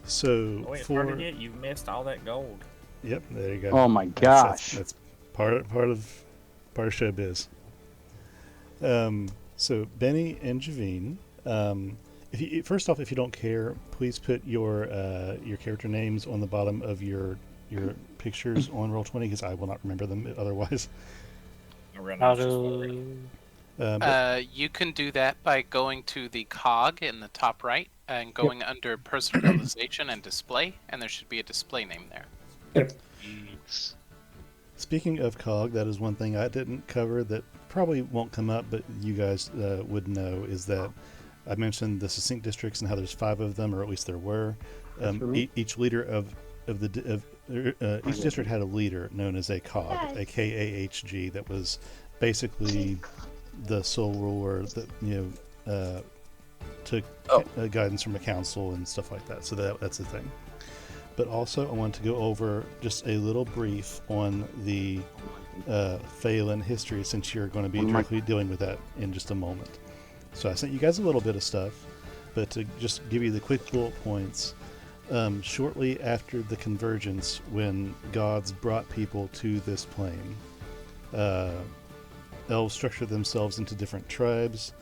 So Oh, it's hard to for get. You've missed all that gold. yep, there you go. Oh my That's gosh. that's part of showbiz. So Benny and Javine, if you, first off, if you don't care, please put your character names on the bottom of your pictures on Roll20 because I will not remember them otherwise. I ran How out just slowly. to... But You can do that by going to the cog in the top right and going under personalization and display, and there should be a display name there. Yep. Yes. speaking of COG, that is one thing I didn't cover that probably won't come up, but you guys would know is that I mentioned the succinct districts and how there's 5 of them, or at least there were. Each leader each district had a leader known as a COG, a KAHG, that was basically the sole ruler that took guidance from the council and stuff like that. So that's the thing. But also, I want to go over just a little brief on the Phelan history, since you're going to be directly dealing with that in just a moment. So I sent you guys a little bit of stuff, but to just give you the quick bullet points, shortly after the convergence, when gods brought people to this plane, elves structured themselves into different tribes,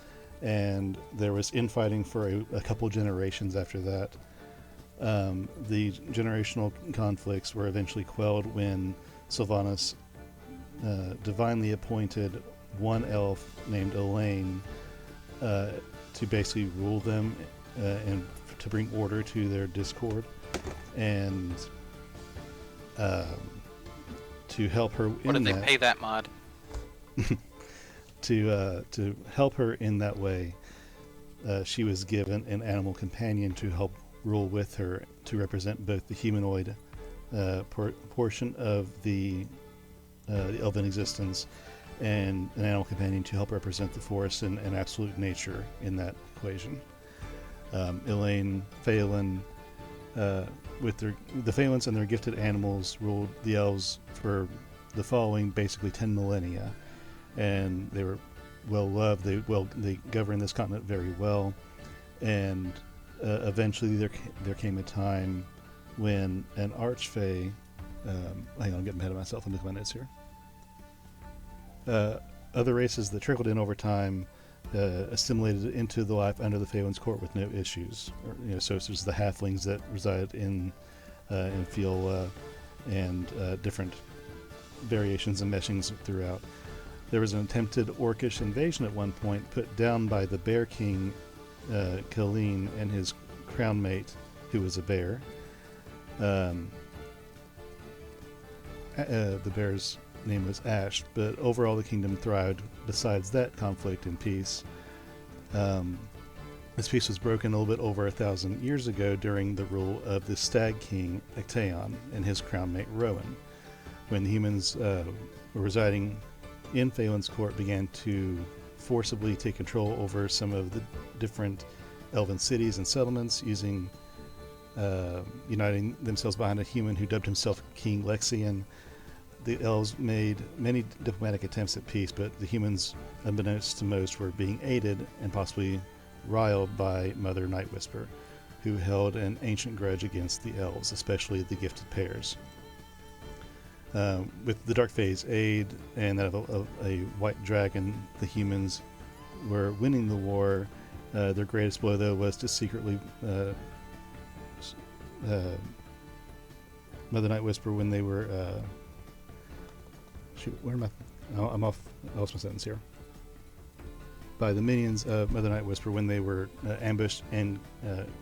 and there was infighting for a couple generations after that. The generational conflicts were eventually quelled when Sylvanas divinely appointed one elf named Elaine to basically rule them and to bring order to their discord, and to help her What did they pay that mod? to help her in that way, she was given an animal companion to help rule with her, to represent both the humanoid portion of the elven existence, and an animal companion to help represent the forest and absolute nature in that equation. Elaine, Phelan, with the Phelans and their gifted animals, ruled the elves for the following basically 10 millennia, and they were well loved. They governed this continent very well, and eventually there came a time when an archfey, hang on, I'm getting ahead of myself. Let me look at my notes here. Other races that trickled in over time assimilated into the life under the Phelan's court with no issues. So it was the halflings that resided in Fiola, and different variations and meshings throughout. There was an attempted orcish invasion at one point, put down by the Bear King Kaleen and his crown mate, who was a bear. The bear's name was Ash, but overall the kingdom thrived besides that conflict in peace. This peace was broken a little bit over 1,000 years ago during the rule of the Stag King Ecteon and his crown mate Rowan, when the humans were residing in Phelan's court began to forcibly take control over some of the different elven cities and settlements, uniting themselves behind a human who dubbed himself King Lexian. The elves made many diplomatic attempts at peace, but the humans, unbeknownst to most, were being aided and possibly riled by Mother Nightwhisper, who held an ancient grudge against the elves, especially the gifted pairs. With the Dark Fae's aid and that of a white dragon, the humans were winning the war. Their greatest blow, though, was to secretly Mother Nightwhisper when they were where am I? Oh, I'm off. I lost my sentence here. By the minions of Mother Nightwhisper when they were ambushed and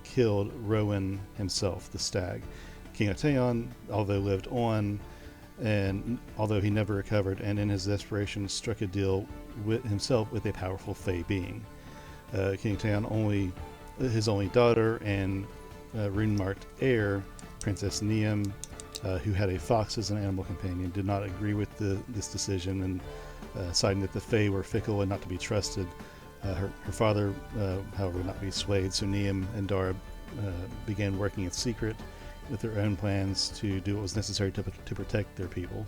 killed Rowan himself, the stag. King Ecteon, although lived on, and although he never recovered, and in his desperation struck a deal with himself with a powerful Fey being. King Ecteon, his only daughter and rune-marked heir, Princess Neum, who had a fox as an animal companion, did not agree with this decision, and citing that the Fae were fickle and not to be trusted. Her father, however, would not be swayed, so Neum and Dara began working in secret with their own plans to do what was necessary to protect their people.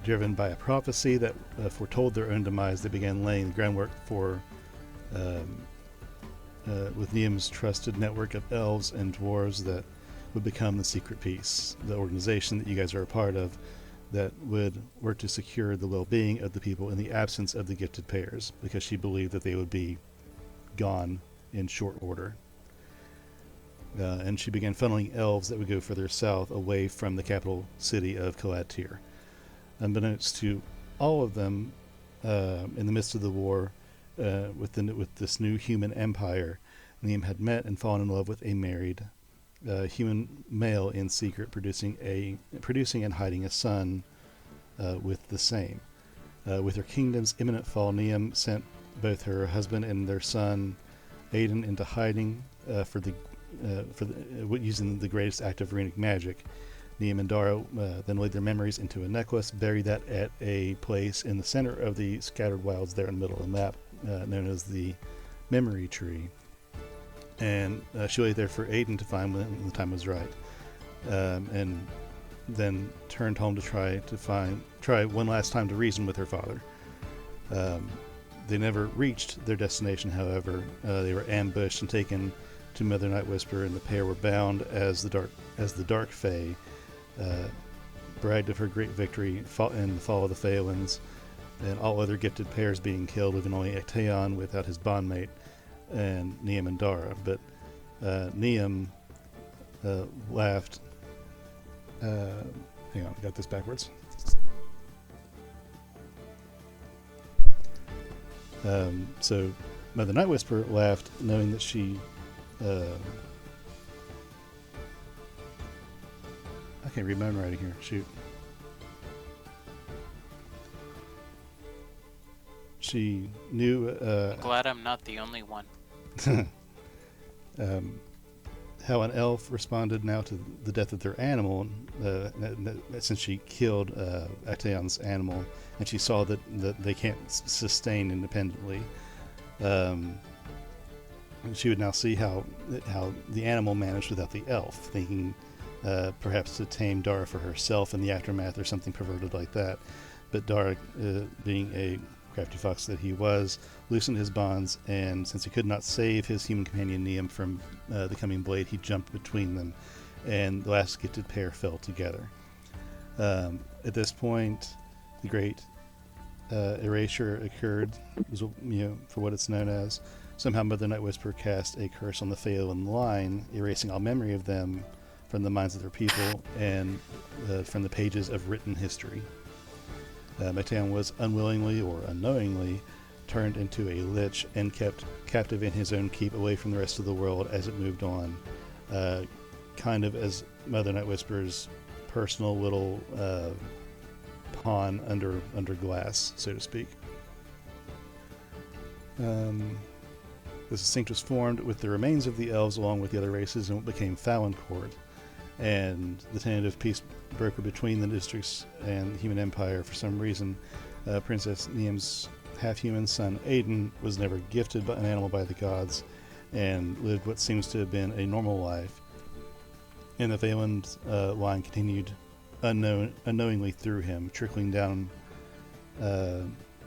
Driven by a prophecy that foretold their own demise, they began laying the groundwork for, with Neum's trusted network of elves and dwarves that would become the Secret Peace, the organization that you guys are a part of, that would work to secure the well-being of the people in the absence of the gifted pairs, because she believed that they would be gone in short order. And she began funneling elves that would go further south, away from the capital city of Kalatir. Unbeknownst to all of them, in the midst of the war with this new human empire, Liam had met and fallen in love with a married human male in secret, producing and hiding a son with the same. With her kingdom's imminent fall, Niam sent both her husband and their son Aiden into hiding using the greatest act of runic magic. Niam and Dara then laid their memories into a necklace, buried that at a place in the center of the scattered wilds there in the middle of the map, known as the Memory Tree. And she lay there for Aiden to find when the time was right, and then turned home to try one last time to reason with her father. They never reached their destination, however. They were ambushed and taken to Mother Night Whisperer, and the pair were bound as the Dark Fae bragged of her great victory in the fall of the Phalans, and all other gifted pairs being killed, leaving only Actaeon without his bondmate, and Niam and Dara. But Niam laughed. Hang on, I got this backwards. So Mother Night Whisperer laughed, knowing that she. I can't read my own writing here. Shoot. She knew. I'm glad I'm not the only one. How an elf responded now to the death of their animal, since she killed Actaeon's animal, and she saw that they can't sustain independently. She would now see how the animal managed without the elf, thinking perhaps to tame Dara for herself in the aftermath or something perverted like that. But Dara, being a crafty fox that he was, loosened his bonds, and since he could not save his human companion Niam from the coming blade, he jumped between them, and the last gifted pair fell together. At this point, the great erasure occurred, for what it's known as. Somehow Mother Night Whisperer cast a curse on the Phalan line, erasing all memory of them from the minds of their people and from the pages of written history. Actaeon was unwillingly or unknowingly turned into a lich and kept captive in his own keep, away from the rest of the world as it moved on, kind of as Mother Night Whisperer's personal little pawn under glass, so to speak. This Instinct was formed with the remains of the elves along with the other races, and it became Falonkort. And the tentative peace broker between the districts and the human empire. For some reason, Princess Niam's half-human son Aiden was never gifted an animal by the gods, and lived what seems to have been a normal life. And the Phalan line continued unknowingly through him, trickling down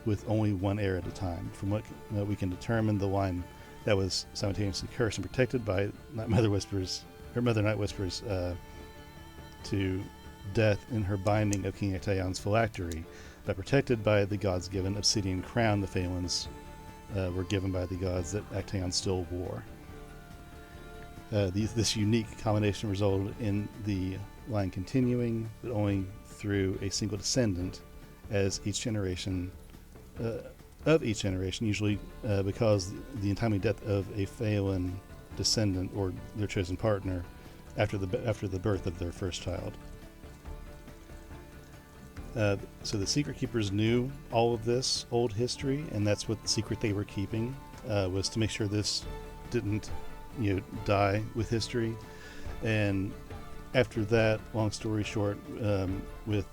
with only one heir at a time. From what we can determine, the line that was simultaneously cursed and protected by Mother Night Whisperers to death in her binding of King Actaeon's phylactery, but protected by the gods given obsidian crown the Phalans were given by the gods that Actaeon still wore. This unique combination resulted in the line continuing, but only through a single descendant, as each generation usually because the untimely death of a Phalan descendant or their chosen partner after the birth of their first child. So the Secret Keepers knew all of this old history, and that's what the secret they were keeping was to make sure this didn't die with history. And after that, long story short, with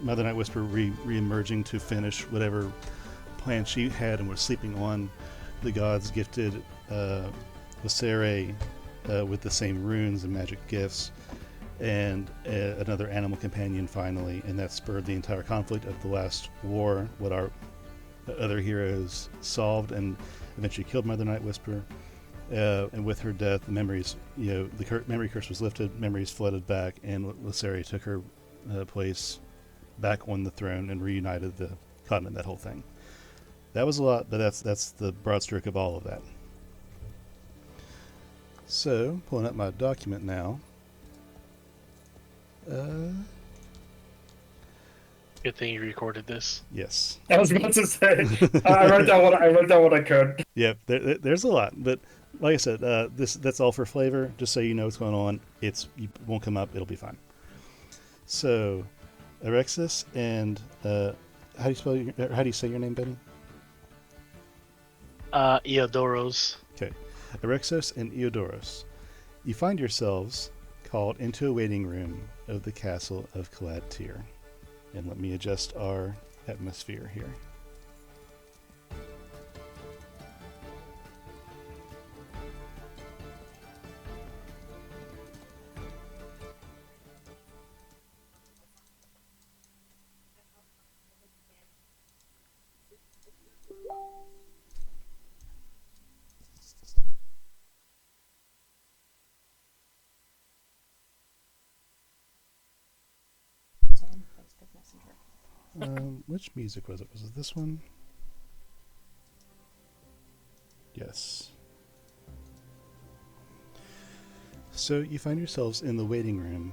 Mother Night Whisperer re-emerging to finish whatever plan she had and was sleeping on, the gods gifted Viscerae with the same runes and magic gifts, and another animal companion finally, and that spurred the entire conflict of the last war, what our other heroes solved and eventually killed Mother Night Whisperer. And with her death, the memories, the memory curse was lifted, memories flooded back, and Lysaria took her place back on the throne and reunited the continent. That whole thing. That was a lot, but that's the broad stroke of all of that. So, pulling up my document now. Good thing you recorded this. Yes. I was about to say. I wrote down what I could. Yep. There's a lot, but like I said, that's all for flavor. Just so you know what's going on. It won't come up. It'll be fine. So, Erexis and how do you say your name, Benny? Eodoros. Okay. Erexos and Eodoros. You find yourselves called into a waiting room of the castle of Calad Tyr. And let me adjust our atmosphere here. Which music was it? Was it this one? Yes. So you find yourselves in the waiting room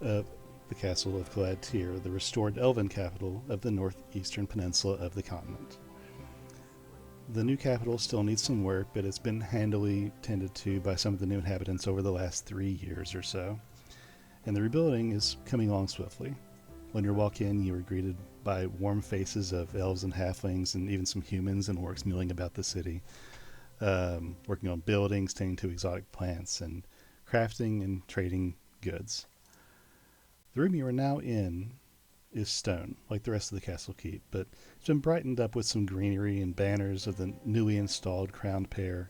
of the castle of Calad Tyr, the restored elven capital of the northeastern peninsula of the continent. The new capital still needs some work, but it's been handily tended to by some of the new inhabitants over the last 3 years or so. And the rebuilding is coming along swiftly. When you walk in, you are greeted by warm faces of elves and halflings and even some humans and orcs milling about the city, working on buildings, tending to exotic plants, and crafting and trading goods. The room you are now in is stone, like the rest of the castle keep, but it's been brightened up with some greenery and banners of the newly installed crowned pair,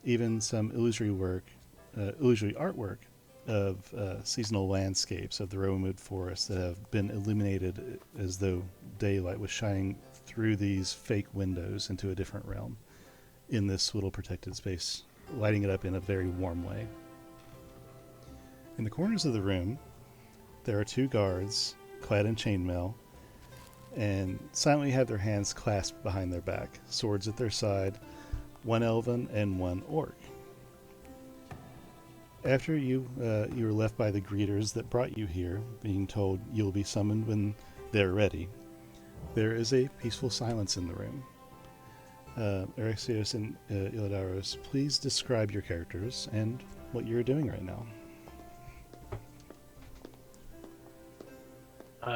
even some illusory artwork of seasonal landscapes of the Rowanwood forest that have been illuminated as though daylight was shining through these fake windows into a different realm in this little protected space, lighting it up in a very warm way. In the corners of the room, there are 2 guards clad in chainmail and silently have their hands clasped behind their back, swords at their side, 1 elven and 1 orc. After you were left by the greeters that brought you here, being told you'll be summoned when they're ready, there is a peaceful silence in the room. Erexios and Ildaros, please describe your characters and what you're doing right now.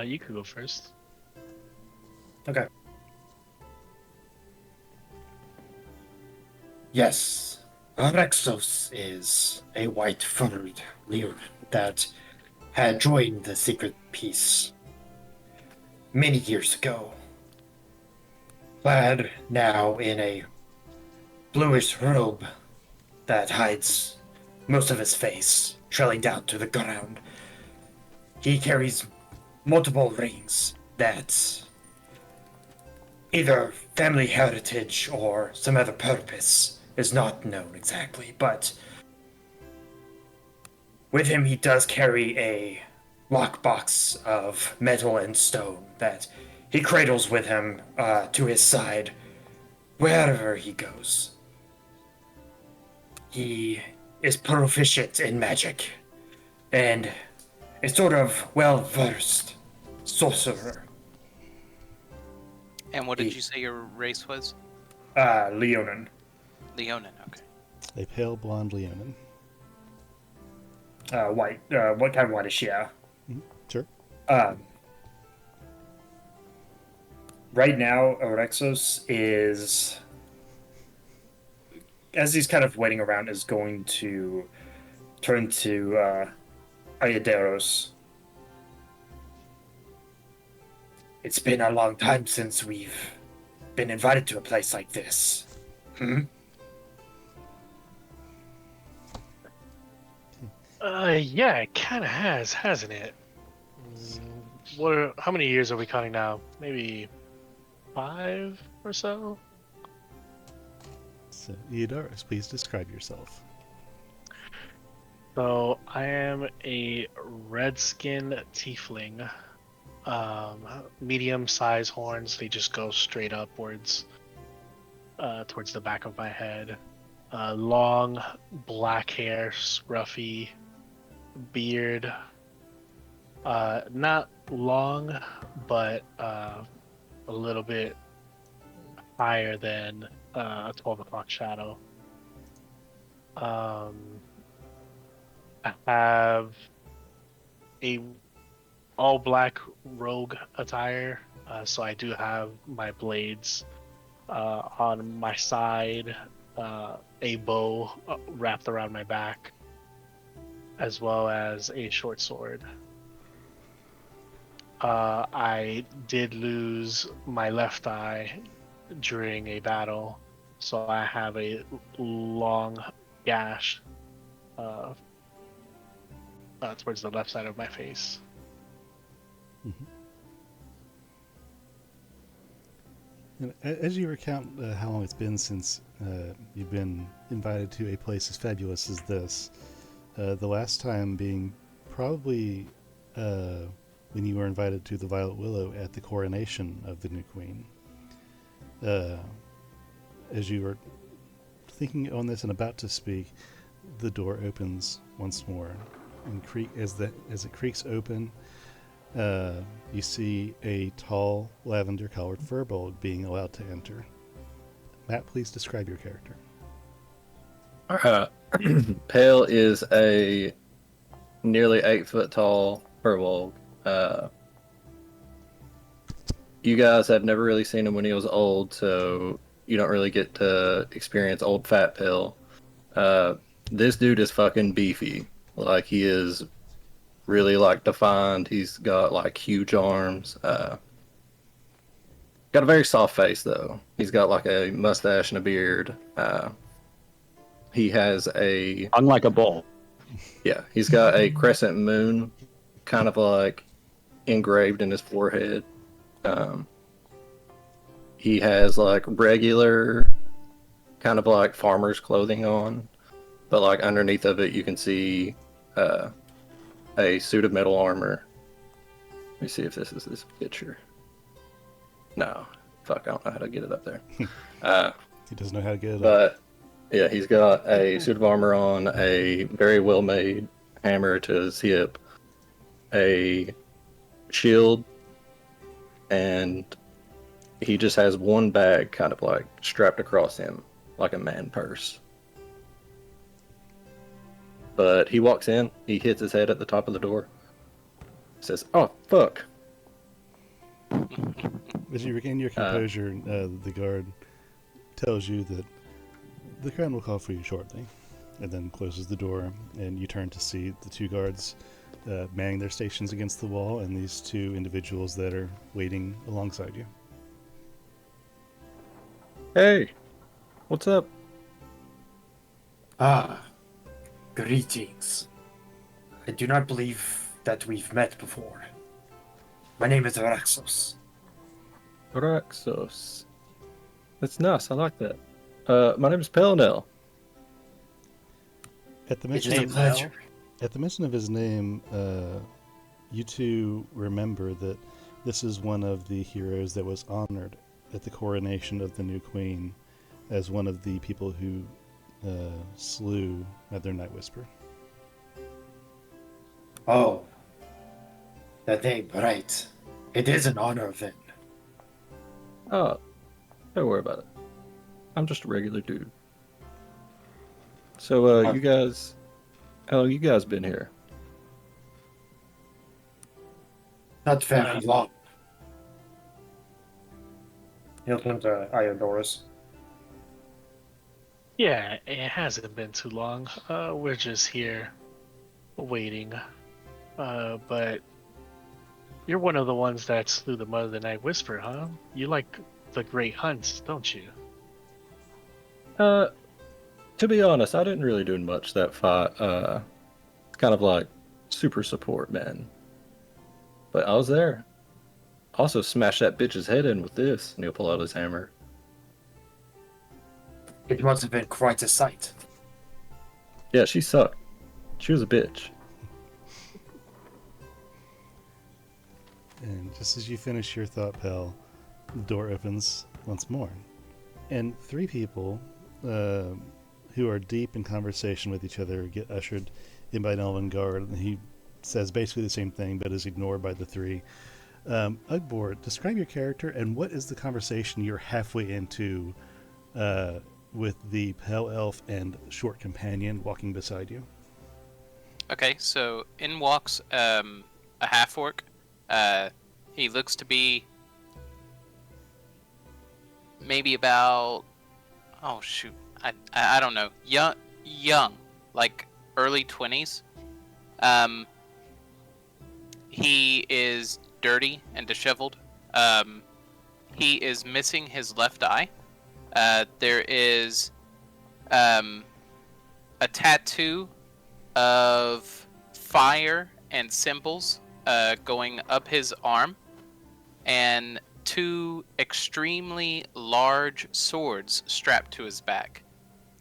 You could go first. Okay. Yes, Rexos is a white-furred leer that had joined the Secret Peace many years ago. Clad now in a bluish robe that hides most of his face, trailing down to the ground. He carries multiple rings that either family heritage or some other purpose is not known exactly, but with him he does carry a lockbox of metal and stone that he cradles with him to his side wherever he goes. He is proficient in magic and a sort of well-versed sorcerer. And what did you say your race was? Leonin. Leonin, okay. A pale blonde Leonin. White. What kind of white is she? Sure. Right now, Orexos is, as he's kind of waiting around, is going to turn to Ayaderos. It's been a long time since we've been invited to a place like this. Yeah, it kind of has, hasn't it? How many years are we counting now? Maybe 5 or so? So, Eudorus, please describe yourself. So I am a red-skinned tiefling. Medium-sized horns. They just go straight upwards, towards the back of my head. Long black hair, scruffy beard. Not long, but a little bit higher than a 12 o'clock shadow. I have a all black rogue attire, so I do have my blades on my side, a bow wrapped around my back, as well as a short sword. I did lose my left eye during a battle, so I have a long gash towards the left side of my face. Mm-hmm. And as you recount how long it's been since you've been invited to a place as fabulous as this, the last time being probably when you were invited to the Violet Willow at the coronation of the new queen. As you were thinking on this and about to speak, the door opens once more, and as it creaks open, you see a tall lavender-colored furbolg being allowed to enter. Matt, please describe your character. Pale is a nearly 8-foot tall furbolg. You guys have never really seen him when he was old, so you don't really get to experience old fat Pale. This dude is fucking beefy. Like, he is really, like, defined. He's got, like, huge arms. Got a very soft face, though. He's got, like, a mustache and a beard. He has a... Unlike a bull. Yeah, he's got a crescent moon kind of, like, engraved in his forehead. He has, like, regular kind of, like, farmer's clothing on. But, like, underneath of it, you can see a suit of metal armor. Let me see if this is this picture. No. Fuck, I don't know how to get it up there. He doesn't know how to get it up. But, yeah, he's got a suit of armor on, a very well-made hammer to his hip, a shield, and he just has one bag kind of, like, strapped across him, like a man purse. But he walks in, he hits his head at the top of the door, says, "Oh, fuck." As you regain your composure, the guard tells you that the crown will call for you shortly, and then closes the door, and you turn to see the two guards manning their stations against the wall, and these two individuals that are waiting alongside you. Hey, what's up? Ah, greetings. I do not believe that we've met before. My name is Araxos. Raxos. That's nice, I like that. My name is Pelnell. At the It mention is a of pleasure. At the mention of his name, you two remember that this is one of the heroes that was honored at the coronation of the new queen as one of the people who slew Mother Night Whisper. Oh, that name, right. It is an honor then. Oh, don't worry about it. I'm just a regular dude. So, you guys... How long you guys been here? Not very long. He'll turn to Iodorus. Yeah, it hasn't been too long. We're just here waiting. But you're one of the ones that slew the Mother of the Night Whisper, huh? You like the Great Hunts, don't you? To be honest, I didn't really do much that fight. Kind of like super support, man. But I was there. Also smashed that bitch's head in with this, and he'll pull out his hammer. It must have been quite a sight. Yeah, she sucked. She was a bitch. And just as you finish your thought, Pell, the door opens once more. And three people who are deep in conversation with each other get ushered in by an elven guard. And he says basically the same thing, but is ignored by the three. Ugbor, describe your character and what is the conversation you're halfway into with the pale elf and short companion walking beside you? Okay, so in walks a half orc. He looks to be maybe about, oh shoot, I don't know, young, like early 20s. He is dirty and disheveled. He is missing his left eye. There is a tattoo of fire and symbols going up his arm, and two extremely large swords strapped to his back.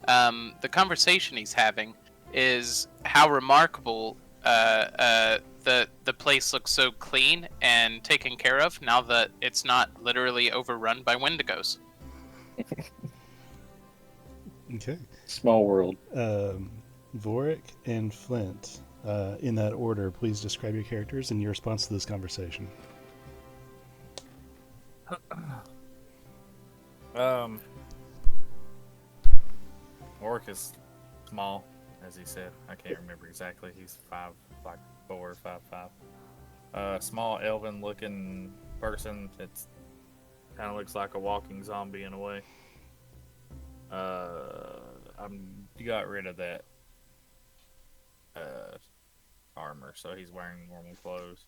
The conversation he's having is how remarkable the place looks so clean and taken care of now that it's not literally overrun by Wendigos. Okay. Small world. Vorik and Flint, in that order, please describe your characters and your response to this conversation. Orc is small, as he said. I can't remember exactly. He's 5'4", 5'5". Small elven-looking person. It's kind of looks like a walking zombie in a way. You got rid of that armor, so he's wearing normal clothes.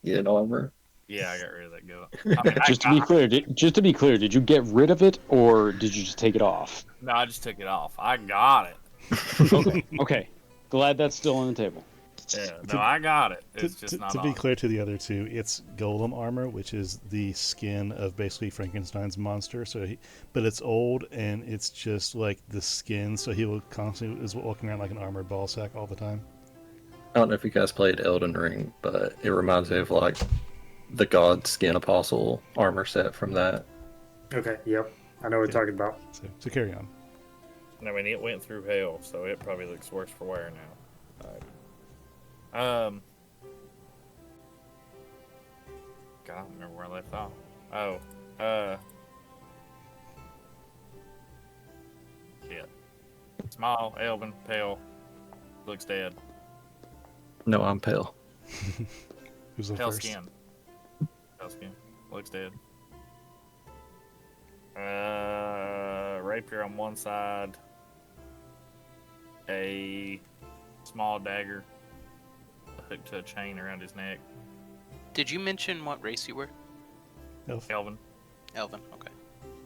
Yeah, armor. Yeah, I got rid of that go. I mean, Just to be clear, did you get rid of it or did you just take it off? No, I just took it off. I got it. Okay. Glad that's still on the table. Yeah, no, I got it. It's just not to be on. clear to the other two, it's golem armor, which is the skin of basically Frankenstein's monster. But it's old and it's just like the skin, so he will constantly is walking around like an armored ball sack all the time. I don't know if you guys played Elden Ring, but it reminds me of like the God Skin Apostle armor set from that. Okay, yep. I know what we're talking about. So carry on. I mean, it went through hell, so it probably looks worse for wear now. God, I don't remember where I left off. Shit. Small, elven, pale, looks dead. No, I'm pale. Who's the Pale first? skin. Pale skin. Looks dead. Rapier on one side. A small dagger hooked to a chain around his neck. Did you mention what race you were? Elf. Elven. Elven, okay.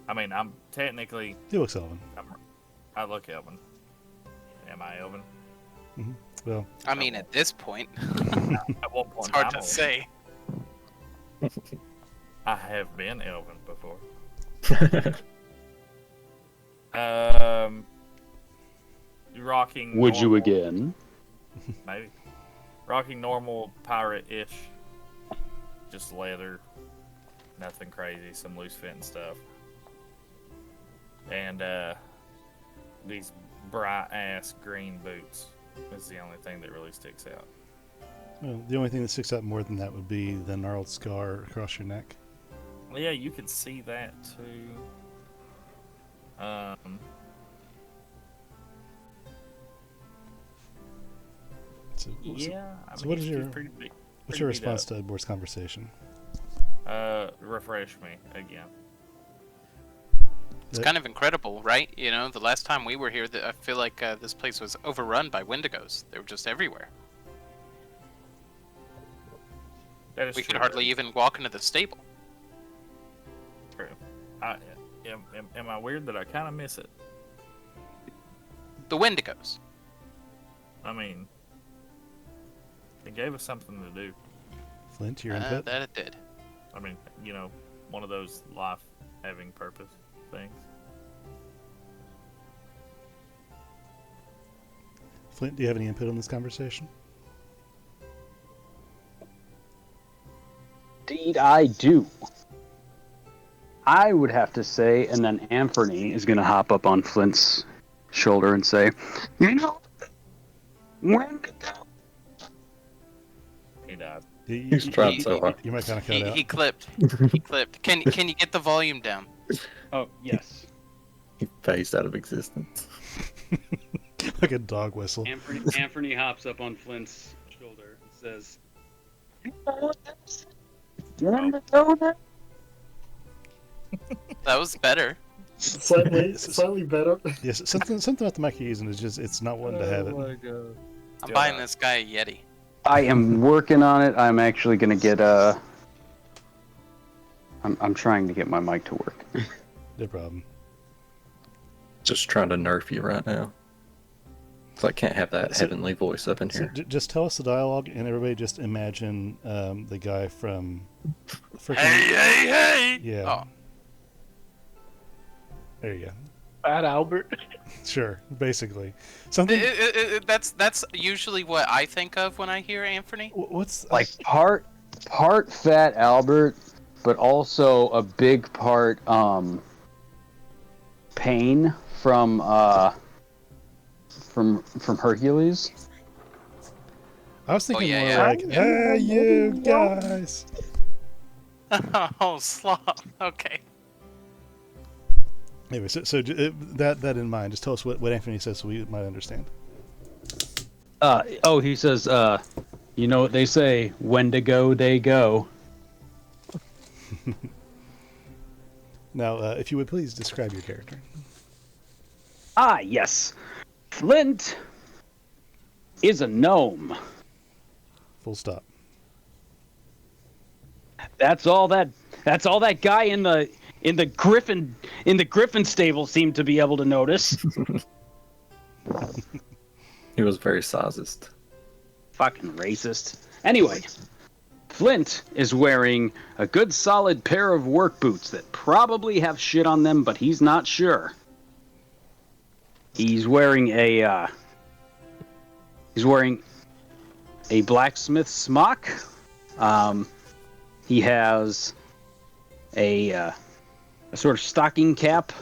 I mean, I'm technically. He looks elven. I look Elven. Am I Elven? Mm-hmm. Well, I mean, at this point, At one point, it's hard I'm to Elven. say. I have been Elven before. Rocking. Would you normal- again? Maybe. Rocking normal pirate-ish. Just leather. Nothing crazy. Some loose fitting stuff. And these bright ass green boots is the only thing that really sticks out. well, the only thing that sticks out more than that would be the gnarled scar across your neck. Well, yeah, you can see that too. So, Yeah. I so mean, what is he's your pretty big, what's your pretty beat response to Edward's conversation? Refresh me again. It's kind of incredible, right? You know, the last time we were here, I feel like this place was overrun by Wendigos. They were just everywhere. That is We true. could hardly even walk into the stable. True. Am I weird that I kind of miss it? The Wendigos. I mean, it gave us something to do. Flint, your input? That it did. I mean, you know, one of those life-having purpose things. Flint, do you have any input on this conversation? Indeed, I do. I would have to say, and then Anthony is going to hop up on Flint's shoulder and say, "You know, when He died. He's trying so hard. You might kind of cut out. He clipped. He clipped. Can you get the volume down? Oh, yes. He phased out of existence. Like a dog whistle. Anthony hops up on Flint's shoulder and says, That was better. Slightly better. Yes, something about the mic you're using is just, it's not wanting to have it. God. I'm buying this guy a Yeti. I am working on it. I'm actually going to get I'm trying to get my mic to work. No problem. Just trying to nerf you right now. So I can't have that heavenly voice up in So here. just tell us the dialogue, and everybody just imagine the guy from... Freaking, Hey! Yeah. Oh. There you go. Fat Albert. Sure, basically. Something... That's usually what I think of when I hear Anthony. What's... Like part Fat Albert, but also a big part Pain from Hercules. I was thinking yeah, more yeah. like, hey, you guys! Oh, slop. Okay. Anyway, so that in mind, just tell us what Anthony says so we might understand. He says, you know what they say, when to go, they go. Now, if you would please describe your character. Ah, yes. Flint is a gnome. Full stop. That's all that guy in the Griffin stable seemed to be able to notice. He was very sizist. Fucking racist. Anyway, Flint is wearing a good solid pair of work boots that probably have shit on them, but he's not sure. He's wearing a blacksmith smock. He has a sort of stocking cap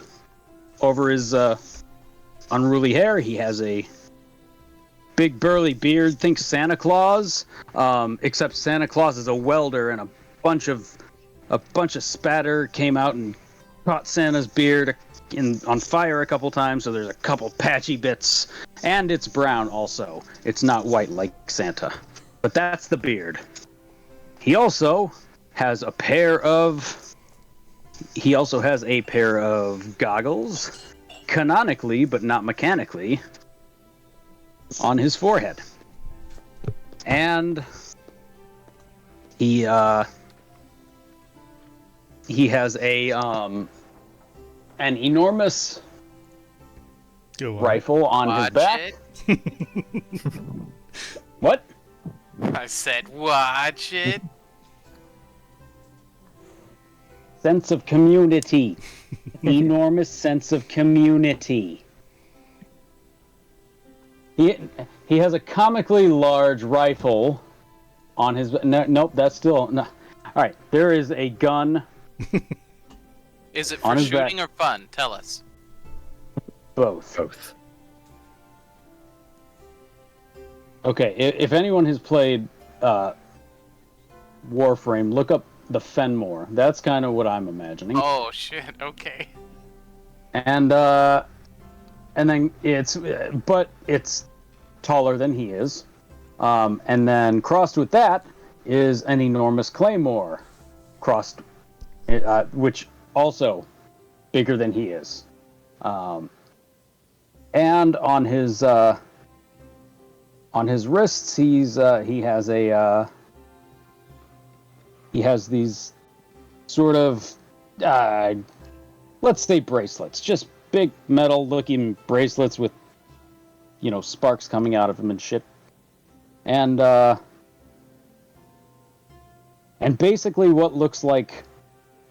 over his unruly hair. He has a big burly beard. Think Santa Claus, except Santa Claus is a welder, and a bunch of spatter came out and caught Santa's beard on fire a couple times. So there's a couple patchy bits, and it's brown also. It's not white like Santa, but that's the beard. He also has a pair of goggles, canonically but not mechanically, on his forehead. And he has an enormous Go on. rifle on his back. It. What? I said, watch it. Sense of community. Enormous sense of community. He has a comically large rifle on his... Nope, that's still... No. All right, there is a gun... Is it On for his back. shooting or fun? Tell us. Both. Both. Okay, if anyone has played Warframe, look up the Fenmore. That's kind of what I'm imagining. Oh shit. Okay. And then it's taller than he is. And then crossed with that is an enormous claymore, which also bigger than he is. And on his wrists, he has these sort of let's say bracelets, just big metal-looking bracelets with sparks coming out of them and shit. And basically what looks like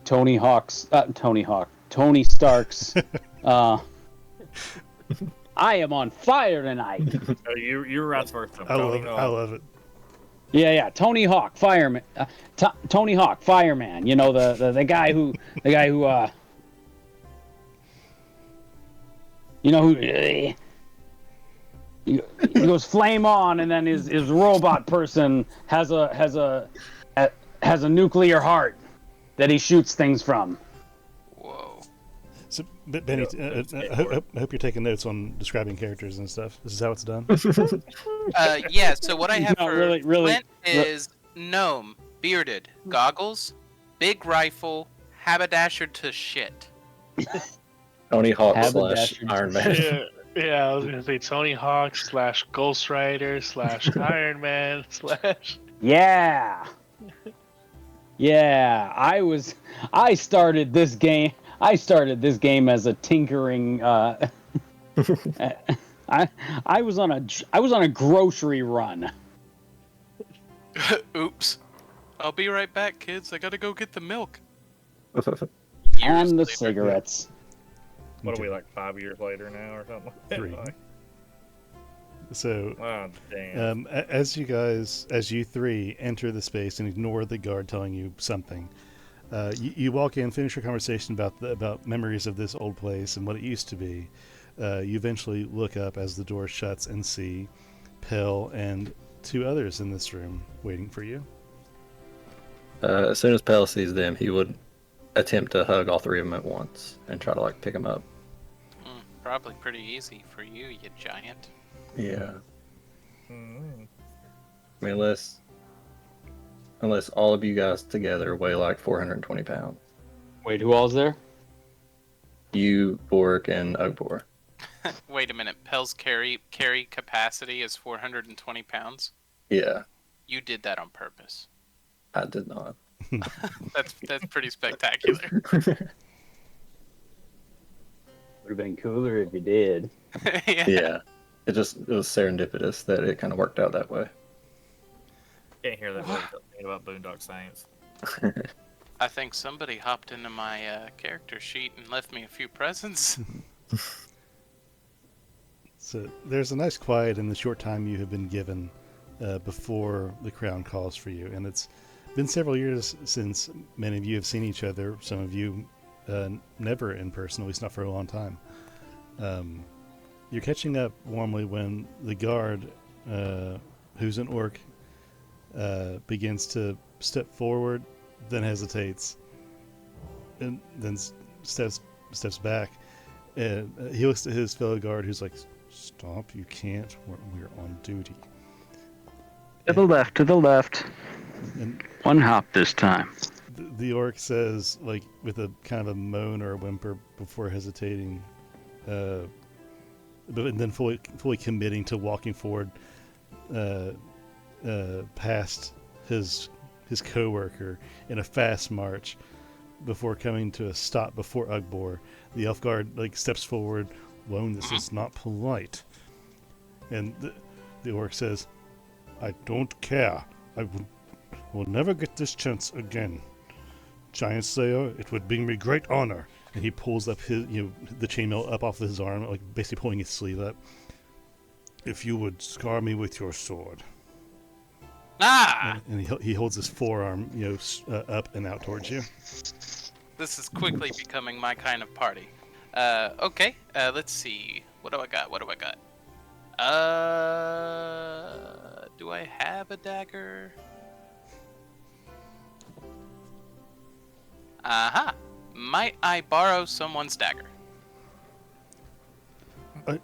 Tony Stark's I am on fire tonight. Oh, you're right first. I love it. Yeah. Tony Hawk, fireman. Tony Hawk, fireman. You know the guy who you know who. He goes flame on, and then his robot person has a nuclear heart that he shoots things from. Whoa. So, Benny, I hope you're taking notes on describing characters and stuff. This is how it's done. Yeah. So what I have No, for really- Flint is gnome, bearded, goggles, big rifle, haberdasher to shit. Tony Hawk / Haberdasher. Iron Man. Yeah, I was gonna say Tony Hawk / Ghost Rider / Iron Man / Yeah. I started this game as a tinkering. I was on a grocery run. Oops. I'll be right back, kids. I gotta go get the milk. And the later. cigarettes. What are we, like 5 years later now or something? 3. Like, So, oh, damn. as you three enter the space and ignore the guard telling you something, you walk in, finish your conversation about memories of this old place and what it used to be. You eventually look up as the door shuts and see Pell and 2 others in this room waiting for you. As soon as Pell sees them, he would attempt to hug all 3 of them at once and try to like pick them up. Probably pretty easy for you, you giant. Yeah. Mm. I mean, unless all of you guys together weigh like 420 pounds. Wait, who all's there? You, Bork, and Ugbor. Wait a minute. Pell's carry capacity is 420 pounds. Yeah, You did that on purpose. I did not. That's pretty spectacular. Would have been cooler if you did. Yeah. It was serendipitous that it kind of worked out that way. Can't hear that word talking about Boondock Saints. I think somebody hopped into my character sheet and left me a few presents. So there's a nice quiet in the short time you have been given before the crown calls for you, and it's been several years since many of you have seen each other. Some of you never in person, at least not for a long time. You're catching up warmly when the guard, who's an orc, begins to step forward, then hesitates, and then steps back. And he looks at his fellow guard, who's like, "Stop! You can't. We're on duty." To the left. And One hop this time. the orc says, like with a kind of a moan or a whimper before hesitating, but then fully committing to walking forward past his coworker in a fast march before coming to a stop before Ugbor. The elf guard like steps forward. "Lone, this is not polite." And the orc says, "I don't care. I will never get this chance again. Giant Slayer, it would bring me great honor." And he pulls up his, the chainmail up off of his arm, like basically pulling his sleeve up. "If you would scar me with your sword." Ah! And he holds his forearm, up and out towards you. This is quickly becoming my kind of party. Okay, let's see. What do I got? Do I have a dagger? Aha! Might I borrow someone's dagger? I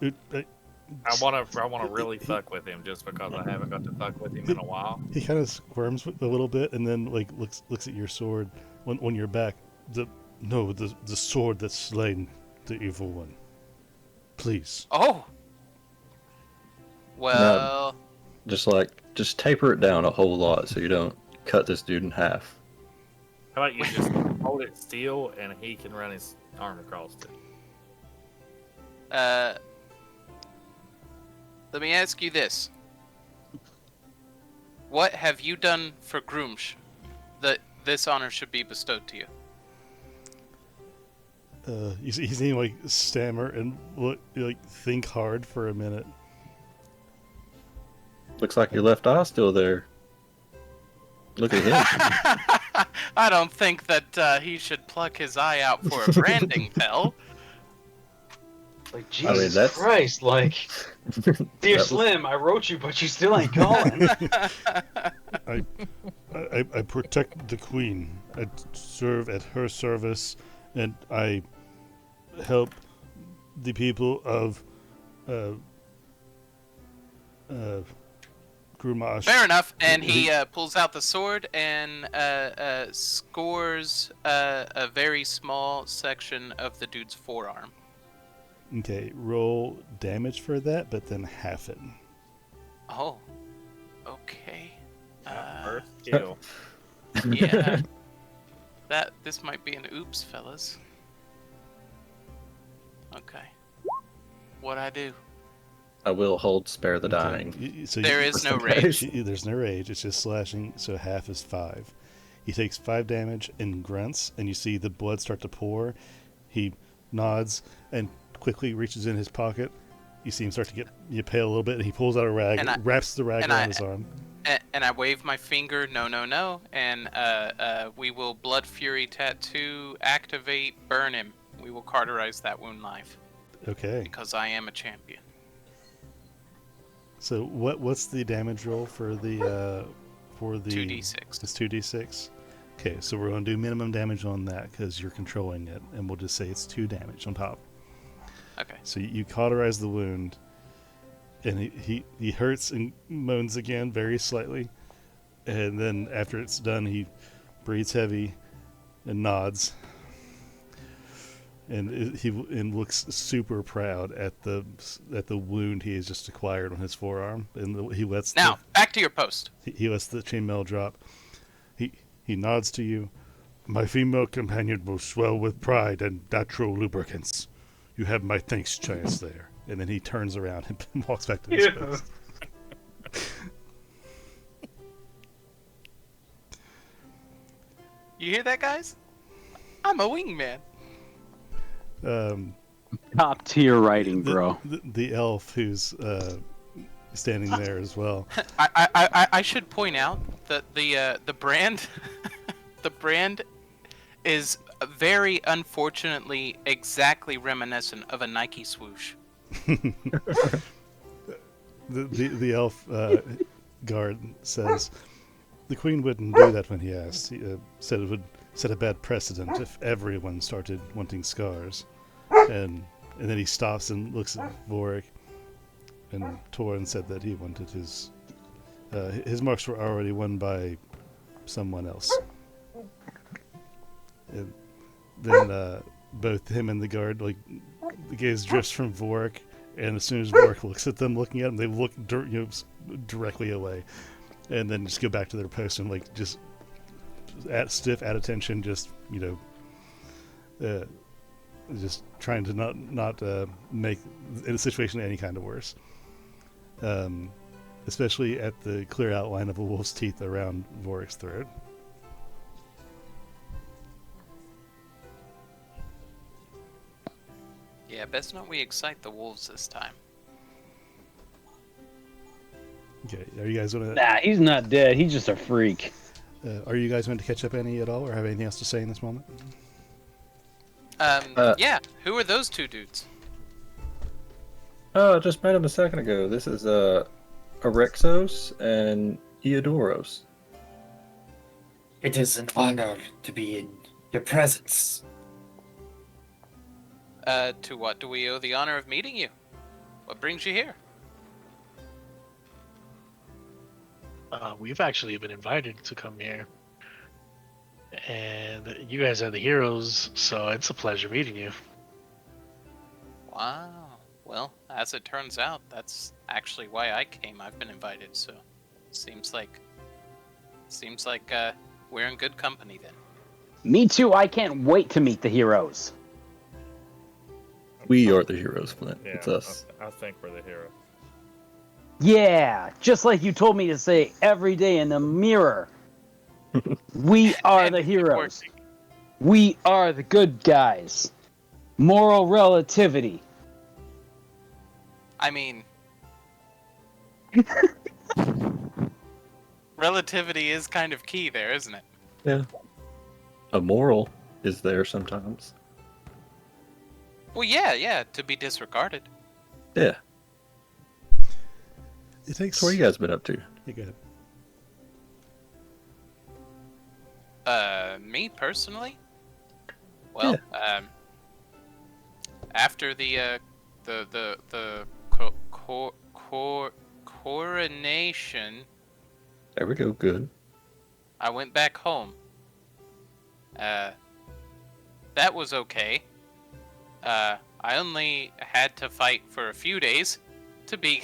want to really fuck with him just because I haven't got to fuck with him in a while. He kind of squirms a little bit and then like looks at your sword on your back. The sword that's slain the evil one. Please. Oh! Well... Just taper it down a whole lot so you don't cut this dude in half. How about you just hold it still and he can run his arm across it? Let me ask you this. What have you done for Groomsh that this honor should be bestowed to you? You see him like stammer and think hard for a minute. Looks like your left eye's still there. Look at him. I don't think that he should pluck his eye out for a branding pell. Like, I mean, Jesus that's- Christ, like, Dear That was- Slim, I wrote you, but you still ain't calling. I protect the queen. I serve at her service, and I help the people of Grumash. Fair enough. And he pulls out the sword and scores a very small section of the dude's forearm. Okay, roll damage for that, but then half it. Oh, okay. First kill. Yeah. This might be an oops, fellas. Okay. What'd I do? I will hold spare the dying. So There is no rage. There's no rage. It's just slashing. So half is 5. He takes 5 damage and grunts, and you see the blood start to pour. He nods and quickly reaches in his pocket. You see him start to get pale a little bit, and he pulls out a rag, And I- wraps the rag and around I- his arm. And I wave my finger, no, and we will Blood Fury Tattoo activate, burn him. We will cauterize that wound live, Okay. because I am a champion. So what's the damage roll for the 2d6. It's 2d6. Okay, so we're going to do minimum damage on that because you're controlling it, and we'll just say it's 2 damage on top. Okay. So you cauterize the wound, and he hurts and moans again very slightly, and then after it's done, he breathes heavy and nods, and he looks super proud at the wound he has just acquired on his forearm, and he lets Now, back to your post. he lets the chainmail drop. He nods to you. My female companion will swell with pride and natural lubricants. You have my thanks, Chance, there. And then he turns around and walks back to his post. You hear that, guys? I'm a wingman. Top tier writing, bro. The elf who's standing there as well. I should point out that the brand the brand is very unfortunately exactly reminiscent of a Nike swoosh. The elf guard says, the queen wouldn't do that when he asked. He said it would set a bad precedent if everyone started wanting scars. And then he stops and looks at Vorik. And Torin said that he wanted his marks were already won by someone else. And then both him and the guard, like, the gaze drifts from Vorik, and as soon as Vorik looks at them, looking at him, they look directly away, and then just go back to their post and like just stiff at attention, just just trying to not make the situation any kind of worse. Especially at the clear outline of a wolf's teeth around Vorik's throat. Yeah, best not we excite the wolves this time. Okay, are you guys gonna? Nah, he's not dead. He's just a freak. Are you guys going to catch up any at all, or have anything else to say in this moment? Yeah, who are those two dudes? Oh, I just met him a second ago. This is Arexos and Eodoros. It is an honor to be in your presence. To what do we owe the honor of meeting you? What brings you here? We've actually been invited to come here. And you guys are the heroes, so it's a pleasure meeting you. Wow. Well, as it turns out, that's actually why I came. I've been invited, so seems like we're in good company then. Me too. I can't wait to meet the heroes. We are the heroes, Flint. Yeah, It's us. I think we're the hero. Yeah, just like you told me to say every day in the mirror. We are And the keep heroes. working. We are the good guys. Moral relativity. I mean, relativity is kind of key there, isn't it? Yeah. A moral is there sometimes. Well, yeah, to be disregarded. Yeah. It takes. So what you guys been up to? Yeah, go ahead. Me personally? Well, after the coronation, There we go. Good. I went back home. That was okay. I only had to fight for a few days to be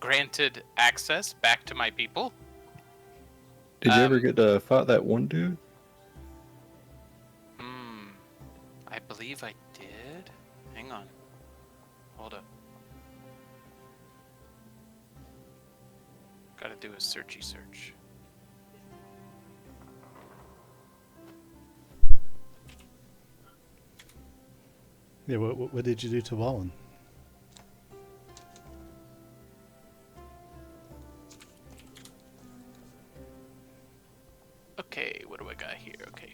granted access back to my people. Did you ever get to fight that one dude? I believe I did. Hang on. Hold up. Gotta do a searchy search. Yeah, what did you do to Wallen? Okay, what do I got here? Okay.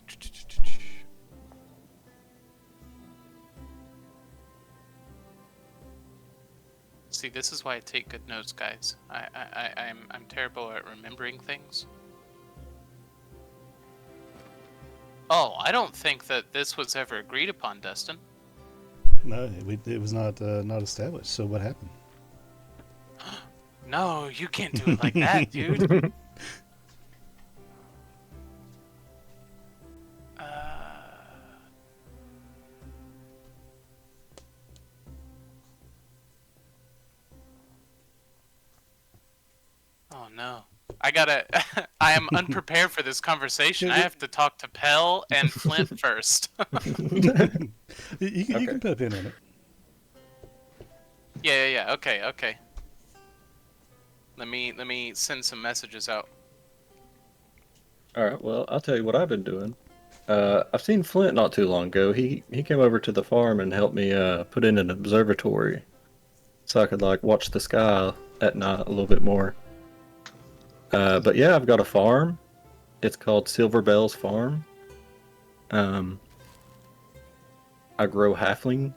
See, this is why I take good notes, guys. I'm terrible at remembering things. Oh, I don't think that this was ever agreed upon, Dustin. No, it was not established. So what happened? No, you can't do it like that, dude. Oh no. I am unprepared for this conversation. I have to talk to Pell and Flint first. You can put a pin in it. Yeah. Okay. Let me send some messages out. All right. Well, I'll tell you what I've been doing. I've seen Flint not too long ago. He came over to the farm and helped me put in an observatory, so I could like watch the sky at night a little bit more. But yeah, I've got a farm. It's called Silver Bells Farm. I grow halfling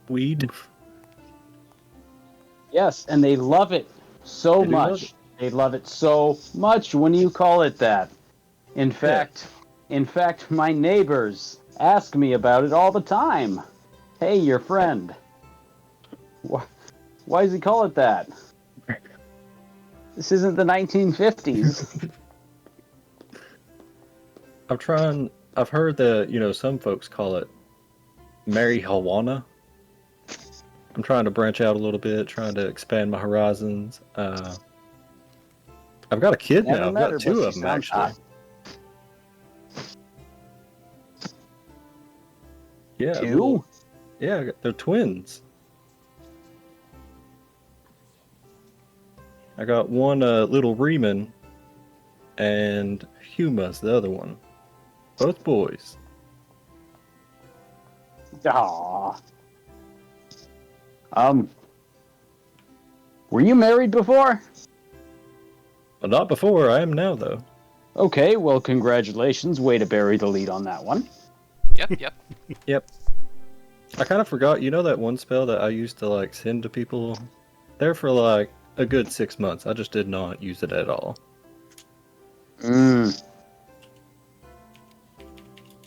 weed. Yes, and they love it so They do love much. it. They love it so much when you call it that. In fact, my neighbors ask me about it all the time. Hey, your friend. Why does he call it that? This isn't the 1950s. I've heard that, some folks call it marijuana. I'm trying to branch out a little bit, trying to expand my horizons. I've got a kid Never now. I've met her, got but two she of them, sounds actually. hot. Yeah. Two? Yeah, they're twins. I got one little Riemann and Huma's the other one. Both boys. Aww. Were you married before? Well, not before. I am now, though. Okay, well, congratulations. Way to bury the lead on that one. Yep. Yep. I kind of forgot. You know that one spell that I used to like send to people? There for like a good 6 months. I just did not use it at all. Well,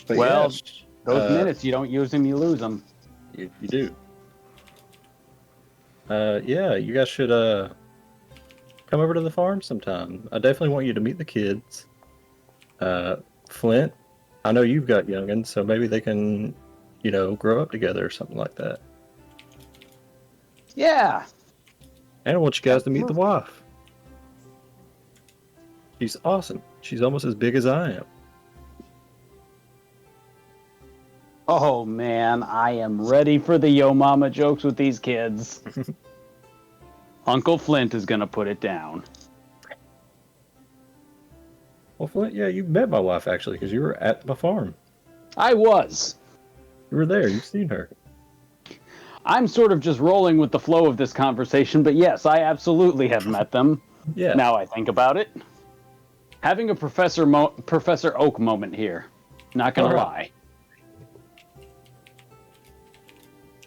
yeah, those minutes, you don't use them, you lose them. you do. Yeah, you guys should come over to the farm sometime. I definitely want you to meet the kids. Flint, I know you've got youngins, so maybe they can, grow up together or something like that. Yeah. And I want you guys to meet the wife. She's awesome. She's almost as big as I am. Oh, man, I am ready for the Yo Mama jokes with these kids. Uncle Flint is going to put it down. Well, Flint, yeah, you met my wife, actually, because you were at my farm. I was. You were there. You've seen her. I'm sort of just rolling with the flow of this conversation, but yes, I absolutely have met them. Yeah. Now I think about it. Having a Professor Oak moment here. Not gonna All right. lie.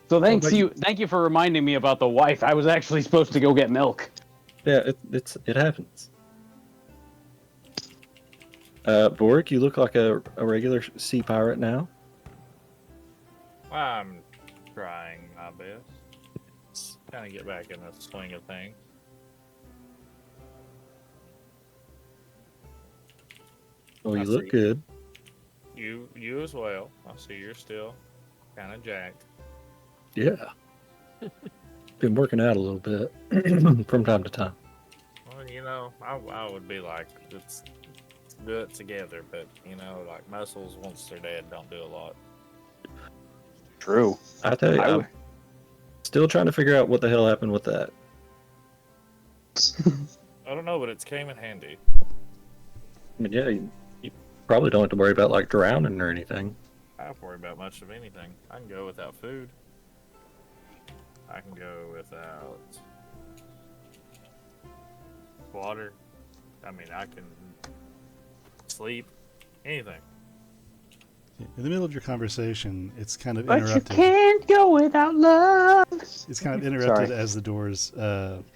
So about you? thank you for reminding me about the wife. I was actually supposed to go get milk. Yeah, it happens. Borg, you look like a regular sea pirate now. I'm trying my best. Kind of get back in the swing of things. Oh, I you look see. good. You as well. I see you're still kind of jacked. Yeah. Been working out a little bit from time to time. Well, you know, I would be like, let's do it together. But you know, like muscles once they're dead don't do a lot. True. I tell you, I'm still trying to figure out what the hell happened with that. I don't know, but it's came in handy. I mean, yeah, you probably don't have to worry about like drowning or anything. I don't have to worry about much of anything. I can go without food. I can go without water. I mean, I can sleep. Anything. In the middle of your conversation, it's kind of But you interrupted. can't go without love. It's kind of interrupted Sorry. as the doors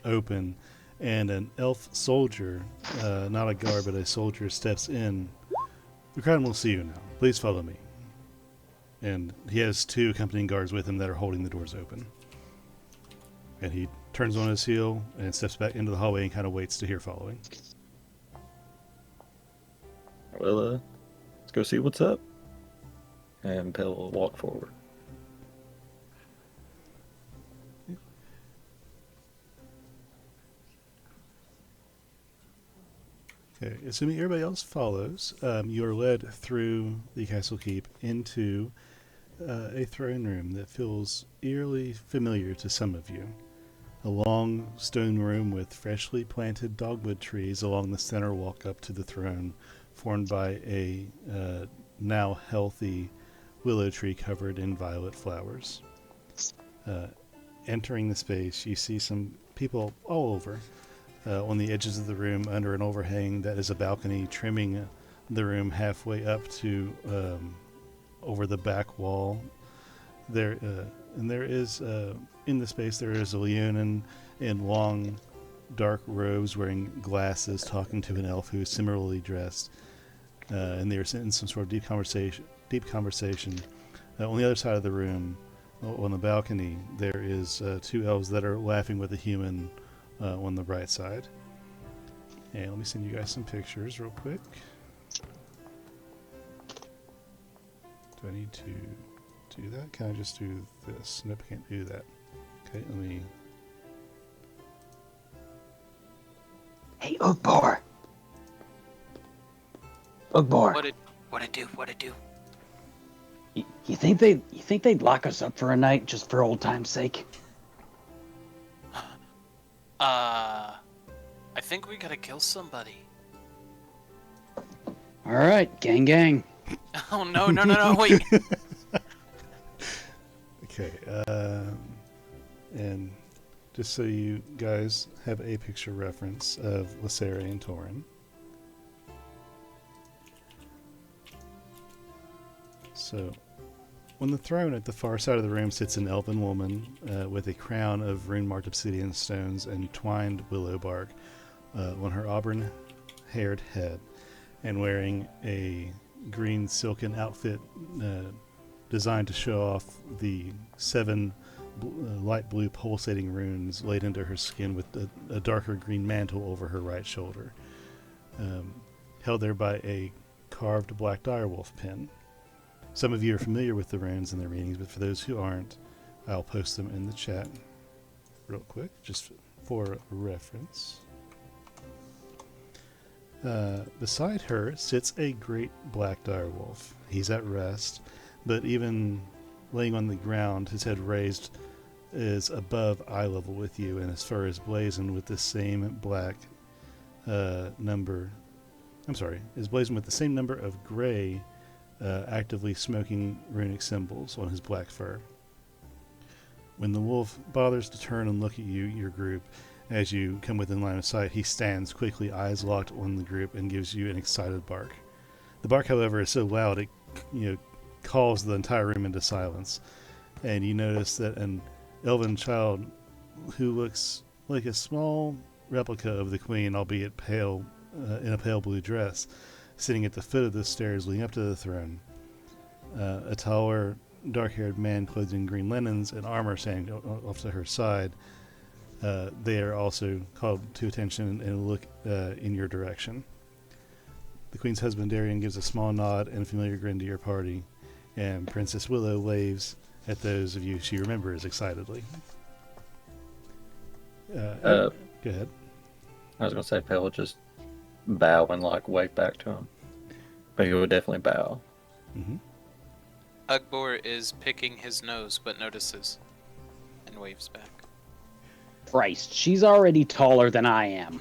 open, and an elf soldier, not a guard but a soldier, steps in. The crown will see you now. Please follow me. And he has two accompanying guards with him that are holding the doors open. And he turns on his heel and steps back into the hallway and kind of waits to hear following. Well, let's go see what's up. And Pell will walk forward. Okay, assuming everybody else follows, you are led through the castle keep into a throne room that feels eerily familiar to some of you. A long stone room with freshly planted dogwood trees along the center walk up to the throne, formed by a now healthy willow tree covered in violet flowers. Entering the space, you see some people all over. On the edges of the room, under an overhang that is a balcony, trimming the room halfway up to over the back wall. There is in the space there is a Leonin in long, dark robes, wearing glasses, talking to an elf who is similarly dressed, and they are in some sort of deep conversation. On the other side of the room, on the balcony, there is two elves that are laughing with a human. On the right side. And let me send you guys some pictures real quick. Do I need to do that? Can I just do this? Nope, I can't do that. Okay, let me... Hey, Ugbor. Ugbor. What it do? You think they'd lock us up for a night just for old time's sake? I think we gotta kill somebody. All right, gang. Oh no! Wait. Okay, and just so you guys have a picture reference of Lysera and Torin. So, on the throne at the far side of the room sits an elven woman with a crown of rune-marked obsidian stones and twined willow bark on her auburn-haired head, and wearing a green silken outfit designed to show off the 7 light blue pulsating runes laid into her skin, with a darker green mantle over her right shoulder, held there by a carved black direwolf pin. Some of you are familiar with the runes and their meanings, but for those who aren't, I'll post them in the chat real quick, just for reference. Beside her sits a great black direwolf. He's at rest, but even laying on the ground, his head raised, is above eye level with you, and his fur is blazoned with the same black number. I'm sorry, is blazoned with the same number of gray actively smoking runic symbols on his black fur. When the wolf bothers to turn and look at you, your group, as you come within line of sight, he stands quickly, eyes locked on the group, and gives you an excited bark. The bark, however, is so loud it calls the entire room into silence, and you notice that an elven child who looks like a small replica of the queen, albeit pale, in a pale blue dress, sitting at the foot of the stairs leading up to the throne. A taller, dark-haired man clothed in green linens and armor standing off to her side. They are also called to attention and look in your direction. The Queen's husband, Darian, gives a small nod and a familiar grin to your party, and Princess Willow waves at those of you she remembers excitedly. Go ahead. I was gonna say Pale would just bow and like wave back to him, but he would definitely bow. Mm-hmm. Ugbor is picking his nose, but notices and waves back. Christ, she's already taller than I am.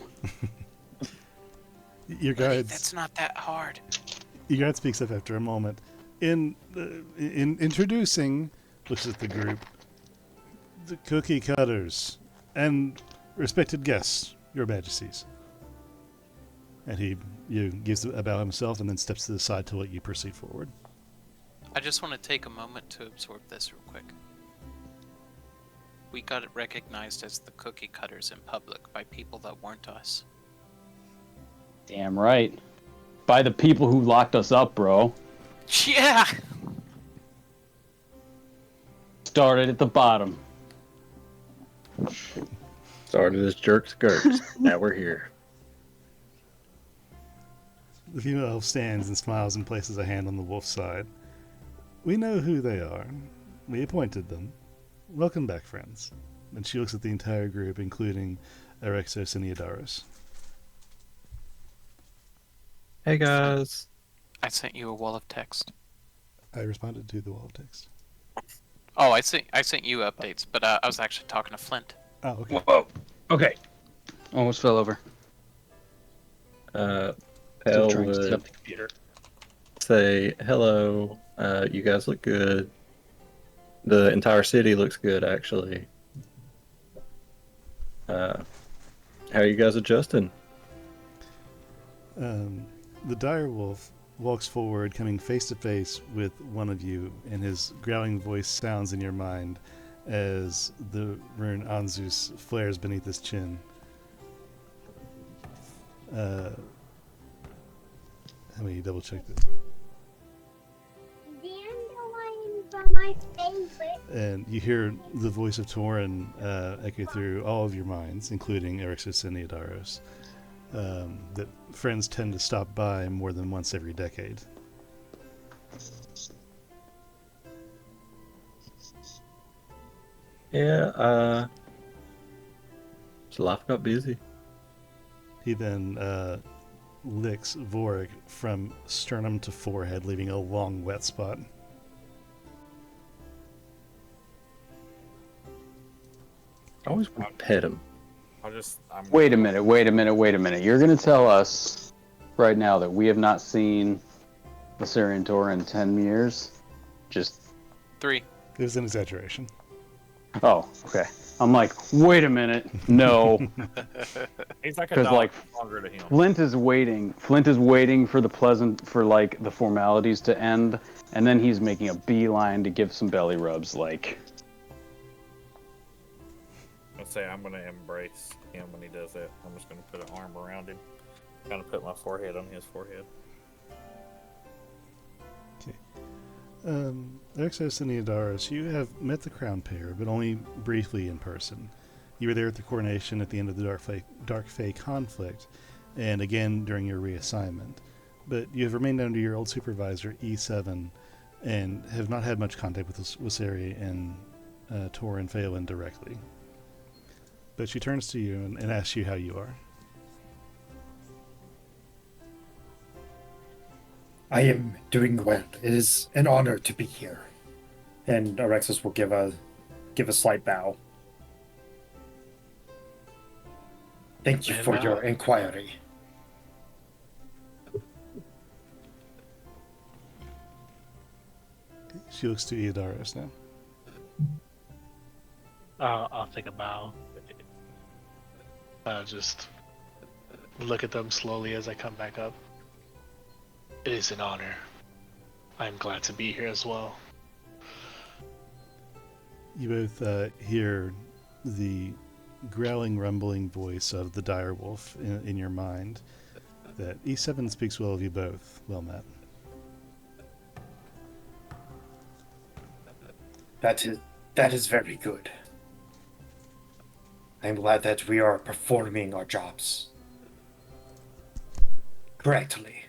Your guide. That's not that hard. Your guide speaks up after a moment. In introducing, looks at the group, the cookie cutters and respected guests, your majesties. And he gives a bow himself and then steps to the side to let you proceed forward. I just want to take a moment to absorb this real quick. We got recognized as the cookie cutters in public by people that weren't us. Damn right. By the people who locked us up, bro. Yeah! Started at the bottom. Started as jerks skirts. Now we're here. The female elf stands and smiles and places a hand on the wolf's side. We know who they are. We appointed them. Welcome back, friends. And she looks at the entire group, including Erexos and Eodaros. Hey guys. I sent you a wall of text. I responded to the wall of text. Oh, I sent you updates, but I was actually talking to Flint. Oh, okay. Whoa. Okay. Almost fell over. Pale Still trying to set would up the computer. say hello. You guys look good. The entire city looks good, actually. How are you guys adjusting? The dire wolf walks forward, coming face to face with one of you, and his growling voice sounds in your mind as the rune Anzus flares beneath his chin. Let me double check this. Dandelions are my favorite. And you hear the voice of Torin echo through all of your minds, including Erexos and Eodaros, that friends tend to stop by more than once every decade. Yeah, so life got busy. He then licks Vorik from sternum to forehead, leaving a long wet spot. I always want to pet him. Wait a minute. You're going to tell us right now that we have not seen the Syrian Torah in 10 years? Just... 3. It was an exaggeration. Oh, okay. I'm like, wait a minute. No. He's like a 'Cause, dog, like, longer to him. Flint is waiting for the formalities to end, and then he's making a beeline to give some belly rubs, like... Let's say I'm gonna embrace him when he does that. I'm just gonna put an arm around him, kind of put my forehead on his forehead. Okay. Erexos and Eodaros, you have met the crown pair, but only briefly in person. You were there at the coronation at the end of the Dark Fae conflict, and again during your reassignment. But you have remained under your old supervisor, E7, and have not had much contact with Wiseri and Torin Phelan directly. But she turns to you and asks you how you are. I am doing well. It is an honor to be here. And Erexus will give a slight bow. Thank you for your inquiry. She looks to Eodaros now. I'll take a bow. Just look at them slowly as I come back up. It is an honor. I'm glad to be here as well. You both hear the growling, rumbling voice of the dire wolf in your mind. That E7 speaks well of you both. Well met. That is very good. I'm glad that we are performing our jobs correctly.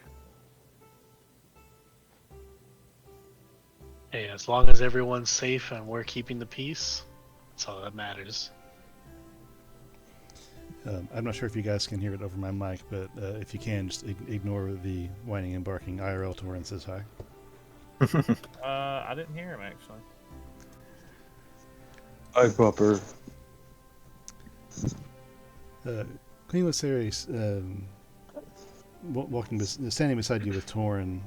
Hey, as long as everyone's safe and we're keeping the peace, that's all that matters. I'm not sure if you guys can hear it over my mic, but if you can, just ignore the whining and barking. IRL Torrance says hi. I didn't hear him actually. Hi, Pupper. Queen Lysaris, standing beside you with Torin,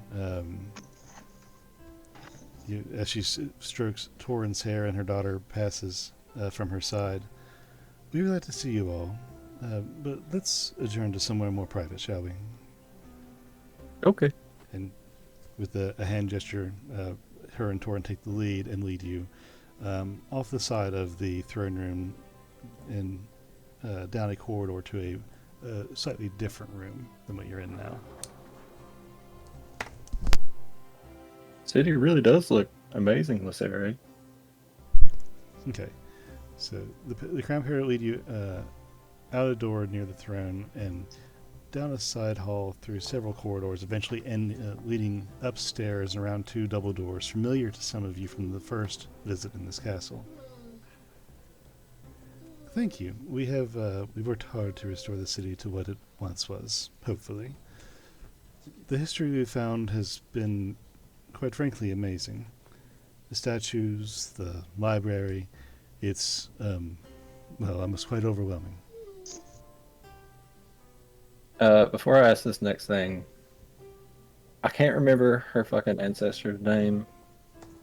as she strokes Torin's hair and her daughter passes from her side. We would like to see you all, but let's adjourn to somewhere more private, shall we? Okay. And with a hand gesture, her and Torin take the lead and lead you off the side of the throne room and down a corridor to a slightly different room than what you're in now. City really does look amazing, Lysari. Okay, so the Crown Pair lead you out a door near the throne and down a side hall through several corridors, eventually leading upstairs and around two double doors familiar to some of you from the first visit in this castle. Thank you. We've worked hard to restore the city to what it once was, hopefully. The history we've found has been, quite frankly, amazing. The statues, the library, it's, almost quite overwhelming. Before I ask this next thing, I can't remember her fucking ancestor's name.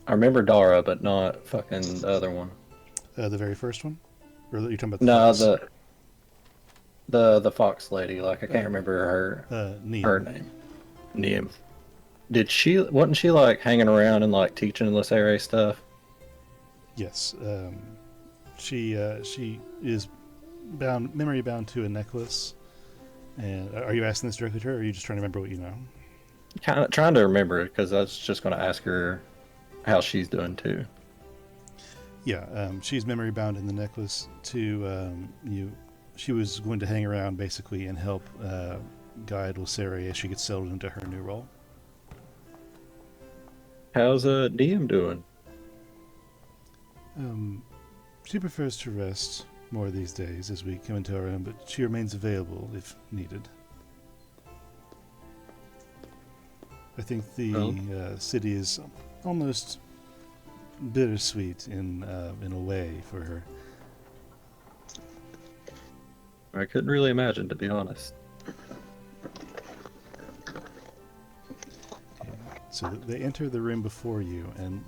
I remember Dara, but not fucking the other one. The very first one? Or you're talking about No, fox? the fox lady. Like I can't remember her Neem. her name. Neem. Wasn't she like hanging around and like teaching Lysari stuff? Yes. She is memory bound to a necklace. And are you asking this directly to her, or are you just trying to remember what you know? Kind of trying to remember it because I was just going to ask her how she's doing too. Yeah, she's memory bound in the necklace to you. She was going to hang around basically and help guide Lysari as she gets settled into her new role. How's DM doing? She prefers to rest more these days as we come into our own, but she remains available if needed. I think the city is almost bittersweet in a way for her. I couldn't really imagine, to be honest. So they enter the room before you and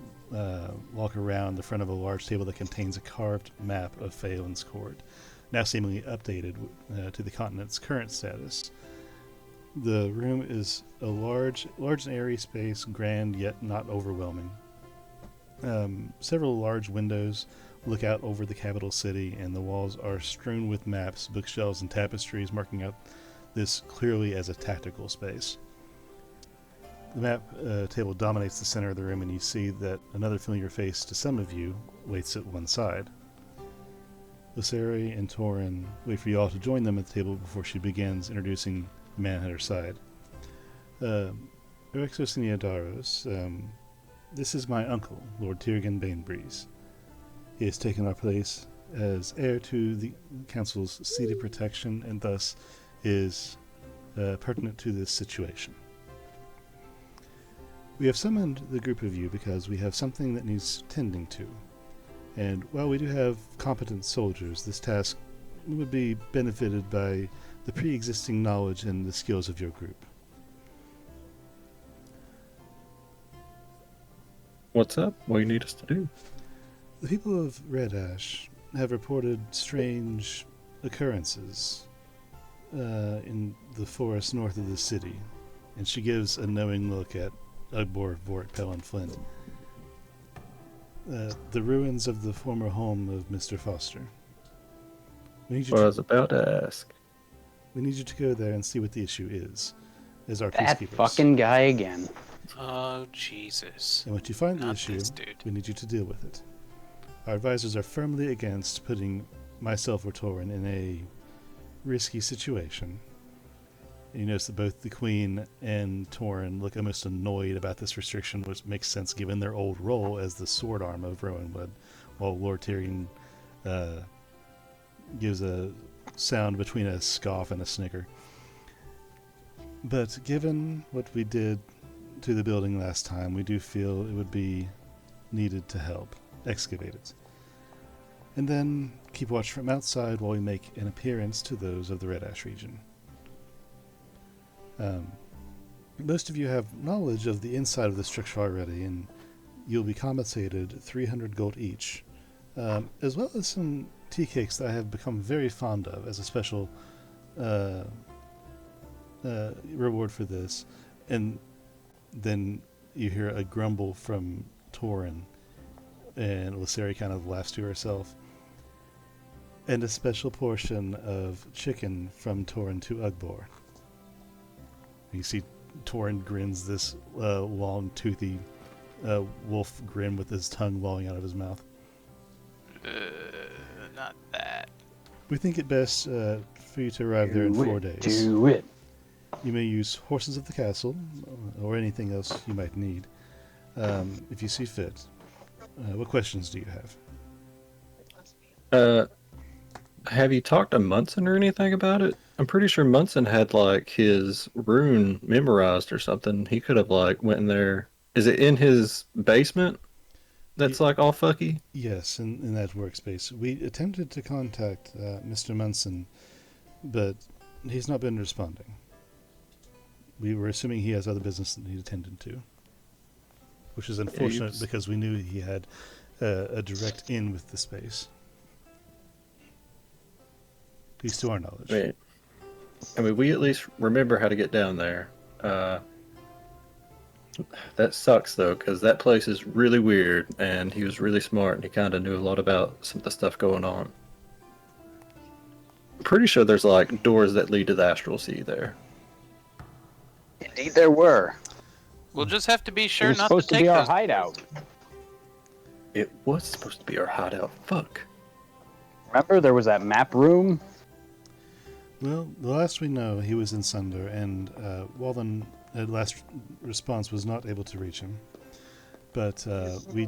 walk around the front of a large table that contains a carved map of Falonkort, now seemingly updated to the continent's current status. The room is a large and airy space, grand yet not overwhelming. Several large windows look out over the capital city, and the walls are strewn with maps, bookshelves, and tapestries, marking out this clearly as a tactical space. The map table dominates the center of the room, and you see that another familiar face to some of you waits at one side. Lysari and Torin wait for you all to join them at the table before she begins introducing the man at her side. Erexos Niadaros, this is my uncle, Lord Tyrgan Banebreeze. He has taken our place as heir to the Council's seated protection, and thus is pertinent to this situation. We have summoned the group of you because we have something that needs tending to. And while we do have competent soldiers, this task would be benefited by the pre-existing knowledge and the skills of your group. What's up? What do you need us to do? The people of Red Ash have reported strange occurrences in the forest north of the city. And she gives a knowing look at Ugbor, Vork, Pell, and Flint. The ruins of the former home of Mr. Foster. We need you What I to, was about to ask. we need you to go there and see what the issue is, as our That peacekeepers. fucking guy again. Oh, Jesus. And once you find the Not issue, this dude. we need you to deal with it. Our advisors are firmly against putting myself or Torin in a risky situation. And you notice that both the Queen and Torin look almost annoyed about this restriction, which makes sense given their old role as the sword arm of Rowanwood, while Lord Tyrion gives a sound between a scoff and a snicker. But given what we did to the building last time, we do feel it would be needed to help excavate it. And then keep watch from outside while we make an appearance to those of the Red Ash region. Most of you have knowledge of the inside of the structure already, and you'll be compensated 300 gold each, as well as some tea cakes that I have become very fond of as a special reward for this. And then you hear a grumble from Torin, and Lyseri kind of laughs to herself. And a special portion of chicken from Torin to Ugbor. You see Torin grins this long, toothy wolf grin with his tongue lolling out of his mouth. Not that. We think it best for you to arrive there in 4 days. Do it. You may use horses of the castle, or anything else you might need, if you see fit. What questions do you have? Have you talked to Munson or anything about it? I'm pretty sure Munson had like his rune memorized or something. He could have like went in there. Is it in his basement? That's like all fucky. Yes, in that workspace. We attempted to contact Mr. Munson, but he's not been responding. We were assuming he has other business that he attended to, which is unfortunate because we knew he had a direct in with the space. At least to our knowledge. I mean, we at least remember how to get down there. That sucks, though, because that place is really weird, and he was really smart, and he kind of knew a lot about some of the stuff going on. I'm pretty sure there's, like, doors that lead to the Astral Sea there. Indeed, there were. We'll just have to be It sure was not to supposed to take be our those. hideout. It was supposed to be our hideout. Fuck. Remember, there was that map room. Well, the last we know, he was in Sunder, and Walden, at last response, was not able to reach him. But we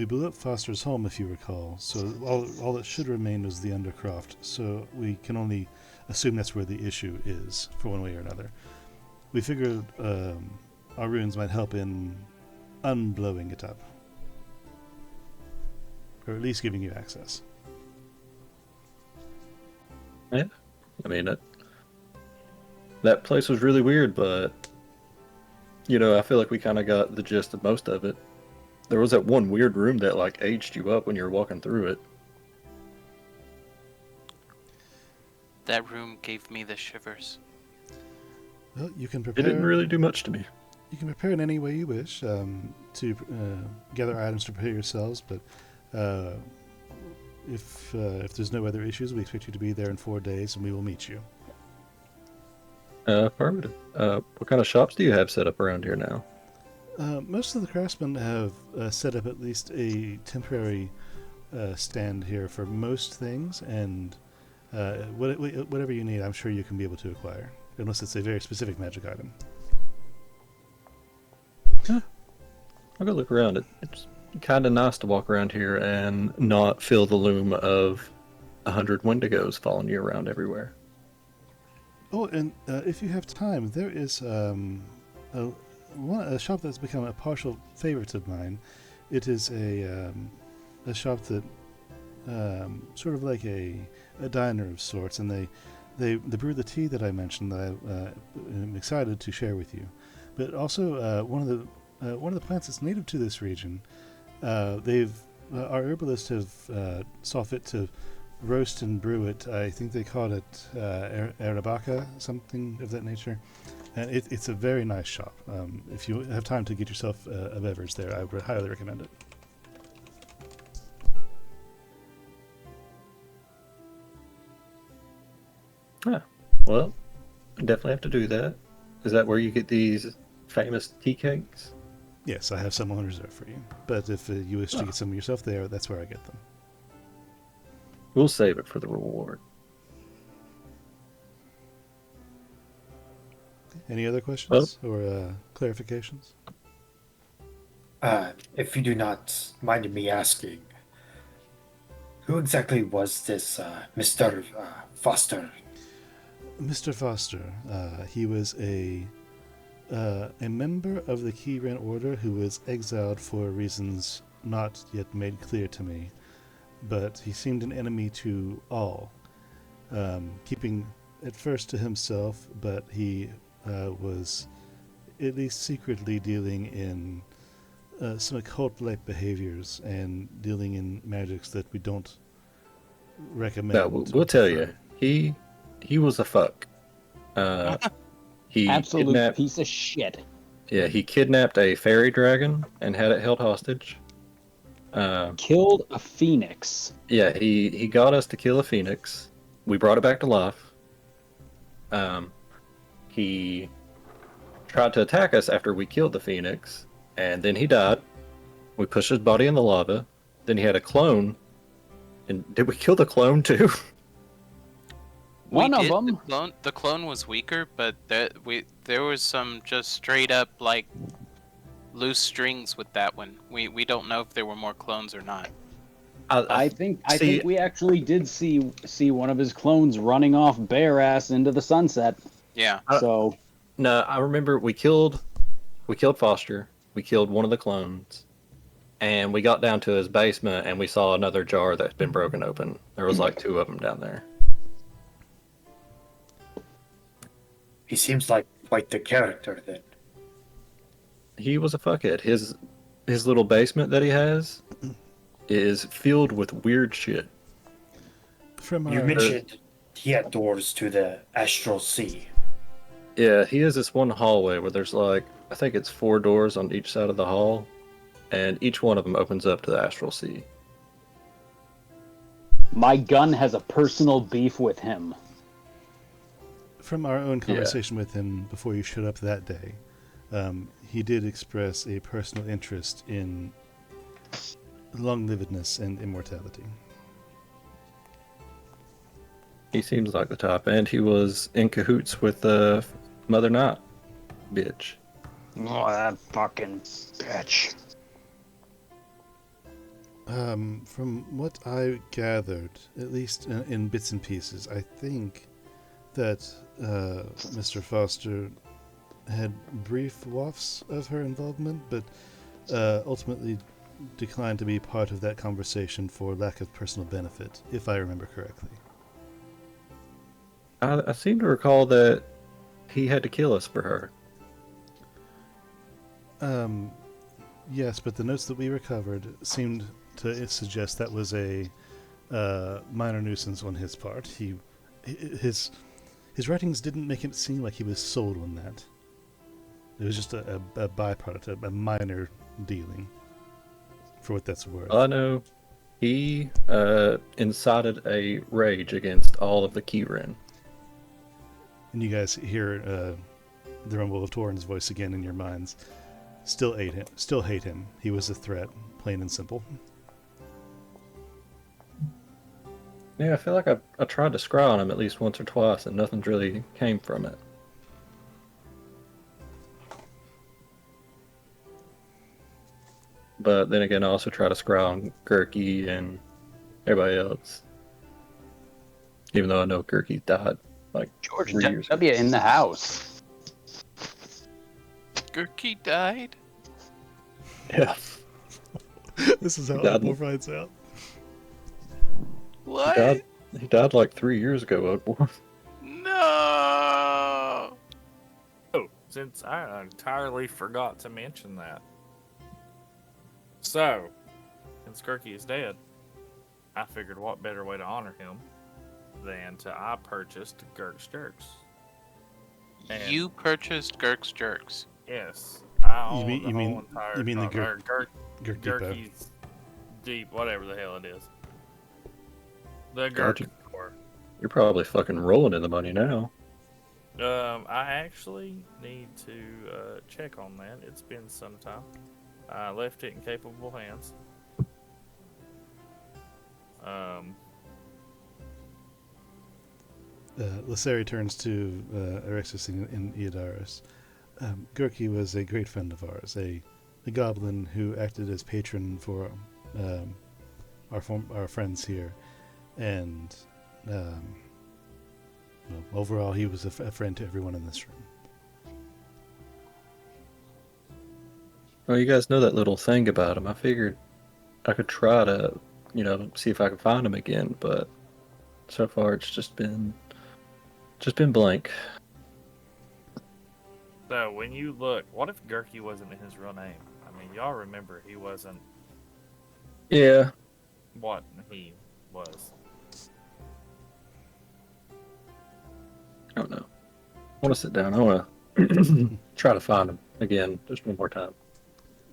blew up Foster's home, if you recall, so all that should remain was the Undercroft, so we can only assume that's where the issue is, for one way or another. We figured our runes might help in unblowing it up. Or at least giving you access. Yeah. I mean, that place was really weird, but, you know, I feel like we kind of got the gist of most of it. There was that one weird room that, like, aged you up when you were walking through it. That room gave me the shivers. Well, you can It prepare. didn't really do much to me. You can prepare in any way you wish to gather items to prepare yourselves, but if there's no other issues, we expect you to be there in 4 days, and we will meet you. Affirmative. What kind of shops do you have set up around here now? Most of the craftsmen have set up at least a temporary stand here for most things, and whatever you need, I'm sure you can be able to acquire, unless it's a very specific magic item. I'll go look around. It's kind of nice to walk around here and not feel the loom of 100 Wendigos following you around everywhere. Oh, and if you have time, there is a shop that's become a partial favorite of mine. It is a shop that sort of like a diner of sorts, and they brew the tea that I mentioned that I'm excited to share with you. But also one of the plants that's native to this region, they've Our herbalists have saw fit to roast and brew it. I think they called it Arabaca, something of that nature. And it's a very nice shop. If you have time to get yourself a beverage there, I would highly recommend it. Well, definitely have to do that. Is that where you get these famous tea cakes? Yes, I have some on reserve for you. But if you wish to get some yourself there, that's where I get them. We'll save it for the reward. Any other questions or clarifications? If you do not mind me asking, who exactly was this Mr. Foster? Mr. Foster, he was a member of the Keyren Order who was exiled for reasons not yet made clear to me, but he seemed an enemy to all, keeping at first to himself, but he was at least secretly dealing in some occult-like behaviors and dealing in magics that we don't recommend. No, we'll tell you. He was a fuck. He Absolute kidnapped. piece of shit. Yeah, he kidnapped a fairy dragon and had it held hostage. Killed a phoenix. Yeah, he got us to kill a phoenix. We brought it back to life. He tried to attack us after we killed the phoenix, and then he died. We pushed his body in the lava. Then he had a clone. And did we kill the clone too? One of did. them. The clone was weaker, but there was some just straight up like loose strings with that one. We don't know if there were more clones or not. I think we actually did see one of his clones running off bare ass into the sunset. Yeah. So No, I remember we killed Foster. We killed one of the clones, and we got down to his basement and we saw another jar that's been broken open. There was like 2 of them down there. He seems like quite the character then. He was a fuckhead. His little basement that he has is filled with weird shit. From You our, mentioned he had doors to the Astral Sea. Yeah, he has this one hallway where there's like, I think it's 4 doors on each side of the hall, and each one of them opens up to the Astral Sea. my gun has a personal beef with him. From our own conversation with him before you showed up that day, he did express a personal interest in long-livedness and immortality. He seems like the type, and he was in cahoots with the Mother Knot bitch. Oh, that fucking bitch. From what I gathered, at least in bits and pieces, I think that Mr. Foster had brief wafts of her involvement, but ultimately declined to be part of that conversation for lack of personal benefit, if I remember correctly. I seem to recall that he had to kill us for her. Yes, but the notes that we recovered seemed to suggest that was a minor nuisance on his part. His writings didn't make it seem like he was sold on that. It was just a byproduct, a minor dealing, for what that's worth. I know he incited a rage against all of the Keyren. And you guys hear the rumble of Torin's voice again in your minds. Still hate him. He was a threat, plain and simple. Yeah, I feel like I tried to scry on him at least once or twice, and nothing's really came from it. But then again, I also try to scry on Gurky and everybody else. Even though I know Gurky died like George 3 years ago. W in the house. Gurky died? Yeah. This is how Dad- Elmore finds out. What? He died like 3 years ago, Odborn. No. Oh, since I entirely forgot to mention that. So, since Gurky is dead, I figured what better way to honor him than I purchased Gurk's Jerks. And You purchased Gurk's Jerks. yes, I You own mean- the you whole mean- entire you mean the Gurk Depot. Gurky's Deep, whatever the hell it is. The Gurk Gotcha. store. You're probably fucking rolling in the money now. I actually need to check on that. It's been some time. I left it in capable hands. Lysari turns to Erexis and Eodaris. Gurki was a great friend of ours, a goblin who acted as patron for our friends here, and well, overall, he was a friend to everyone in this room. Well, you guys know that little thing about him. I figured I could try to, see if I could find him again, but so far it's just been blank. So when you look, what if Gurky wasn't his real name? I mean, y'all remember he wasn't Yeah. what he was. I don't know. I want to sit down. I want to try to find him again just one more time.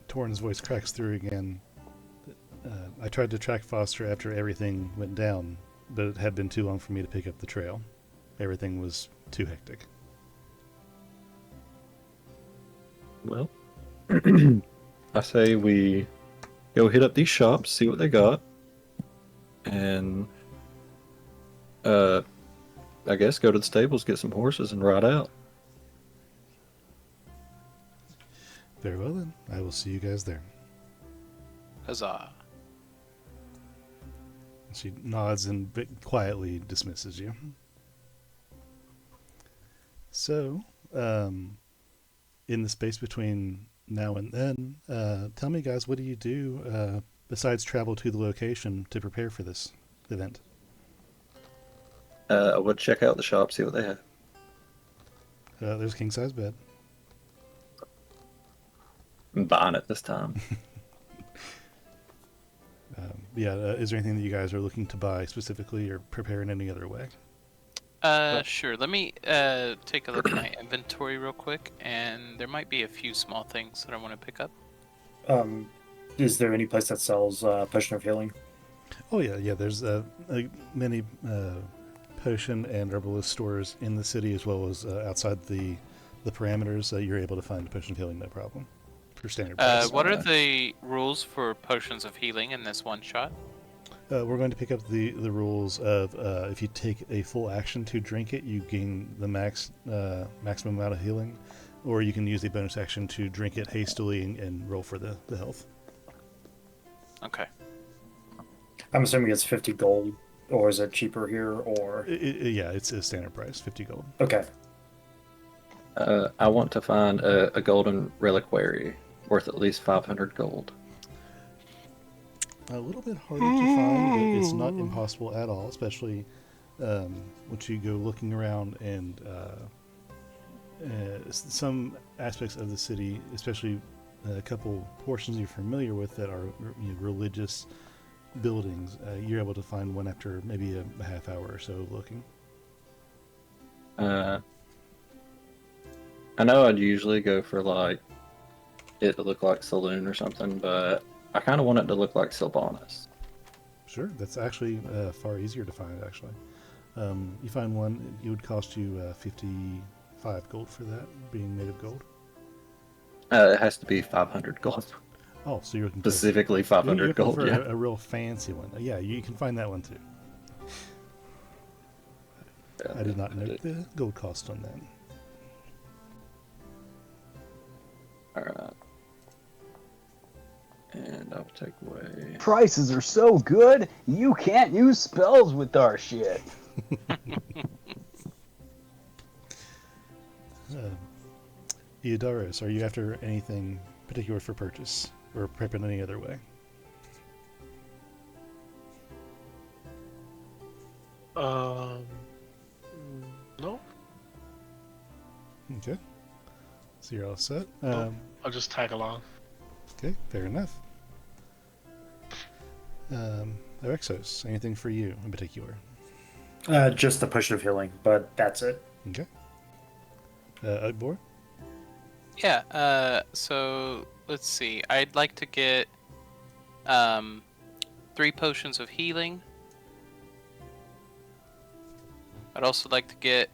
Torn's voice cracks through again. I tried to track Foster after everything went down, but it had been too long for me to pick up the trail. Everything was too hectic. Well, I say we go hit up these shops, see what they got, and I guess go to the stables, get some horses, and ride out. Very well then. I will see you guys there. Huzzah. She nods and quietly dismisses you. So, in the space between now and then, tell me, guys, what do you do besides travel to the location to prepare for this event? I would check out the shop, see what they have. There's a king-size bed. I'm buying it this time. Is there anything that you guys are looking to buy specifically or prepare in any other way? Sure. Let me take a look at my inventory real quick, and there might be a few small things that I want to pick up. Is there any place that sells potion of healing? Oh yeah. There's many potion and herbalist stores in the city, as well as outside the parameters. You're able to find potion of healing, no problem, for standard price. What are the rules for potions of healing in this one shot? We're going to pick up the rules of if you take a full action to drink it, you gain the maximum amount of healing, or you can use the bonus action to drink it hastily and roll for the health. Okay. I'm assuming it's 50 gold, or is it cheaper here, or... Yeah, it's a standard price, 50 gold. Okay. I want to find a golden reliquary worth at least 500 gold. A little bit harder to find, but it's not impossible at all, especially once you go looking around and some aspects of the city, especially a couple portions you're familiar with that are religious buildings. You're able to find one after maybe a half hour or so of looking. I know I'd usually go for it to look like Saloon or something, but I kind of want it to look like Sylvanas. Sure, that's actually far easier to find, actually. You find one, it would cost you 55 gold for that, being made of gold. It has to be 500 gold. Oh, so you're looking Specifically 500 gold, for yeah. a real fancy one. Yeah, you can find that one too. Yeah, I did not know the gold cost on that. Alright. And I'll take away... Prices are so good, you can't use spells with our shit. Eodaris, are you after anything particular for purchase, or prep in any other way? No. Okay. So you're all set. I'll just tag along. Okay, fair enough. Erexos, anything for you in particular? Just the potion of healing, but that's it. Okay. Utbor? Yeah, so let's see. I'd like to get 3 potions of healing. I'd also like to get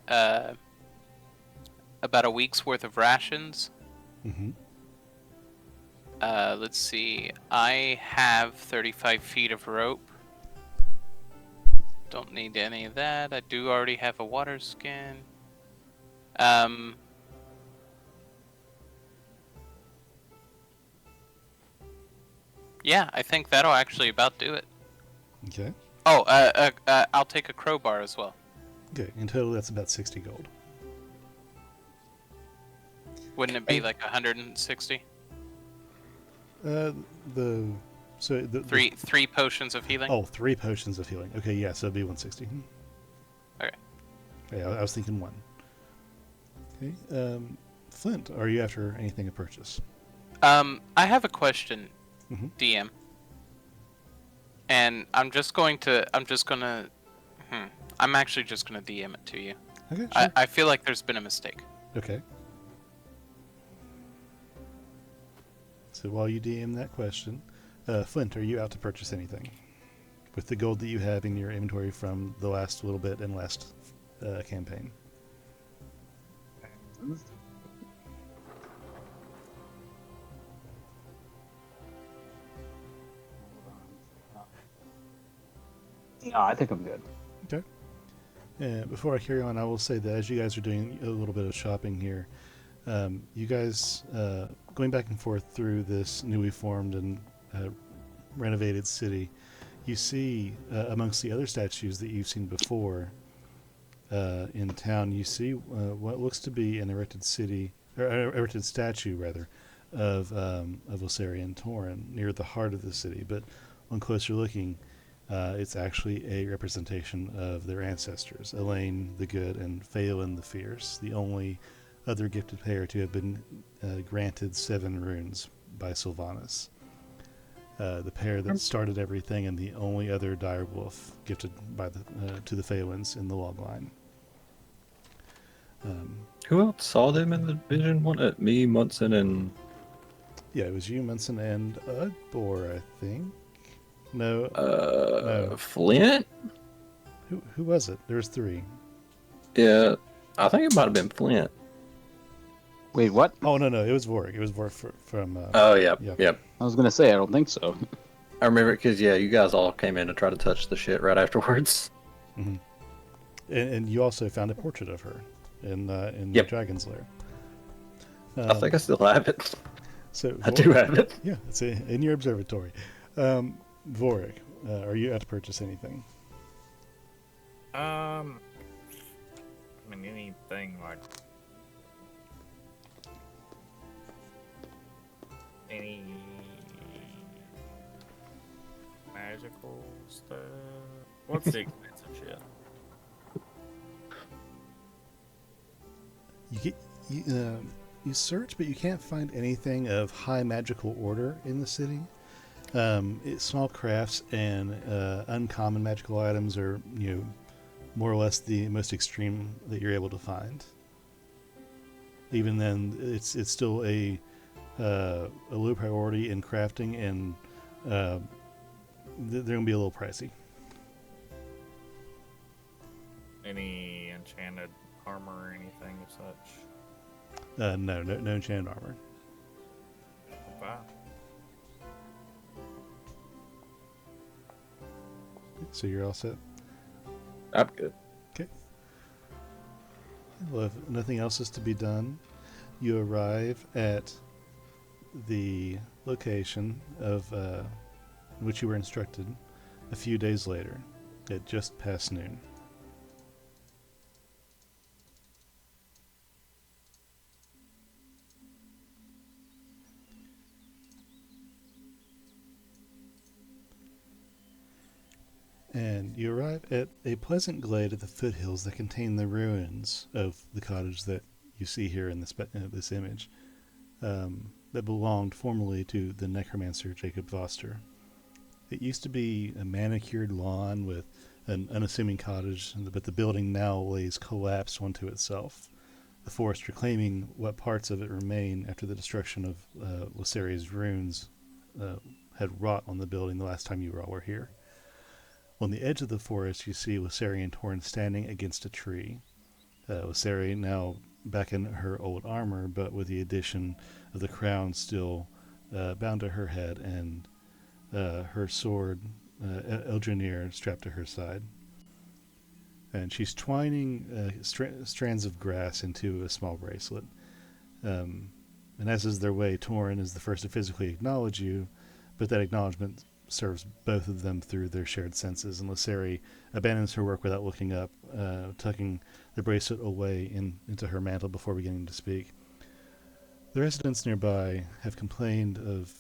about a week's worth of rations. Mm-hmm. Let's see. I have 35 feet of rope. Don't need any of that. I do already have a water skin. Yeah, I think that'll actually about do it. Okay. Oh, I'll take a crowbar as well. Okay. In total, that's about 60 gold. Wouldn't it be like 160? The Three potions of healing. Oh, 3 potions of healing. Okay, yeah, so it'd be 160. Okay. Yeah, I was thinking 1. Okay. Flint, are you after anything to purchase? I have a question, Mhm. DM. And I'm actually just gonna DM it to you. Okay, sure. I feel like there's been a mistake. Okay. So while you DM that question, Flint, are you out to purchase anything? With the gold that you have in your inventory from the last little bit and last campaign. No, I think I'm good. Okay. Before I carry on, I will say that as you guys are doing a little bit of shopping here, you guys going back and forth through this newly formed and renovated city, you see amongst the other statues that you've seen before in town, you see what looks to be an erected statue rather of Osarian Torin near the heart of the city. But on closer looking, it's actually a representation of their ancestors, Elaine the Good and Phelan the Fierce, the only other gifted pair to have been granted 7 runes by Sylvanas. The pair that started everything and the only other direwolf gifted by to the Phelans in the logline. Who else saw them in the vision? Me, Munson, and... Yeah, it was you, Munson, and Udbor, I think. No. No. Flint? Who was it? There was 3. Yeah, I think it might have been Flint. Wait, what? Oh, no, it was Vorik. It was Vorik from... Oh, yeah, yeah. yep. I was gonna say I don't think so. I remember it because, yeah, you guys all came in to try to touch the shit right afterwards. Mm-hmm. And you also found a portrait of her in the Yep. Dragon's Lair. I think I still have it. So I do have it. Yeah, it's in your observatory. Vorik, are you out to purchase anything? I mean, anything like any magical stuff. What's the expensive shit? You search, but you can't find anything of high magical order in the city. Small crafts and uncommon magical items are, more or less the most extreme that you're able to find. Even then, it's still a low priority in crafting, and they're going to be a little pricey. Any enchanted armor or anything of such? No enchanted armor. Wow. So you're all set? I'm good. Okay. Well, if nothing else is to be done, you arrive at the location of which you were instructed a few days later at just past noon. And you arrive at a pleasant glade at the foothills that contain the ruins of the cottage that you see here in this image, that belonged formerly to the necromancer Jacob Foster. It used to be a manicured lawn with an unassuming cottage, but the building now lays collapsed onto itself, the forest reclaiming what parts of it remain after the destruction of Lysaria's runes had wrought on the building the last time you all were here. On the edge of the forest, you see Lysaria and Torn standing against a tree. Lysaria now back in her old armor, but with the addition of the crown still bound to her head and her sword, Eldrinir, strapped to her side. And she's twining strands of grass into a small bracelet. And as is their way, Torin is the first to physically acknowledge you, but that acknowledgement serves both of them through their shared senses, and Lysari abandons her work without looking up, tucking the bracelet away into her mantle before beginning to speak. The residents nearby have complained of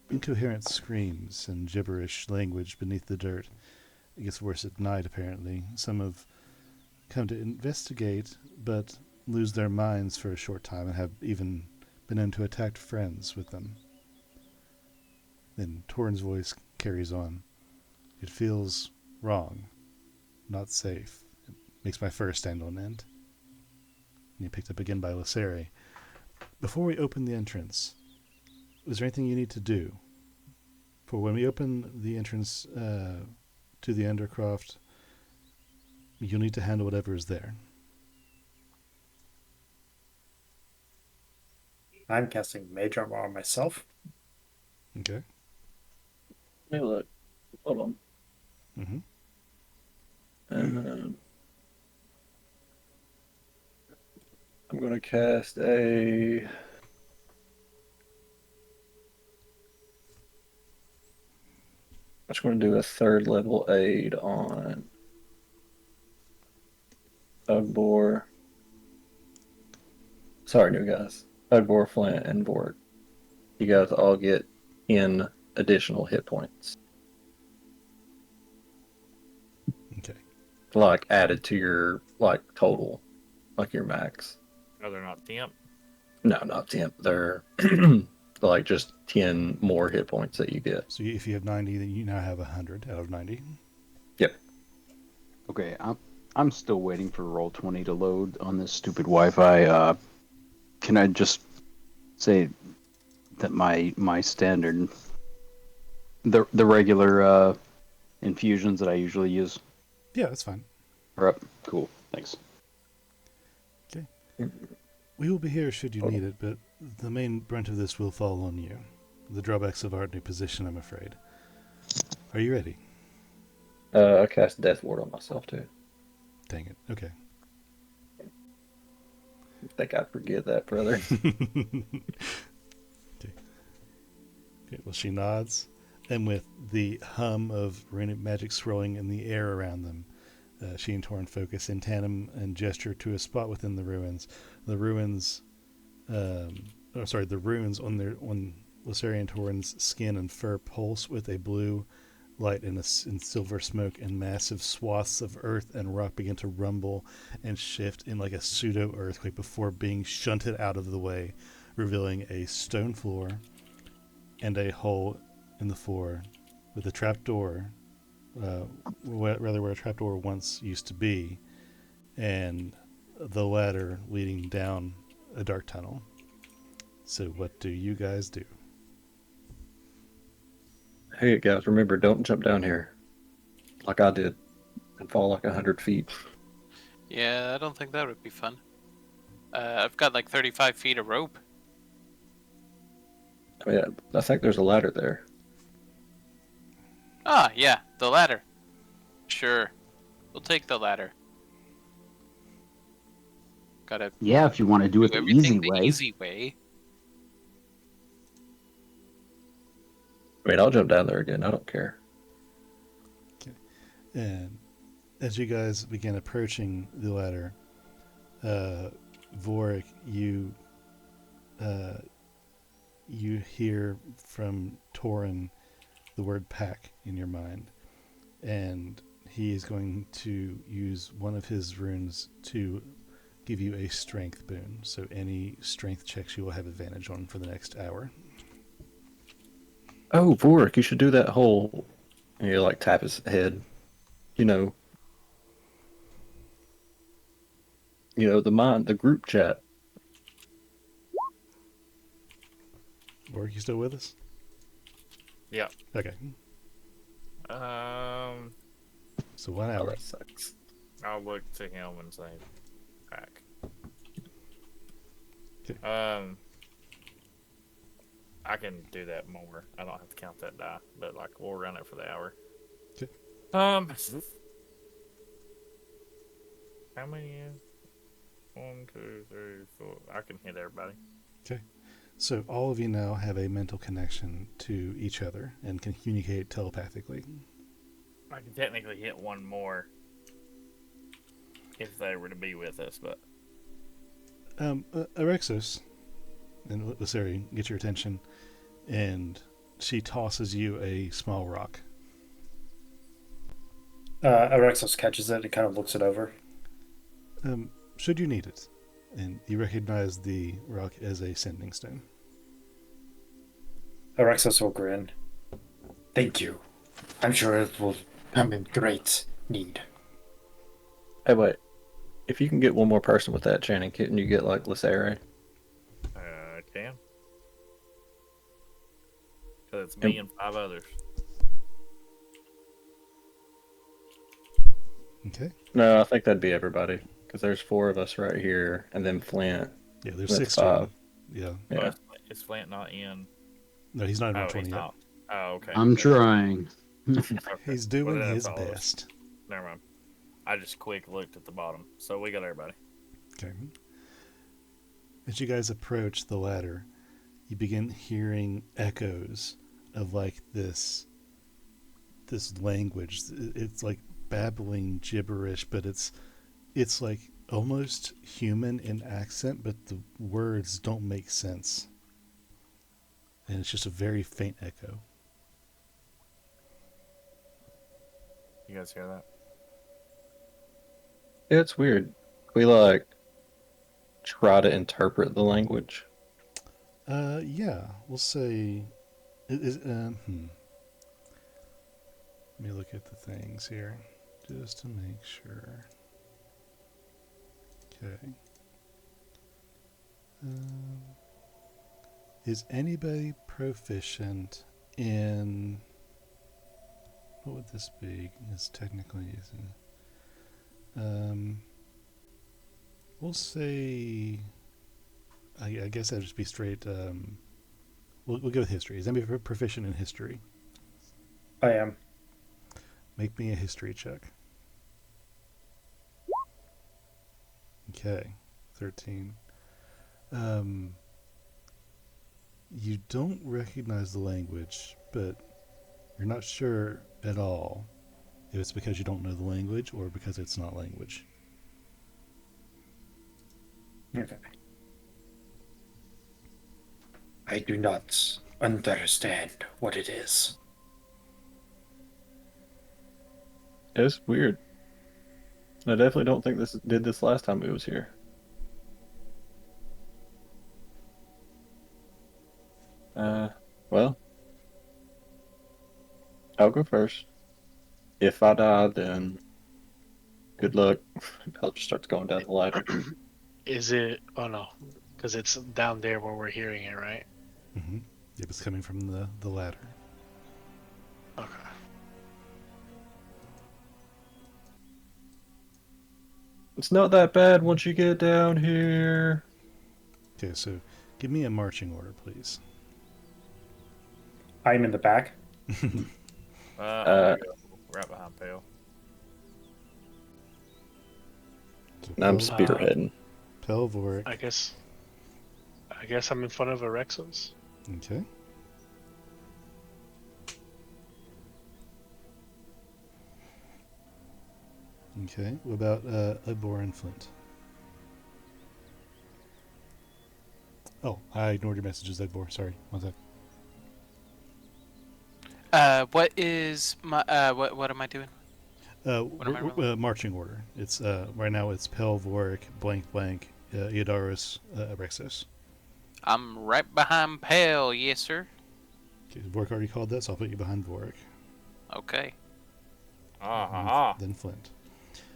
incoherent screams and gibberish language beneath the dirt. It gets worse at night, apparently. Some have come to investigate, but lose their minds for a short time and have even been known to attack friends with them. Then Torin's voice carries on. It feels wrong, not safe. It makes my fur stand on end. And he picked up again by Lysari. Before we open the entrance, is there anything you need to do? For when we open the entrance to the Undercroft, you'll need to handle whatever is there. I'm casting Mage Armor on myself. Okay. Let me look. Hold on. Mm-hmm. I'm going to cast a... I'm just going to do a 3rd level aid on Ugbor. Sorry, new guys. Ugbor, Flint, and Vort. You guys all get in additional hit points. Okay. Like added to your total, like your max. Oh, they're not temp. No, not temp. They're like just 10 more hit points that you get. So if you have 90, then you now have 100 out of 90. Yep. Okay, I'm still waiting for Roll20 to load on this stupid Wi-Fi. Can I just say that my standard, the regular infusions that I usually use Yeah, that's fine. are up? Cool, thanks. Okay. We will be here should you need it, but the main brunt of this will fall on you. The drawbacks of our new position, I'm afraid. Are you ready? I cast Death Ward on myself too. Dang it. Okay. I think I forget that, brother. Okay, well, she nods, and with the hum of runic magic swirling in the air around them, she and Torn focus in tandem and gesture to a spot within the ruins. The ruins, the runes on Lysari and Torn's skin and fur pulse with a blue light and silver smoke, and massive swaths of earth and rock begin to rumble and shift in like a pseudo-earthquake before being shunted out of the way, revealing a stone floor and a hole in the floor with a trapdoor, where a trapdoor once used to be, and the ladder leading down a dark tunnel. So what do you guys do? Hey guys, remember, don't jump down here like I did and fall like 100 feet. Yeah, I don't think that would be fun. I've got like 35 feet of rope. Oh, yeah, I think there's a ladder there. Ah, yeah, the ladder. Sure. We'll take the ladder. Gotta Yeah, if you want to do it do the everything easy the way. easy way. I mean, I'll jump down there again. I don't care. And as you guys begin approaching the ladder, Vorik, you hear from Torin the word pack in your mind, and he is going to use one of his runes to give you a strength boon. So any strength checks you will have advantage on for the next hour. Oh, Vorik, you should do that whole And you like tap his head. You know, the group chat. Or are you still with us? Yeah. Okay. So 1 Oh, hour. that sucks. I'll look to him and say, "Back." Okay. I can do that more. I don't have to count that die, but like we'll run it for the hour. Okay. How many? 1, 2, 3, 4. I can hit everybody. Okay. So all of you now have a mental connection to each other and can communicate telepathically. I can technically hit one more if they were to be with us, but Alexis and Lysaria get your attention, and she tosses you a small rock. Arexos catches it and kind of looks it over. Should you need it, and you recognize the rock as a sending stone. Arexos will grin. Thank you. I'm sure it will come in great need. Hey, wait. If you can get one more person with that, Channing, can you get like Lysaria? I can. Because it's me and 5 others. Okay. No, I think that'd be everybody. Because there's 4 of us right here, and then Flint. Yeah, there's That's 6 5. total. Yeah. Yeah. Is Flint not in? No, he's not in Oh, 20 he's yet. not. Oh, okay. I'm trying. Okay. He's doing Well, then his that's all of us. best. Never mind. I just quick looked at the bottom. So we got everybody. Okay. As you guys approach the ladder, you begin hearing echoes of like this language. It's like babbling gibberish, but it's like almost human in accent, but the words don't make sense. And it's just a very faint echo. You guys hear that? Yeah, it's weird. We like try to interpret the language. Yeah, we'll say. Let me look at the things here, just to make sure. Okay. Is anybody proficient in? What would this be? It's technically isn't. We'll say. I guess that'd just be straight. We'll go with history. Is anybody proficient in history? I am. Make me a history check. Okay, 13. You don't recognize the language, but you're not sure at all if it's because you don't know the language or because it's not language. Okay. I do not understand what it is. It's weird. I definitely don't think this did this last time it was here. Well, I'll go first. If I die, then good luck. I'll just start going down the ladder. Is it? Oh no, because it's down there where we're hearing it, right? Mm-hmm. If it's coming from the ladder. Okay. It's not that bad once you get down here. Okay, so give me a marching order, please. I'm in the back. I'm gonna go right behind Pale. So I'm Pel, spearheading. Pelvoric. I guess I'm in front of Arexos. Okay. Okay. What about Udbor and Flint? Oh, I ignored your messages, Udbor. Sorry. One sec. What is my what am I doing? am I rolling? Marching order. It's right now. It's Pelvoric, blank blank, Eodaris, Abrexos. I'm right behind Pale, yes sir. Okay, Vorik already called that, so I'll put you behind Vorik. Okay. Ah, Then Flint.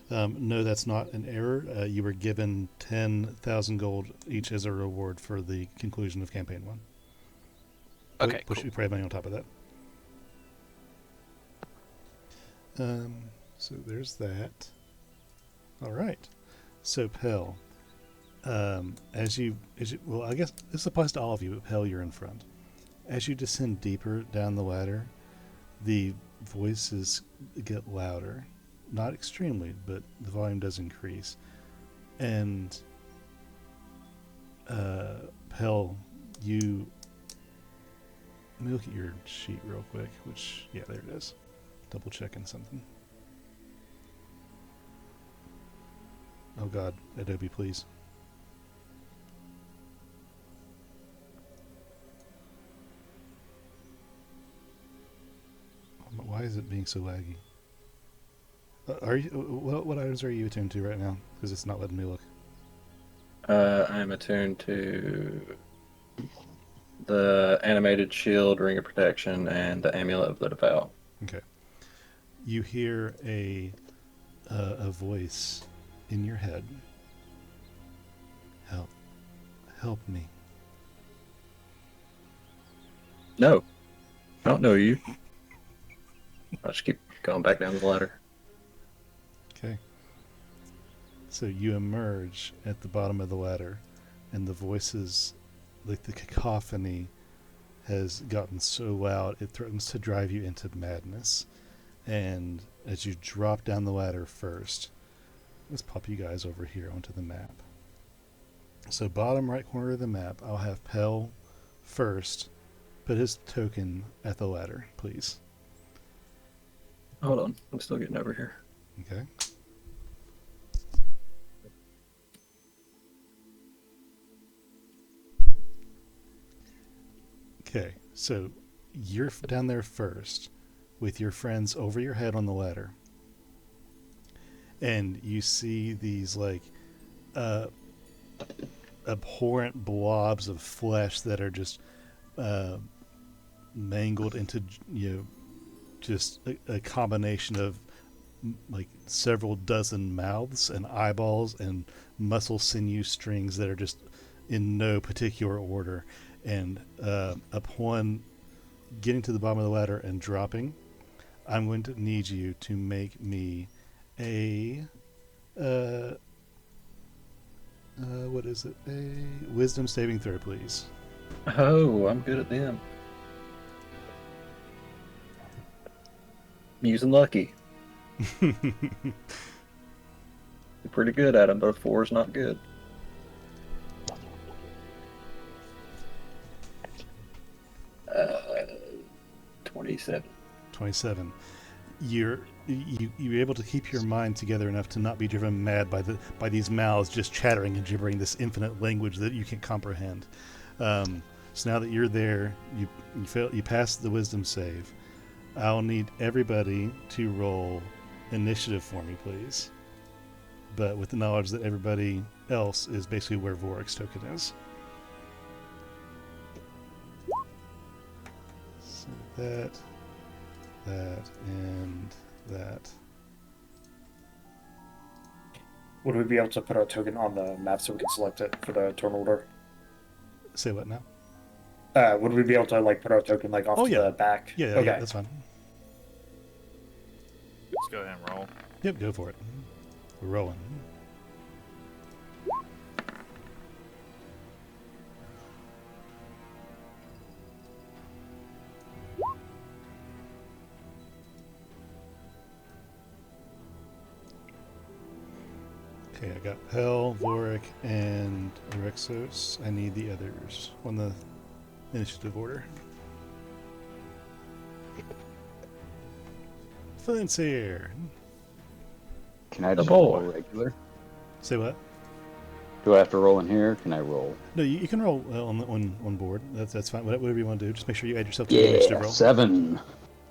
No, that's not an error. You were given 10,000 gold each as a reward for the conclusion of campaign 1. Okay, Push cool. you probably money on top of that. So there's that. All right. So Pell, as you, well, I guess this applies to all of you, but Pell, you're in front. As you descend deeper down the ladder, the voices get louder. Not extremely, but the volume does increase. And Pell, you... Let me look at your sheet real quick, which, yeah, there it is. Double checking something. Oh god, Adobe, please. Why is it being so laggy? Are you? What items are you attuned to right now? Because it's not letting me look. I am attuned to the animated shield, ring of protection, and the amulet of the devout. Okay. You hear a voice in your head. Help me. No, I don't know you. I'll just keep going back down the ladder. Okay. So you emerge at the bottom of the ladder, and the voices, like the cacophony, has gotten so loud it threatens to drive you into madness. And as you drop down the ladder first, let's pop you guys over here onto the map. So bottom right corner of the map, I'll have Pell first. Put his token at the ladder, please. Hold on, I'm still getting over here. Okay. Okay, so you're down there first with your friends over your head on the ladder. And you see these, like, abhorrent blobs of flesh that are just mangled into, just a combination of like several dozen mouths and eyeballs and muscle sinew strings that are just in no particular order. And upon getting to the bottom of the ladder and dropping, I'm going to need you to make me a what is it? A wisdom saving throw, please. Oh, I'm good at them. I'm using lucky. You're pretty good at them, but a 4 is not good. Uh, 27. 27. You're able to keep your mind together enough to not be driven mad by these mouths just chattering and gibbering this infinite language that you can't comprehend. So now that you're there, you passed the wisdom save. I'll need everybody to roll initiative for me, please. But with the knowledge that everybody else is basically where Vorik's token is. So that, and that. Would we be able to put our token on the map so we can select it for the turn order? Say what now? Would we be able to put our token off to the back? Yeah, okay. yeah, that's fine. let's go ahead and roll. Yep, go for it. We're rolling. Okay, I got Hel, Vorik, and Rexos. I need the others on the initiative order. Flint's here. Can I just boy. roll regular? Say what? Do I have to roll in here? Can I roll? No, you can roll on board. That's fine. Whatever you want to do. Just make sure you add yourself to the initiative Yeah, roll. 7.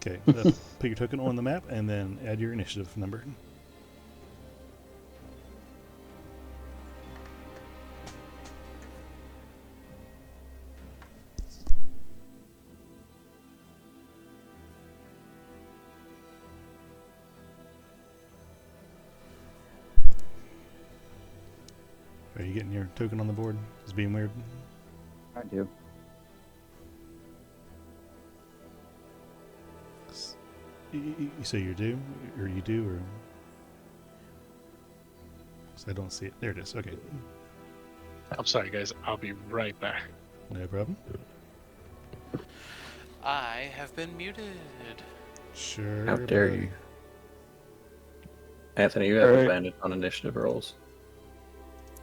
Okay, put your token on the map and then add your initiative number. getting your token on the board? Is being weird? I do. You say you do, or you do, or? 'Cause I don't see it. There it is. Okay, I'm sorry, guys. I'll be right back. no problem. I have been muted. Sure. How dare buddy. you? Anthony, you have Alright. advantage on initiative rolls.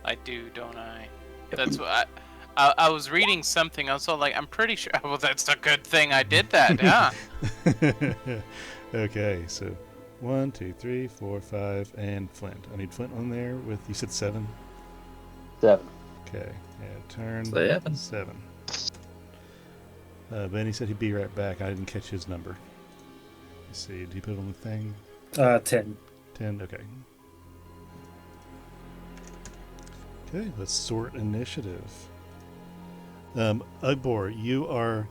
I do, don't I? Yep. That's what I was reading something. I was all like, I'm pretty sure. Well, that's a good thing I did that, huh? Okay, so 1, 2, 3, 4, 5, and Flint. I need Flint on there with, you said 7? 7. Okay, and turn 7. 7. Benny said he'd be right back. I didn't catch his number. Let's see, did he put it on the thing? 10. 10, okay. Okay, let's sort initiative. Ugbor, you are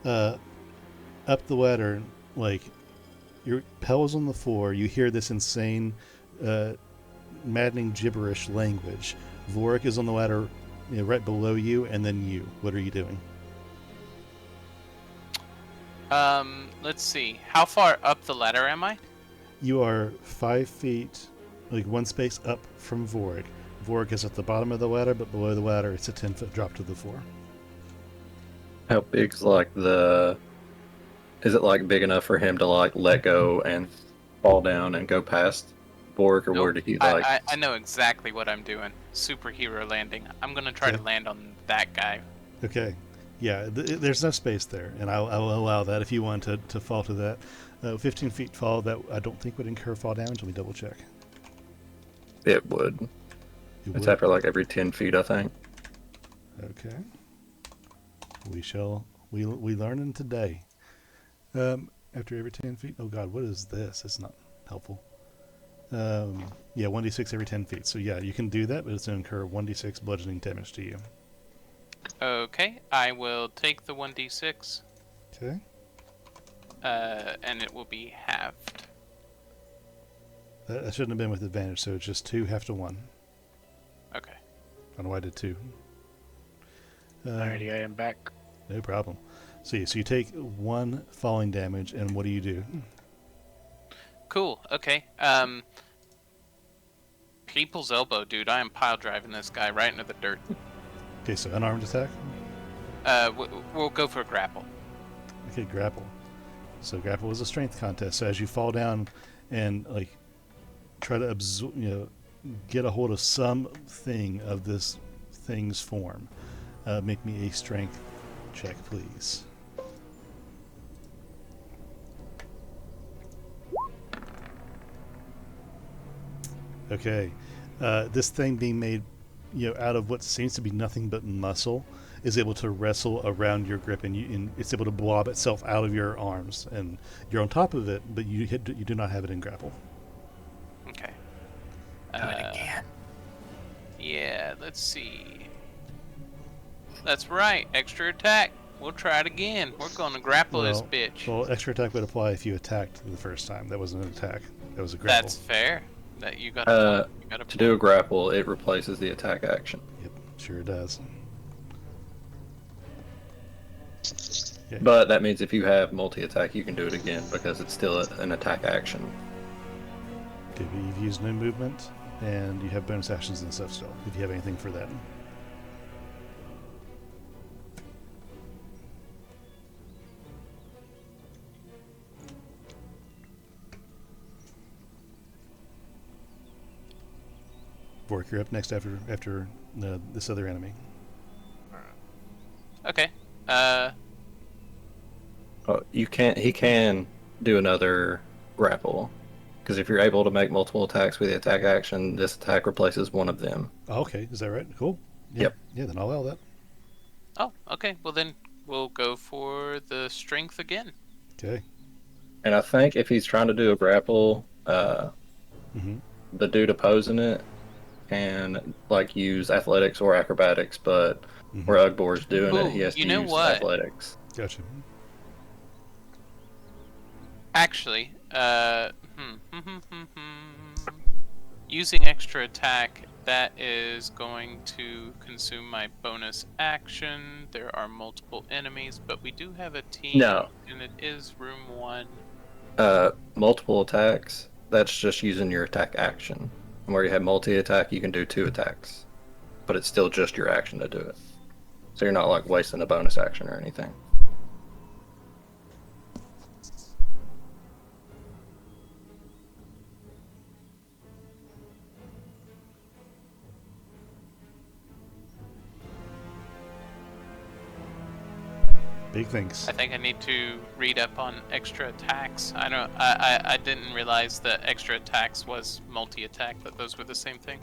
up the ladder, like, your pedals on the floor. You hear this insane, maddening gibberish language. Vorik is on the ladder, right below you, and then you. What are you doing? Let's see. How far up the ladder am I? You are 5 feet, like one space up from Vorik. Vorik is at the bottom of the ladder, but below the ladder, it's a 10-foot drop to the floor. How big's like the? Is it like big enough for him to like let go and fall down and go past Bork, or where did he like? I know exactly what I'm doing. Superhero landing. I'm gonna try to land on that guy. Okay. Yeah, there's no space there, and I'll allow that if you want to fall to that. 15 feet fall, that I don't think would incur fall damage. Let me double check. It would. It It's would. after like every 10 feet, I think. Okay. We learning today. After every 10 feet. Oh God, what is this? It's not helpful. Yeah, 1d6 every 10 feet. So yeah, you can do that, but it's going to incur 1d6 bludgeoning damage to you. Okay, I will take the 1d6, Okay. and it will be halved. That shouldn't have been with advantage, so it's just 2 half to 1. Okay. I don't know why I did 2. Alrighty, I am back. No problem. So you take 1 falling damage, and what do you do? Cool. Okay. People's elbow, dude. I am pile driving this guy right into the dirt. Okay, so unarmed attack. We'll go for a grapple. Okay, grapple. So grapple is a strength contest. So as you fall down and like try to absorb, get a hold of something of this thing's form, make me a strength check, please. Okay, this thing being made, out of what seems to be nothing but muscle, is able to wrestle around your grip, and it's able to blob itself out of your arms, and you're on top of it, but you do not have it in grapple. Okay. Do it again. Yeah, let's see. That's right. Extra attack. We'll try it again. We're gonna grapple this bitch. Well, extra attack would apply if you attacked the first time. That wasn't an attack. That was a grapple. That's fair. That you got. To do a grapple, it replaces the attack action. Yep, sure it does. Okay. But that means if you have multi-attack, you can do it again because it's still an attack action. Okay, but you've used no movement, and you have bonus actions and stuff still, if you have anything for that. Vork, you're up next after this other enemy. Okay. You can't. He can do another grapple, because if you're able to make multiple attacks with the attack action, this attack replaces one of them. Oh, okay, is that right? Cool. Yeah. Yep. Yeah, then I'll allow that. Oh, okay. Well then, we'll go for the strength again. Okay. And I think if he's trying to do a grapple, Mm-hmm. the dude opposing it can like use athletics or acrobatics, but where Ugbor's doing it, he has to use athletics. Gotcha. Actually, using extra attack that is going to consume my bonus action. There are multiple enemies, but we do have a team. No. And it is room 1. Multiple attacks, that's just using your attack action. And where you have multi-attack, you can do 2 attacks. But it's still just your action to do it. So you're not like wasting a bonus action or anything. Big things. I think I need to read up on extra attacks. I didn't realize that extra attacks was multi-attack, that those were the same thing.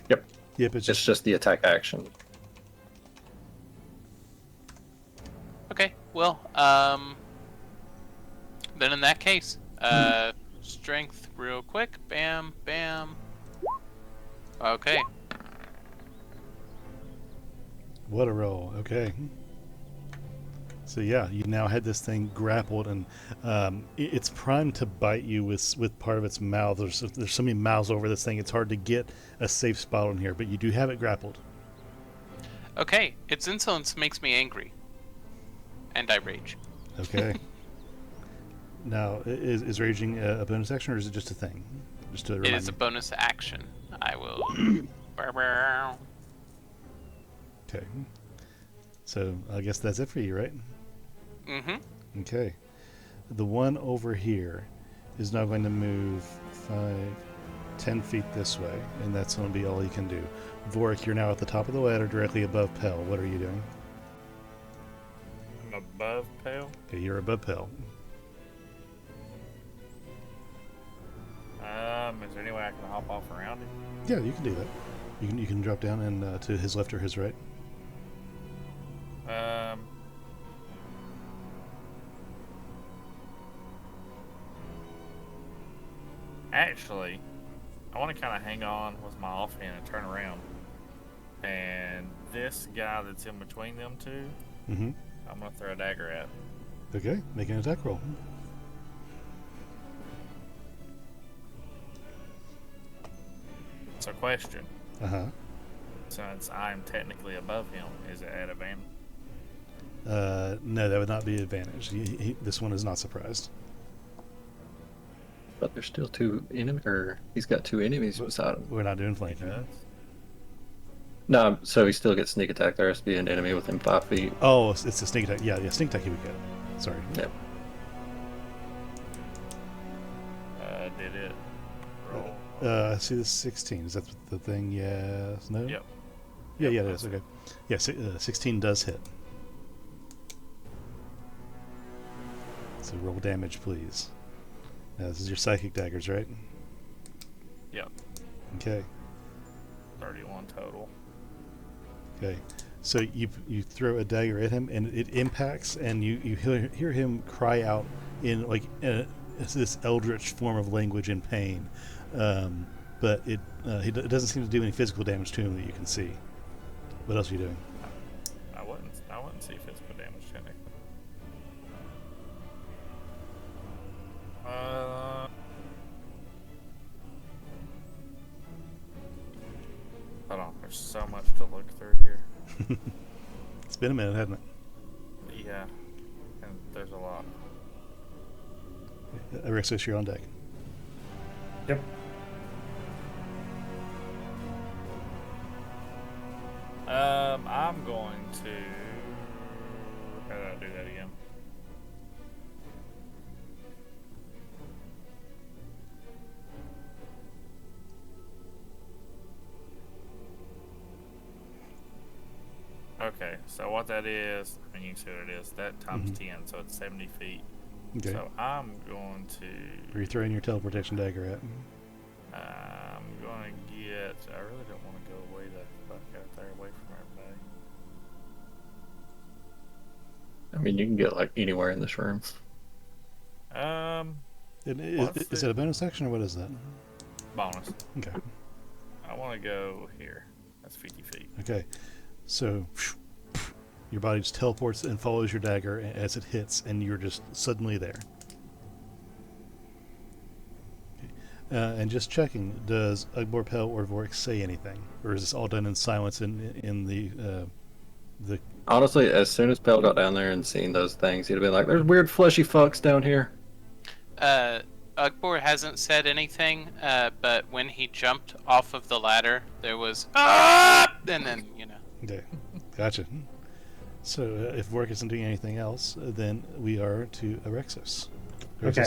Yep. Yep, it's It's just the attack action. Okay, well, then in that case, strength real quick. Bam, bam. Okay. What a roll. Okay. So yeah, you now had this thing grappled, and it's primed to bite you with part of its mouth. There's so many mouths over this thing, it's hard to get a safe spot on here, but you do have it grappled. Okay, its insolence makes me angry. And I rage. Okay. Now, is raging a bonus action, or is it just a thing? Just to It remind is a me. bonus action. I will... Okay. So I guess that's it for you, right? Mm-hmm. Okay. The one over here is now going to move 10 feet this way, and that's going to be all he can do. Vorik, you're now at the top of the ladder, directly above Pell. What are you doing? I'm above Pale. Okay, you're above Pell. Is there any way I can hop off around him? Yeah, you can do that. You can drop down and to his left or his right. Actually, I want to kind of hang on with my offhand and turn around. And this guy that's in between them two, Mm-hmm. I'm going to throw a dagger at. Okay, make an attack roll. So, question. Uh-huh. Since I'm technically above him, is it at advantage? No, that would not be advantage. This one is not surprised. But there's still 2 enemies, or he's got 2 enemies beside him. We're not doing flanking. Does? No, so he still gets sneak attack. There has to be an enemy within 5 feet. Oh, it's a sneak attack. Yeah, sneak attack he would get. Sorry. Yep. Did it roll? I see the 16. Is that the thing? Yes. No? Yep. Yeah, Yep, it is. that's Okay. Yeah, 16 does hit. So roll damage, please. Now, this is your psychic daggers, right? Yep. Okay. 31 total. Okay. So you throw a dagger at him, and it impacts, and you hear him cry out in like this eldritch form of language in pain. But it doesn't seem to do any physical damage to him that you can see. What else are you doing? I wouldn't see physical damage technically. Hold on, there's so much to look through here. It's been a minute, hasn't Yeah, and there's a lot. it? Alexis, you're on deck. Yep. I'm going to. How did I do that again? Okay, so what that is, and you can see what it is, that times 10, so it's 70 feet. Okay. So I'm going to. Where you throwing your teleportation dagger at? I'm going to get. I really don't want to go way the fuck out there away from everybody. I mean, you can get like anywhere in this room. Is it a bonus action, or what is that? Bonus. Okay. I want to go here. That's 50 feet. Okay. So your body just teleports and follows your dagger as it hits, and you're just suddenly there. And just checking, does Ugbor, Pel, or Vork say anything, or is this all done in silence in the? Honestly, as soon as Pell got down there and seen those things, he'd have been like, "There's weird fleshy fucks down here." Ugbor hasn't said anything, but when he jumped off of the ladder, there was ah, and then Okay, gotcha. So if Vork isn't doing anything else, then we are to Erexos. Okay.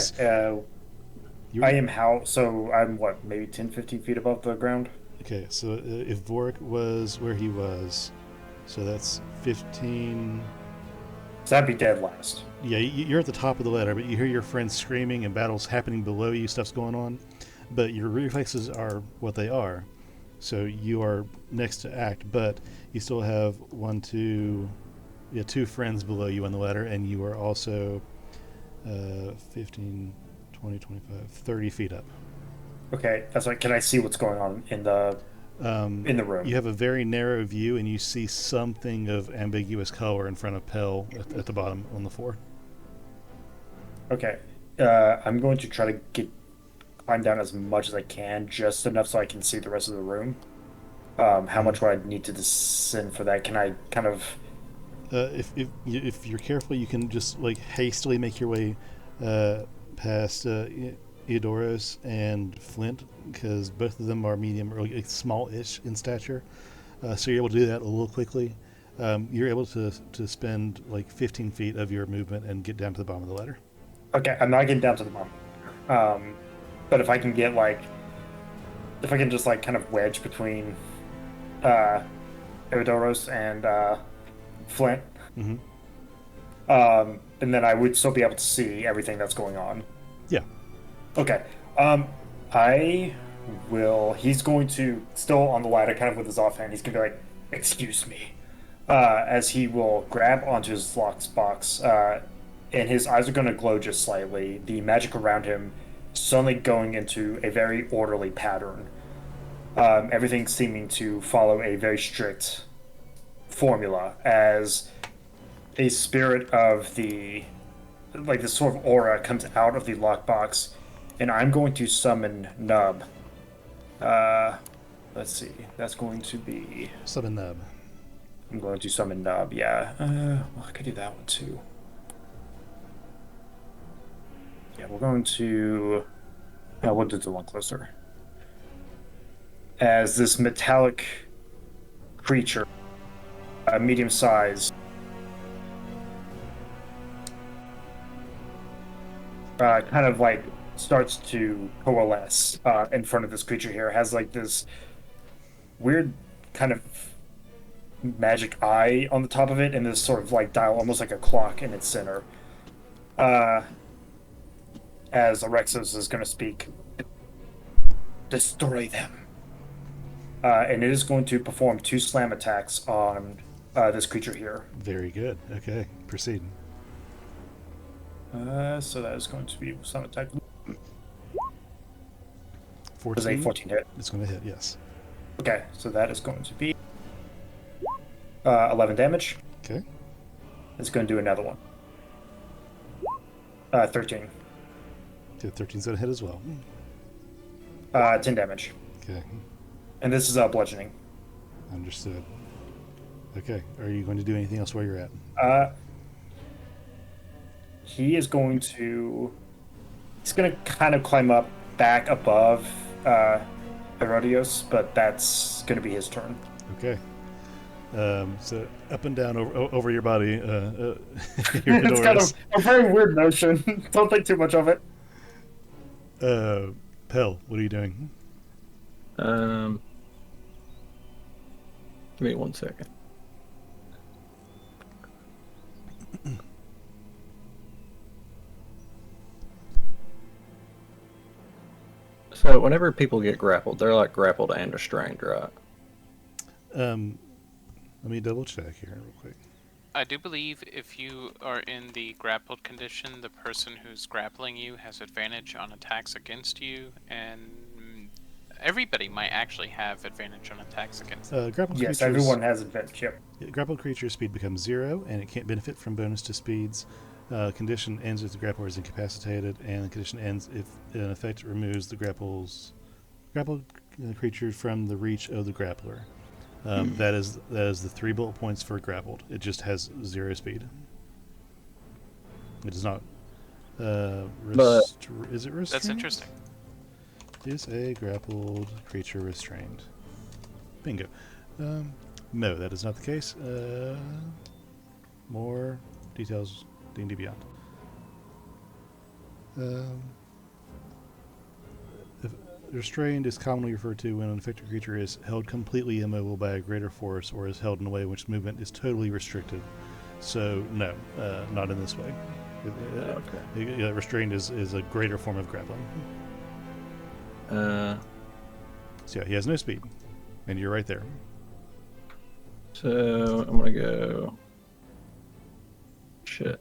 I am so I'm what, maybe 10, 15 feet above the ground? Okay, so if Vork was where he was, so that's 15. So that'd be dead last. Yeah, you're at the top of the ladder, but you hear your friends screaming and battles happening below you, stuff's going on, but your reflexes are what they are. So you are next to act, but you still have two friends below you on the ladder, and you are also 15, 20, 25, 30 feet up. Okay, that's like, can I see what's going on in the room? You have a very narrow view, and you see something of ambiguous color in front of Pell at the bottom on the floor. Okay, I'm going to try to climb down as much as I can, just enough so I can see the rest of the room. How much would I need to descend for that? Can I kind of... If you're careful, you can just like hastily make your way past Eodoros and Flint, because both of them are medium or like, small-ish in stature. So you're able to do that a little quickly. You're able to spend like 15 feet of your movement and get down to the bottom of the ladder. Okay, I'm not getting down to the bottom. But if I can get if I can just kind of wedge between Eodoros and Flint, Mm-hmm. And then I would still be able to see everything that's going on. Yeah. Okay. He's going to, still on the ladder, kind of with his offhand, he's going to be like, "Excuse me," as he will grab onto his lockbox, and his eyes are going to glow just slightly. The magic around him suddenly going into a very orderly pattern. Everything seeming to follow a very strict formula, as a spirit of this sort of aura comes out of the lockbox, and I'm going to summon Nub. Let's see, that's going to be... Summon Nub. I'm going to summon Nub, yeah. Well, I could do that one too. Yeah, we're going to... we'll do the one closer. As this metallic creature, medium size, kind of starts to coalesce in front of this creature here. It has this weird kind of magic eye on the top of it, and this sort of dial, almost like a clock in its center. As Erexos is going to speak, "Destroy them." And it is going to perform 2 slam attacks on this creature here. Very good. Okay, proceed. So that is going to be some attack. 14. Does a 14 hit? It's going to hit, yes. Okay, so that is going to be 11 damage. Okay. It's going to do another one. 13. Okay, 13's going to hit as well. 10 damage. Okay. And this is bludgeoning. Understood. Okay, are you going to do anything else where you're at? He is going to... He's going to kind of climb up back above Herodios, but that's going to be his turn. Okay. So up and down over your body. It's kind of a very weird motion. Don't think too much of it. Pell, what are you doing? Give me 1 second. So whenever people get grappled, they're grappled and restrained, right? Let me double check here real quick. I do believe if you are in the grappled condition, the person who's grappling you has advantage on attacks against you, and everybody might actually have advantage on attacks against them. Grappled Yes, creatures, everyone has advantage. Yep. Grappled creature speed becomes 0, and it can't benefit from bonus to speeds Condition ends if the grappler is incapacitated, and the condition ends if an effect removes the grappled creature from the reach of the grappler. That is the 3 bullet points for grappled. It just has 0 speed. It does not. Is it restrained? That's interesting. Is a grappled creature restrained? Bingo. No, that is not the case. More details D&D Beyond. Restrained is commonly referred to when an affected creature is held completely immobile by a greater force or is held in a way in which movement is totally restricted. So, no, not in this way. Okay. Restrained is a greater form of grappling. So, yeah, he has no speed. And you're right there. So I'm gonna go. Shit.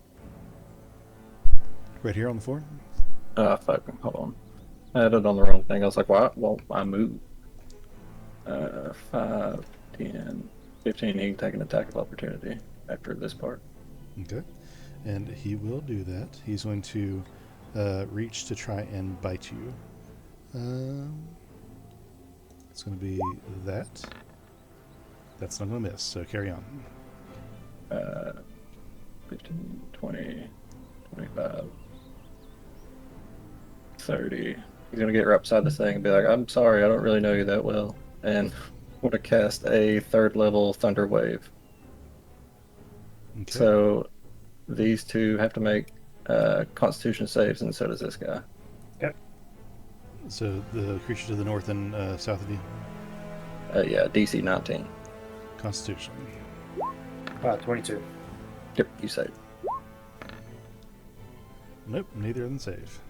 Right here on the floor? Fuck. Hold on. I had it on the wrong thing. I was like, "Why? Well, I moved." 5, 10, 15. He can take an attack of opportunity after this part. Okay. And he will do that. He's going to reach to try and bite you. It's going to be that. That's not going to miss, so carry on. 15, 20, 25, 30. He's gonna get right beside this thing and be like, "I'm sorry, I don't really know you that well," and I'm gonna cast a 3rd level Thunder Wave. Okay. So these two have to make Constitution saves, and so does this guy. So the creature to the north and south of you? Yeah, DC 19. Constitution. 22. Yep, you save. Nope, neither of them save.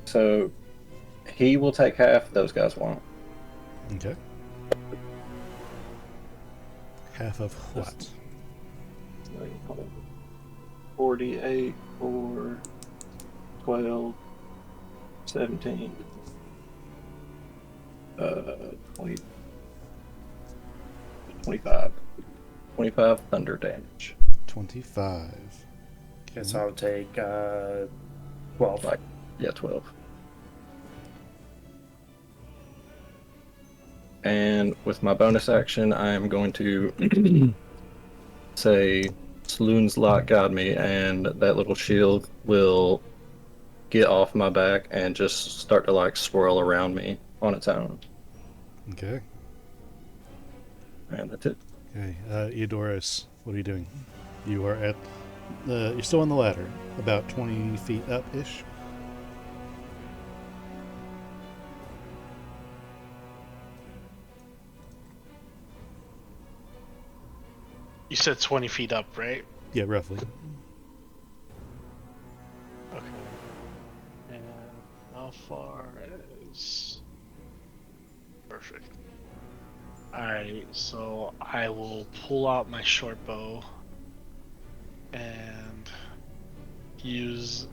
So he will take half, those guys won't. Okay. Half of what? 48 or 12, 17, 20, 25. 25 thunder damage. 25. Okay, so I'll take 12. Like, yeah, 12. And with my bonus action, I am going to say Sloon's Lot guide me, and that little shield will get off my back and just start to like swirl around me on its own. Okay. And that's it. Okay. Eodoros, what are you doing? You are at. You're still on the ladder, about 20 feet up ish. You said 20 feet up, right? Yeah, roughly. Okay. And how far is... Perfect. Alright, so I will pull out my short bow and use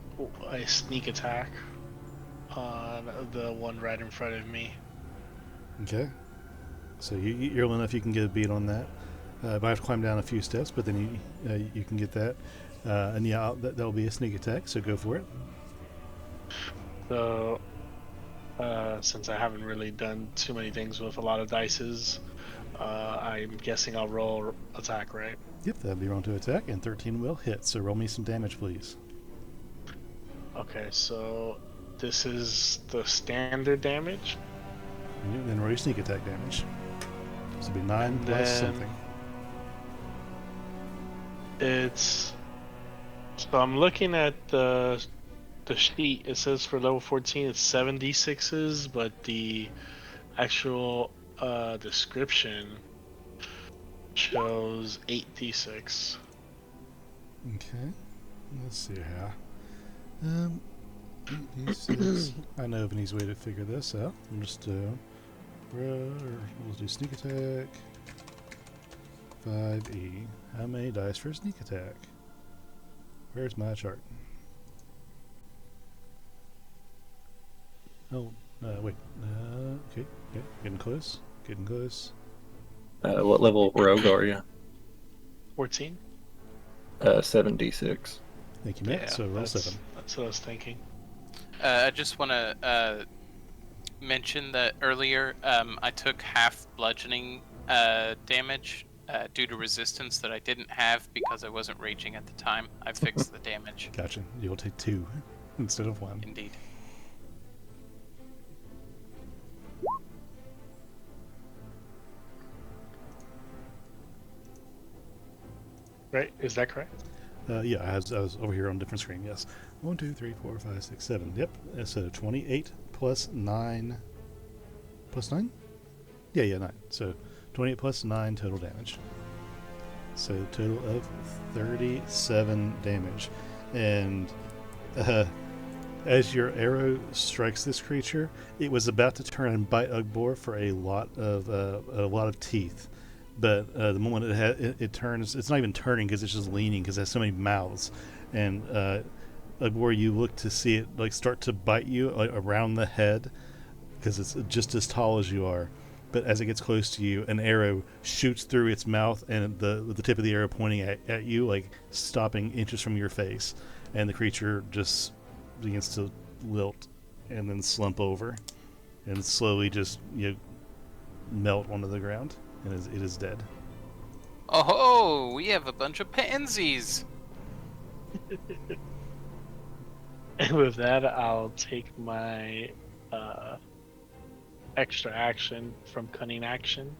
a sneak attack on the one right in front of me. Okay. So you're low enough you can get a beat on that. Might have to climb down a few steps, but then you can get that. And yeah, that'll be a sneak attack, so go for it. So, since I haven't really done too many things with a lot of dices, I'm guessing I'll roll attack, right? Yep, that'll be roll to attack, and 13 will hit, so roll me some damage, please. Okay, so this is the standard damage. And then roll your sneak attack damage. This will be 9 plus something. It's... So I'm looking at the sheet. It says for level 14 it's 7d6s, but the actual description shows 8d6. Okay. Let's see how. 8d6. I know of an easy way to figure this out. I'm just we'll do sneak attack. 5e. How many dice for a sneak attack? Where's my chart? Oh, wait. Okay, getting close. Getting close. What level rogue are you? 14? 7d6. Thank you, Matt. Yeah, So roll 7. That's what I was thinking. I just want to mention that earlier I took half bludgeoning damage due to resistance that I didn't have because I wasn't raging at the time. I fixed the damage. Gotcha. You'll take 2 instead of 1. Indeed. Right? Is that correct? Yeah, I was over here on a different screen. Yes. 1, 2, 3, 4, 5, 6, 7. Yep. So 28 plus 9. Plus 9? Yeah, 9. So 28 plus 9 total damage. So total of 37 damage. And as your arrow strikes this creature, it was about to turn and bite Ugbor for a lot of teeth. But the moment it turns, it's not even turning because it's just leaning because it has so many mouths. And Ugbor, you look to see it like start to bite you like around the head because it's just as tall as you are. But as it gets close to you, an arrow shoots through its mouth, and the tip of the arrow pointing at you, like stopping inches from your face, and the creature just begins to wilt and then slump over, and slowly just melt onto the ground, and it is dead. Oh, we have a bunch of pansies. And with that, I'll take my extra action from cunning action,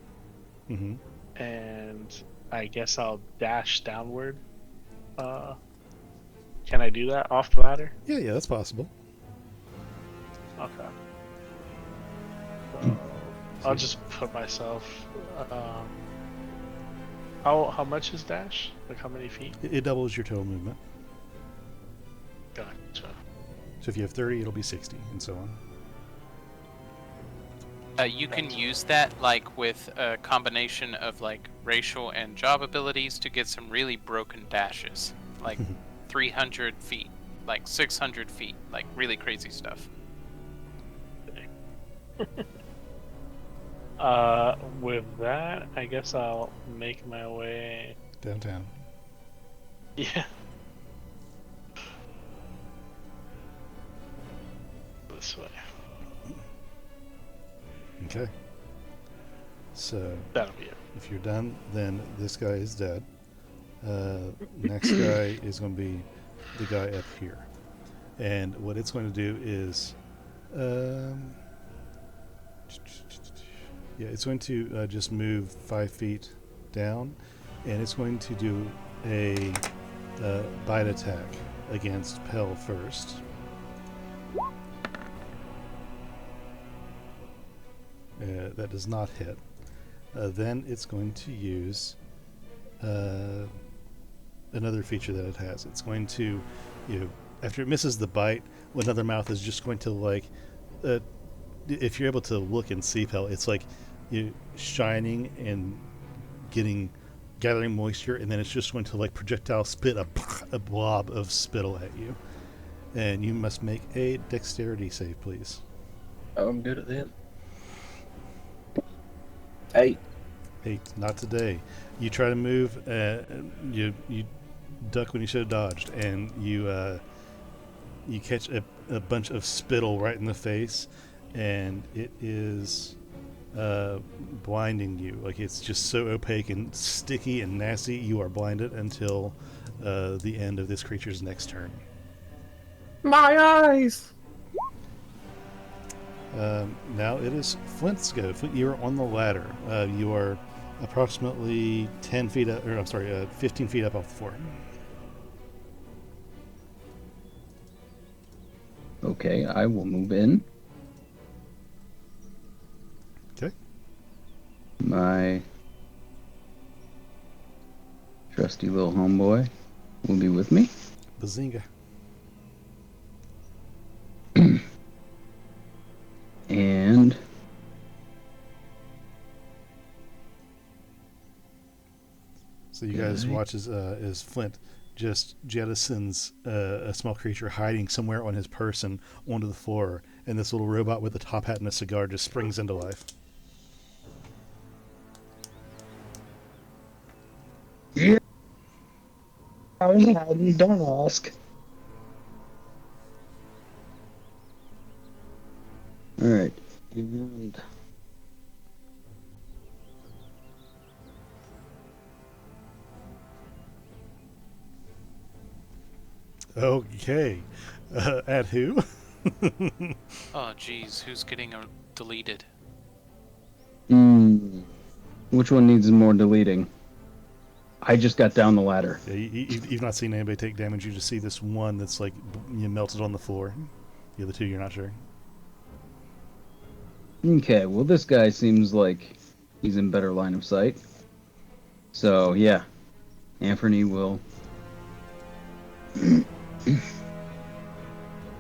Mm-hmm. and I guess I'll dash downward. Can I do that off the ladder? Yeah, that's possible. Okay. So I'll just put myself. How much is dash? Like how many feet? It doubles your total movement. Gotcha. So if you have 30, it'll be 60, and so on. You can use that like with a combination of like racial and job abilities to get some really broken dashes, like 300 feet, like 600 feet, like really crazy stuff. With that, I guess I'll make my way. Downtown. Yeah. This way. Okay. So That'll be it. if you're done, then this guy is dead. Next guy is going to be the guy up here. And what it's going to do is... it's going to just move 5 feet down. And it's going to do a bite attack against Pell first. That does not hit. Then it's going to use another feature that it has. It's going to, after it misses the bite, another mouth is just going to like, if you're able to look and see Pell, it's like shining and gathering moisture, and then it's just going to like projectile spit a blob of spittle at you. And you must make a dexterity save, please. Oh, I'm good at that. 8. 8, not today. You try to move, you duck when you should have dodged, and you catch a bunch of spittle right in the face, and it is blinding you. Like it's just so opaque and sticky and nasty, you are blinded until the end of this creature's next turn. My eyes! Now it is Flint's go. Flint, you are on the ladder. You are approximately 10 feet up, 15 feet up off the floor. Okay, I will move in. Okay. My trusty little homeboy will be with me. Bazinga. And So you guys watch as Flint just jettisons a small creature hiding somewhere on his person onto the floor, and this little robot with a top hat and a cigar just springs into life. yeah, don't ask. Alright. And Okay. At who? Oh, geez, who's getting deleted? which one needs more deleting? I just got down the ladder. Yeah, you've not seen anybody take damage. You just see this one that's like melted on the floor. The other two, you're not sure. Okay, well, this guy seems like he's in better line of sight. So, yeah. Anthony will.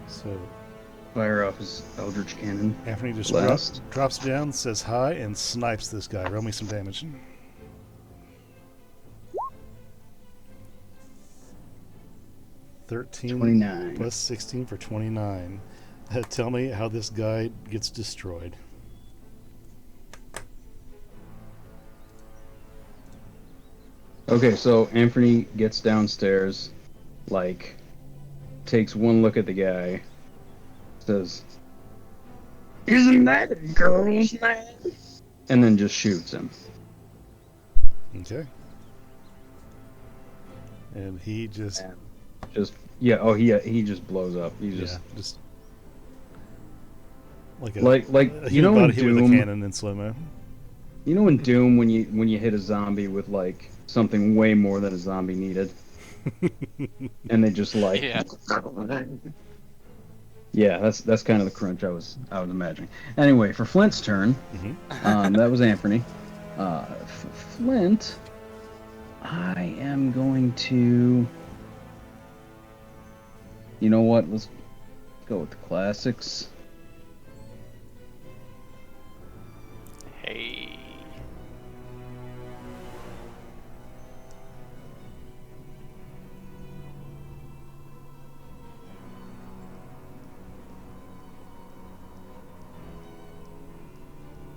So Fire off his Eldritch Cannon. Anthony just Blast. drops down, says hi, and snipes this guy. Roll me some damage. 13 29. plus 16 for 29. Tell me how this guy gets destroyed. Okay, so Anthony gets downstairs, like, takes one look at the guy, says, "Isn't that a girl's name?" And then just shoots him. Okay. And he just He just blows up. He just like a like a you know human in body hit with a Doom. cannon in slow mo. You know in Doom when you hit a zombie with like something way more than a zombie needed, and they just like Yeah. Yeah, that's kind of the crunch I was imagining. Anyway, for Flint's turn, that was Anthony. Flint, I am going to. You know what? Let's go with the classics. Hey.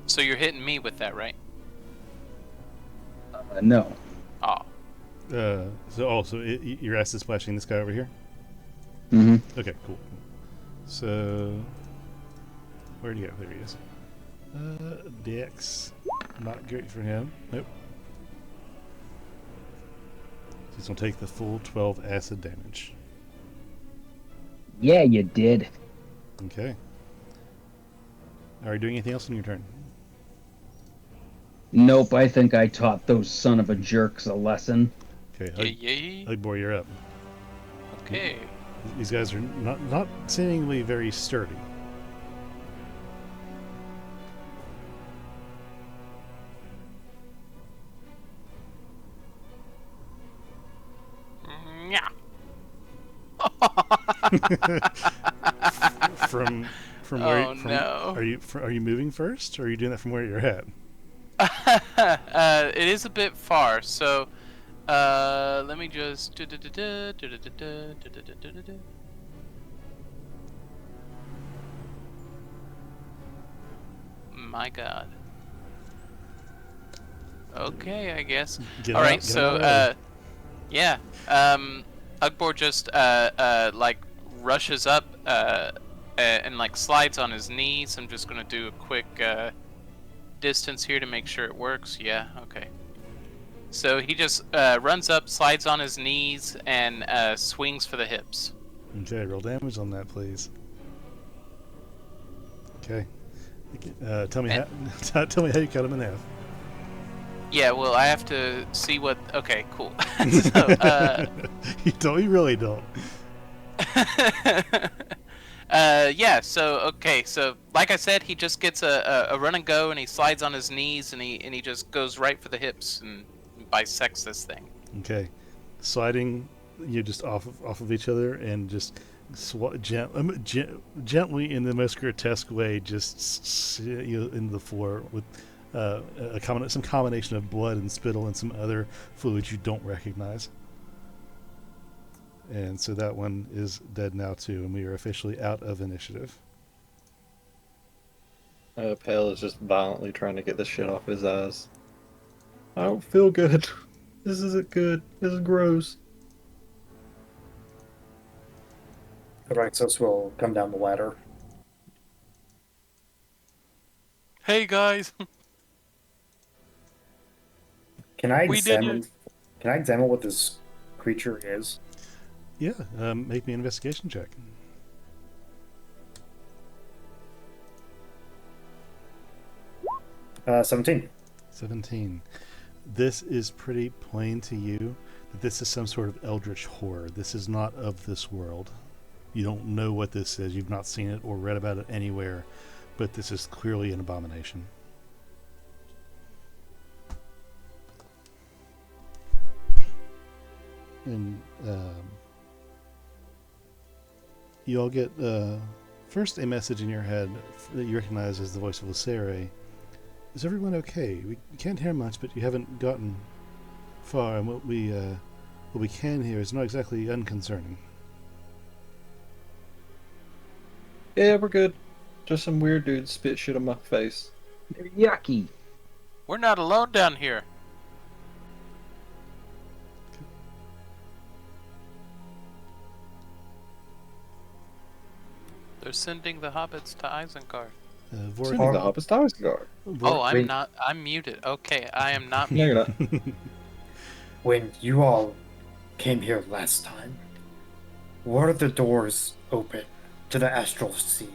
So you're hitting me with that, right? No. Oh. Your ass is splashing this guy over here. Mm-hmm. Okay, cool. So where'd he go? There he is. Dex, not great for him. Nope. He's gonna take the full 12 acid damage. Yeah, you did. Okay. Are you doing anything else in your turn? Nope, I think I taught those son of a jerks a lesson. Okay, Yay. Ugbor, you're up. Okay. These guys are not seemingly very sturdy. Yeah. from Oh, where? no. Are you moving first, or are you doing that from where you're at? It is a bit far, so let me just my god. Okay, I guess. Get All out- right, get so out of yeah, Ugbor just like rushes up and like slides on his knees. I'm just gonna do a quick distance here to make sure it works. Yeah, okay. So he just runs up, slides on his knees, and swings for the hips. Okay, roll damage on that, please. Okay. Tell me tell me how you cut him in half. Yeah, well, I have to see what. Okay, cool. So, You really don't. yeah. So okay. So like I said, he just gets a run and go, and he slides on his knees, and he just goes right for the hips and bisects this thing. Okay, sliding you just off of each other and just gently in the most grotesque way, just you into the floor with some combination of blood and spittle and some other fluids you don't recognize. And so that one is dead now too, and we are officially out of initiative. Pale is just violently trying to get this shit off his eyes. I don't feel good. This isn't good. This is gross. Alexis will come down the ladder. Hey guys, Can I we did examine? it. Can I examine what this creature is? Yeah, make me an investigation check. 17. 17. This is pretty plain to you that this is some sort of eldritch horror. This is not of this world. You don't know what this is. You've not seen it or read about it anywhere, but this is clearly an abomination. And you all get first a message in your head that you recognize as the voice of Lucere. Is everyone okay? We can't hear much, but you haven't gotten far, and what we can hear is not exactly unconcerning. Yeah, we're good. Just some weird dude spit shit on my face. They're yucky. We're not alone down here. They're sending the hobbits to Isengard. Vork, Sending the hobbits to Isengard. Oh, I'm Wait. not. I'm muted. Okay, I am not No, muted. you're not. When you all came here last time, were the doors open to the astral sea?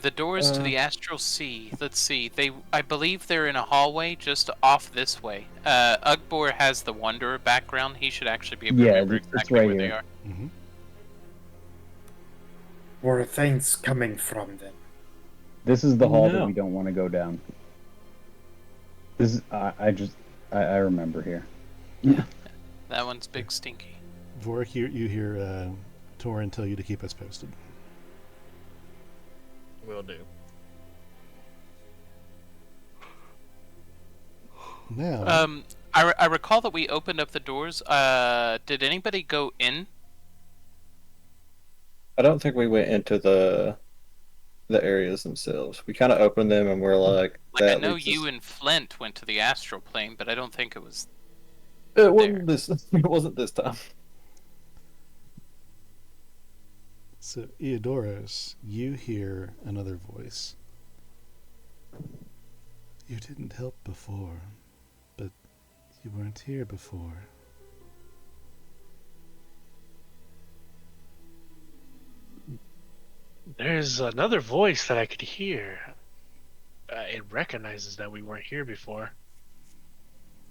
The doors to the Astral Sea. Let's see. I believe they're in a hallway just off this way. Ugbor has the Wanderer background. He should actually be able to Yeah, remember it's exactly right where they here. are. Mm-hmm. Were things coming from them? This is the hall that No. we don't want to go down. This is I remember here. That one's big stinky. Vork, you hear Torin tell you to keep us posted. Will do. Now, I recall that we opened up the doors. Did anybody go in? I don't think we went into the areas themselves. We kind of opened them and we're like, Like, I that know leads you us- and Flint went to the astral plane, but I don't think it was. It wasn't this. It wasn't this time. so Eodoros, you hear another voice. You didn't help before, but you weren't here before. There's another voice that I could hear. It recognizes that we weren't here before.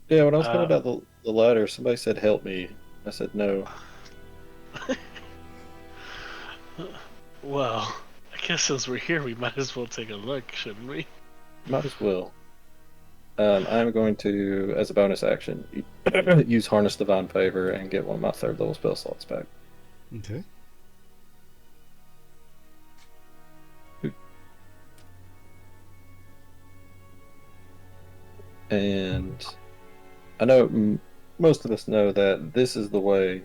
Yeah, when I was coming down the ladder, somebody said, "Help me." I said, "No." Well, I guess since we're here, we might as well take a look, shouldn't we? Might as well. I'm going to, as a bonus action, use Harness Divine Favor and get one of my third level spell slots back. Okay. And I know most of us know that this is the way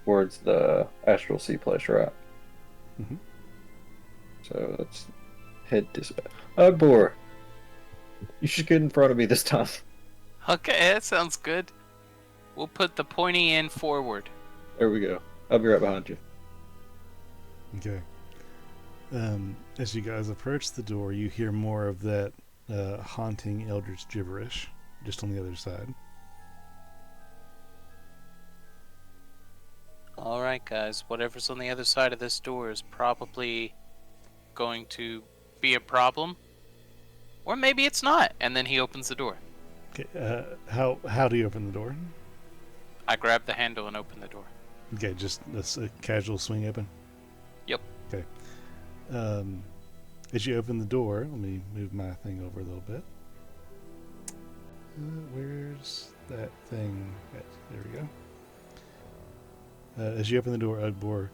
towards the Astral Sea place, right? Mhm. So let's head this way. Ugbor, you should get in front of me this time. Okay, that sounds good. We'll put the pointy end forward. There we go. I'll be right behind you. Okay. As you guys approach the door, you hear more of that haunting eldritch gibberish just on the other side. Alright, guys. Whatever's on the other side of this door is probably going to be a problem. Or maybe it's not. And then he opens the door. Okay. How do you open the door? I grab the handle and open the door. Okay, just a casual swing open. Yep. Okay. As you open the door, let me move my thing over a little bit. Where's that thing? There we go. As you open the door, Ugbor,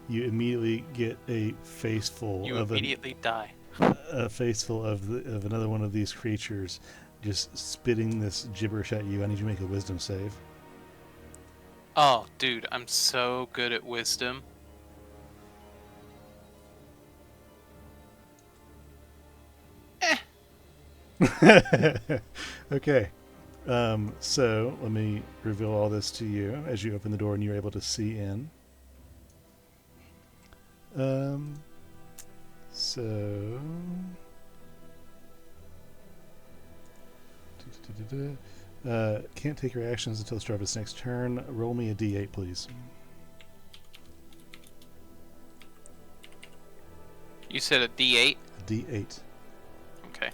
you immediately get a face full You of immediately die. a face full of another one of these creatures, just spitting this gibberish at you. I need you to make a wisdom save. Oh, dude, I'm so good at wisdom. Okay. So let me reveal all this to you as you open the door and you're able to see in. So Can't take your actions until the start of its next turn. Roll me a d8, please. You said a D8? A d8. Okay.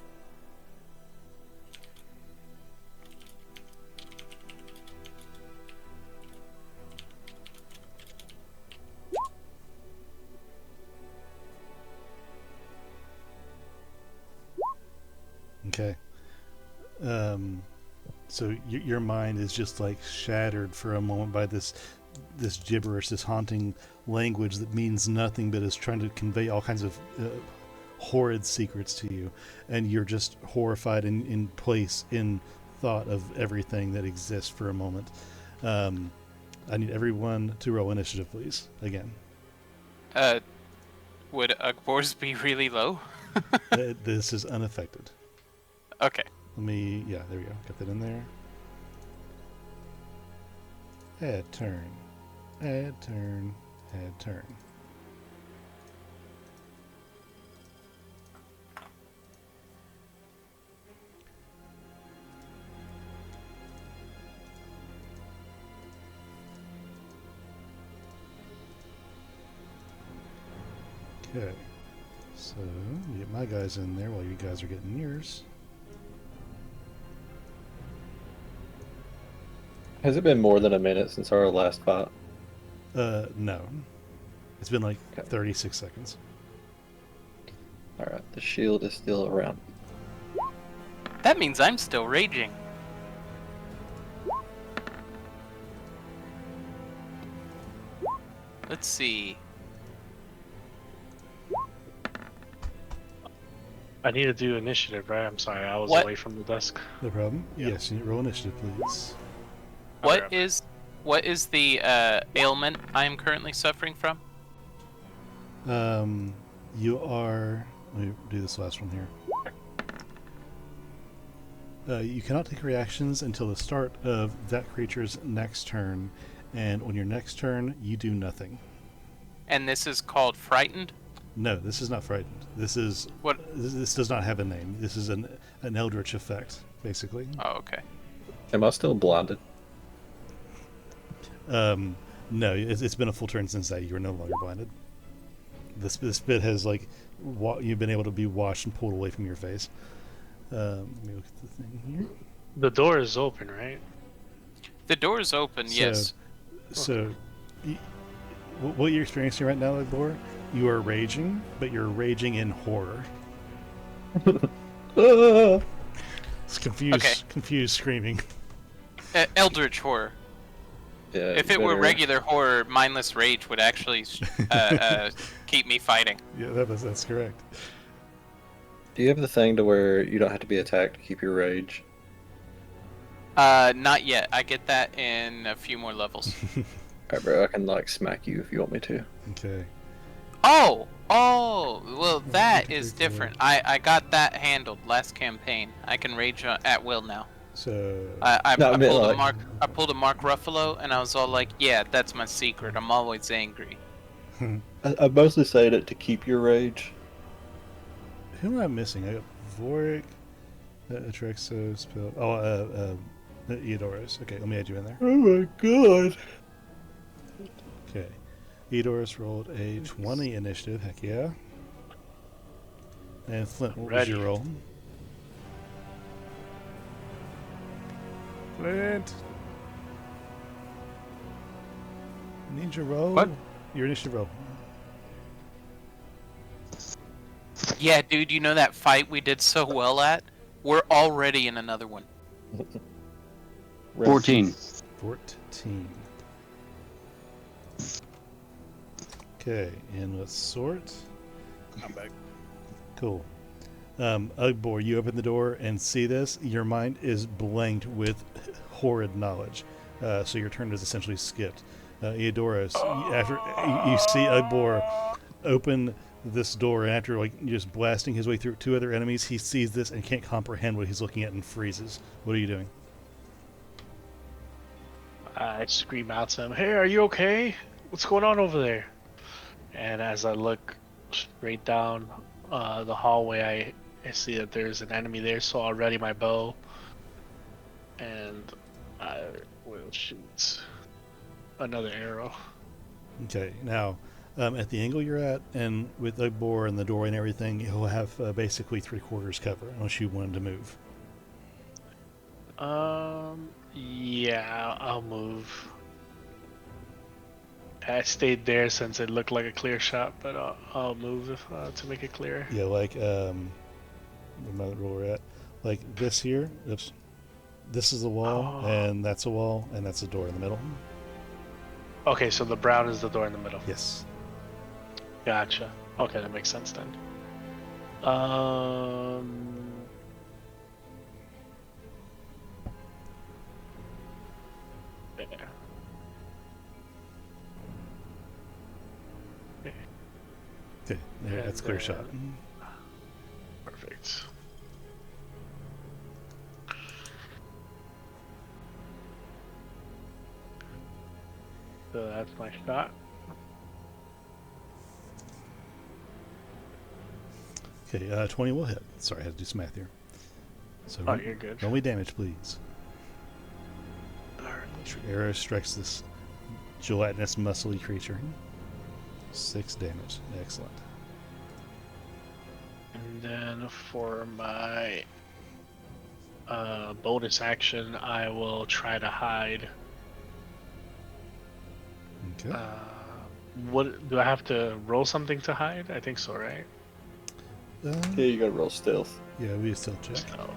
Okay. So your mind is just like shattered for a moment by this gibberish, this haunting language that means nothing but is trying to convey all kinds of horrid secrets to you, and you're just horrified in place in thought of everything that exists for a moment. I need everyone to roll initiative, please. Again. Would Ugbor's be really low? This is unaffected. Okay. Yeah, there we go. Got that in there. Add turn. Add turn. Add turn. Okay. So, get my guys in there while you guys are getting yours. Has it been more than a minute since our last fight? No. It's been like Okay. 36 seconds. Alright, the shield is still around. That means I'm still raging. Let's see. I need to do initiative, right? I'm sorry, I was What? away from the desk. No problem. Yeah. Yes, you need to roll initiative, please. What Okay. is the ailment I am currently suffering from? You are... Let me do this last one here. You cannot take reactions until the start of that creature's next turn, and on your next turn, you do nothing. And this is called frightened? No, this is not frightened. This is... What? This does not have a name. This is an eldritch effect, basically. Oh, okay. Am I still blinded? No, it's been a full turn since that. You are no longer blinded. This bit has like you've been able to be washed and pulled away from your face. Let me look at the thing here. The door is open, right? The door is open, yes. So, what you're experiencing right now, Lord, you are raging, but you're raging in horror. It's confused, Okay. confused screaming. Eldritch horror. Yeah. If it were regular horror, mindless rage would actually keep me fighting. Yeah, that's correct. Do you have the thing to where you don't have to be attacked to keep your rage? Not yet. I get that in a few more levels. Alright, bro, I can like smack you if you want me to. Okay. Oh, well, that is different. I got that handled last campaign. I can rage at will now. So. I No, I meant pulled a like- I pulled a Mark Ruffalo, and I was all like, "Yeah, that's my secret. I'm always angry." I'm mostly saying it to keep your rage. Who am I missing? I got Vorik, Atrexo, spelled. Eodoros. Okay, let me add you in there. Oh my god. Okay. Eodoros rolled a 20 initiative. Heck yeah. And Flint, what was Ready. your roll? Flint! Need your roll? What? Your initiative roll. Yeah, dude, you know that fight we did so well at? We're already in another one. 14. 14. Okay, and with sort. I'm back. Cool. Ugbor, you open the door and see this. Your mind is blanked with horrid knowledge. So your turn is essentially skipped. Eodoros, after you see Ugbor open this door, and after like just blasting his way through two other enemies, he sees this and can't comprehend what he's looking at and freezes. What are you doing? I scream out to him, "Hey, are you okay? What's going on over there?" And as I look straight down the hallway, I see that there's an enemy there, so I'll ready my bow. and I will shoot another arrow. Okay, now at the angle you're at, and with the boar and the doorway and everything, he'll have basically 3/4 cover unless you wanted to move. Yeah, I'll move. I stayed there since it looked like a clear shot, but I'll move to make it clear. Yeah, like where we're at, like this here. Oops, this is the wall, Oh. and that's a wall, and that's a door in the middle. Okay, so the brown is the door in the middle. Yes. Gotcha. Okay, that makes sense then. There. Okay, there, that's a clear shot. Perfect. So that's my shot. Okay, 20 will hit. Sorry, I had to do some math here. So Oh, you're good. roll me damage, please. Alright. Your arrow strikes this gelatinous, muscly creature. 6 damage. Excellent. And then for my bonus action, I will try to hide. Okay. What do I have to roll something to hide? I think so, right? Yeah, you gotta roll stealth. Yeah, we still check. So,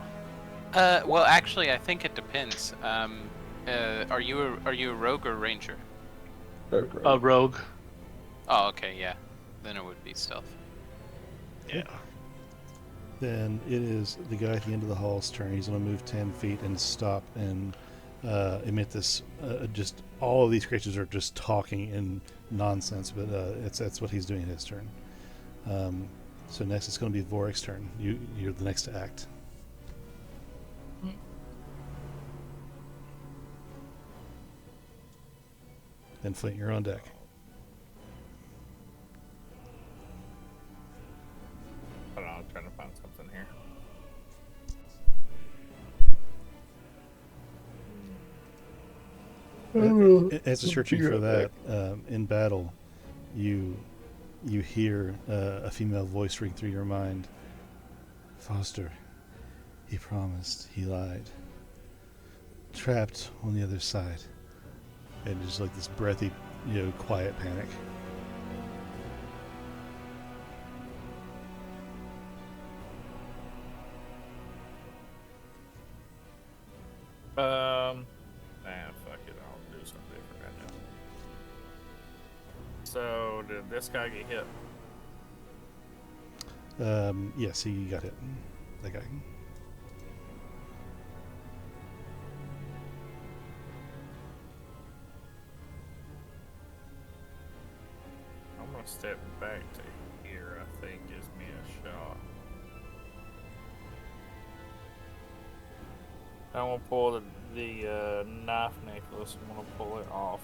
Well, actually, I think it depends. Are you a rogue or ranger? a rogue. Oh, okay, yeah. Then it would be stealth. Yeah. Then it is the guy at the end of the hall's turn. He's going to move 10 feet and stop and emit this. Just all of these creatures are just talking in nonsense, but that's what he's doing in his turn. So next it's going to be Vorik's turn. You're the next to act. Then Flint, you're on deck. Hold on, I'm trying to find something here. As you're searching for that, in battle, you hear a female voice ring through your mind. Foster, he promised, he lied. Trapped on the other side. And just like this breathy, quiet panic. Fuck it, I'll do something different right now. So, did this guy get hit? Yes, he got hit. That guy. I'm gonna step back to here, I think gives me a shot. I'm gonna pull the knife necklace. I'm gonna pull it off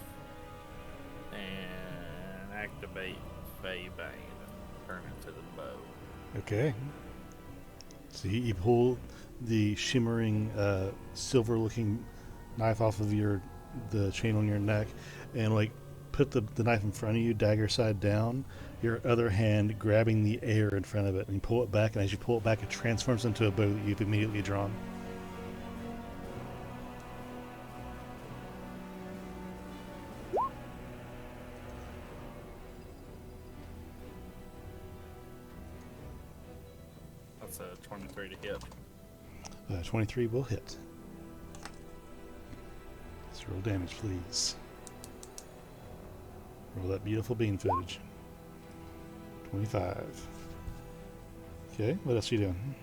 and activate Fey Bane and turn it to the bow. Okay. So you pull the shimmering, silver-looking knife off of the chain on your neck, and like put the knife in front of you, dagger side down. Your other hand grabbing the air in front of it, and you pull it back. And as you pull it back, it transforms into a bow that you've immediately drawn. That's a 23 to hit. 23 will hit. Let's roll damage, please. Roll that beautiful bean footage. 25. Okay, what else are you doing?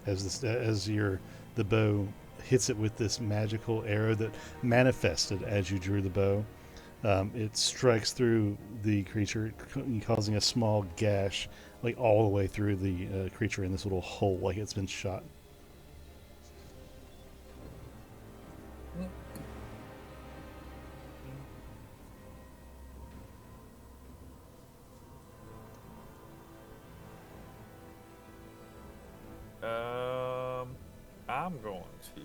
As the bow hits it with this magical arrow that manifested as you drew the bow, it strikes through the creature, causing a small gash, like all the way through the creature in this little hole, like it's been shot. I'm going to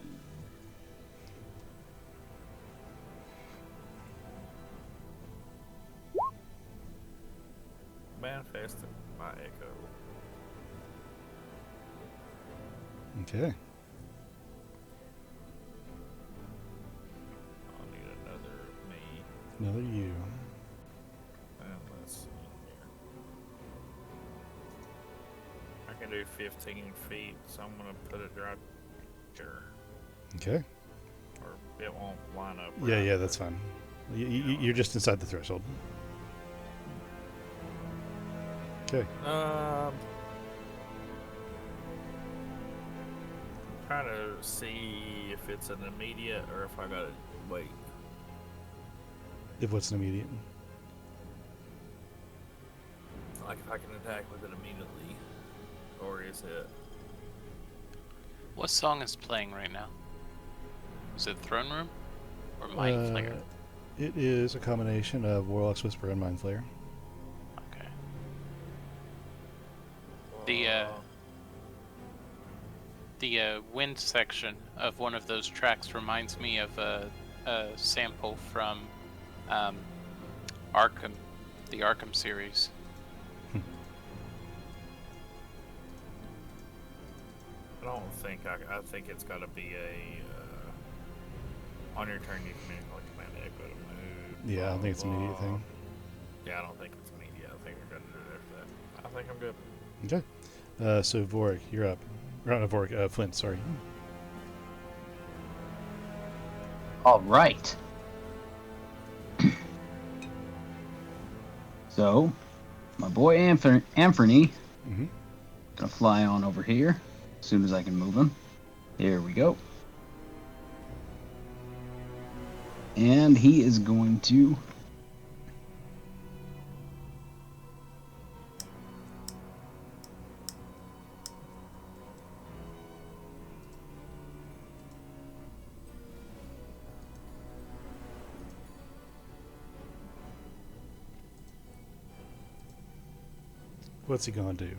manifested by echo. Okay. I'll need another me. Another you. And let's see here. I can do 15 feet, so I'm gonna put it right here. Okay. Or it won't line up. Yeah, right, yeah, but- that's fine. You're just inside the threshold. Okay. Trying to see if it's an immediate or if I gotta wait. If what's an immediate? Like if I can attack with it immediately, or is it? What song is playing right now? Is it Throne Room or Mind Flayer? It is a combination of Warlock's Whisper and Mind Flayer. Okay. Uh, The wind section of one of those tracks reminds me of a sample from Arkham, the Arkham series. I don't think I think it's got to be a. On your turn, you can command Echo to move. Yeah, I don't think it's an immediate thing. Yeah, I don't think it's immediate. I think we're gonna do it after that. I think I'm good. Okay. So Vorik, you're up. Or not Vorik, Flint, sorry. All right. So, my boy Anthony, Mm-hmm. gonna fly on over here as soon as I can move him. Here we go. And he is going to What's he gonna do?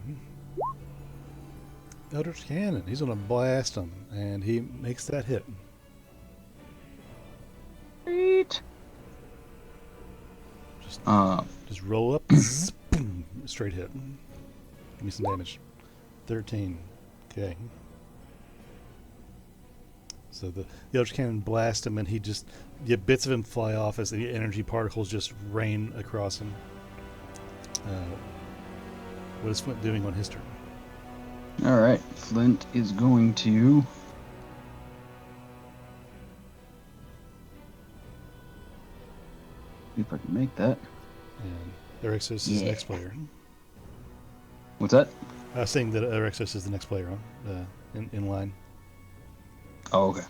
Eldritch Cannon. He's gonna blast him, and he makes that hit. Sweet. Just roll up, boom, straight hit. Give me some damage. 13. Okay. So the Eldritch Cannon blasts him, and he just bits of him fly off as the energy particles just rain across him. What is Flint doing on his turn? All right, Flint is going to see if I can make that. And Erexos is the next player. What's that? I was saying that Erexos is the next player in line. Oh, okay.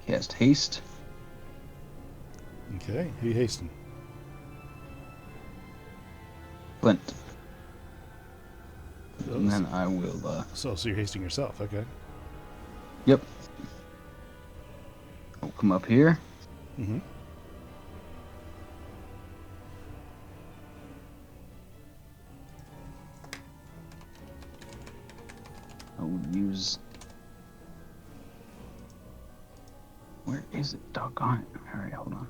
Cast haste. Okay, who you hasting? Flint. Oh, And then I will, So you're hasting yourself, okay. yep. I'll come up here. Mm-hmm. I will use... Where is it? Doggone it. Alright, hold on.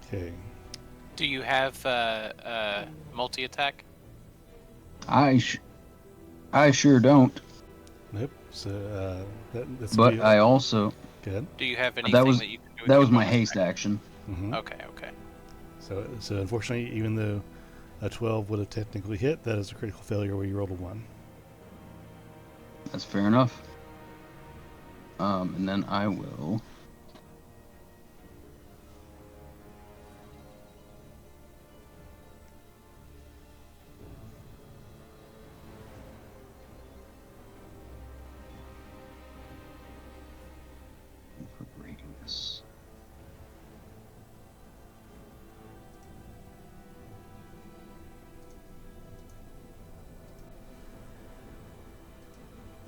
Okay. Do you have multi-attack? I sure don't. Nope. So that's. But I also... Go ahead. Do you have anything That was you can do with that your was my bonus haste action? action. Mm-hmm. Okay. So unfortunately, even though a 12 would have technically hit, that is a critical failure where you rolled a 1. That's fair enough. And then I will... Radius.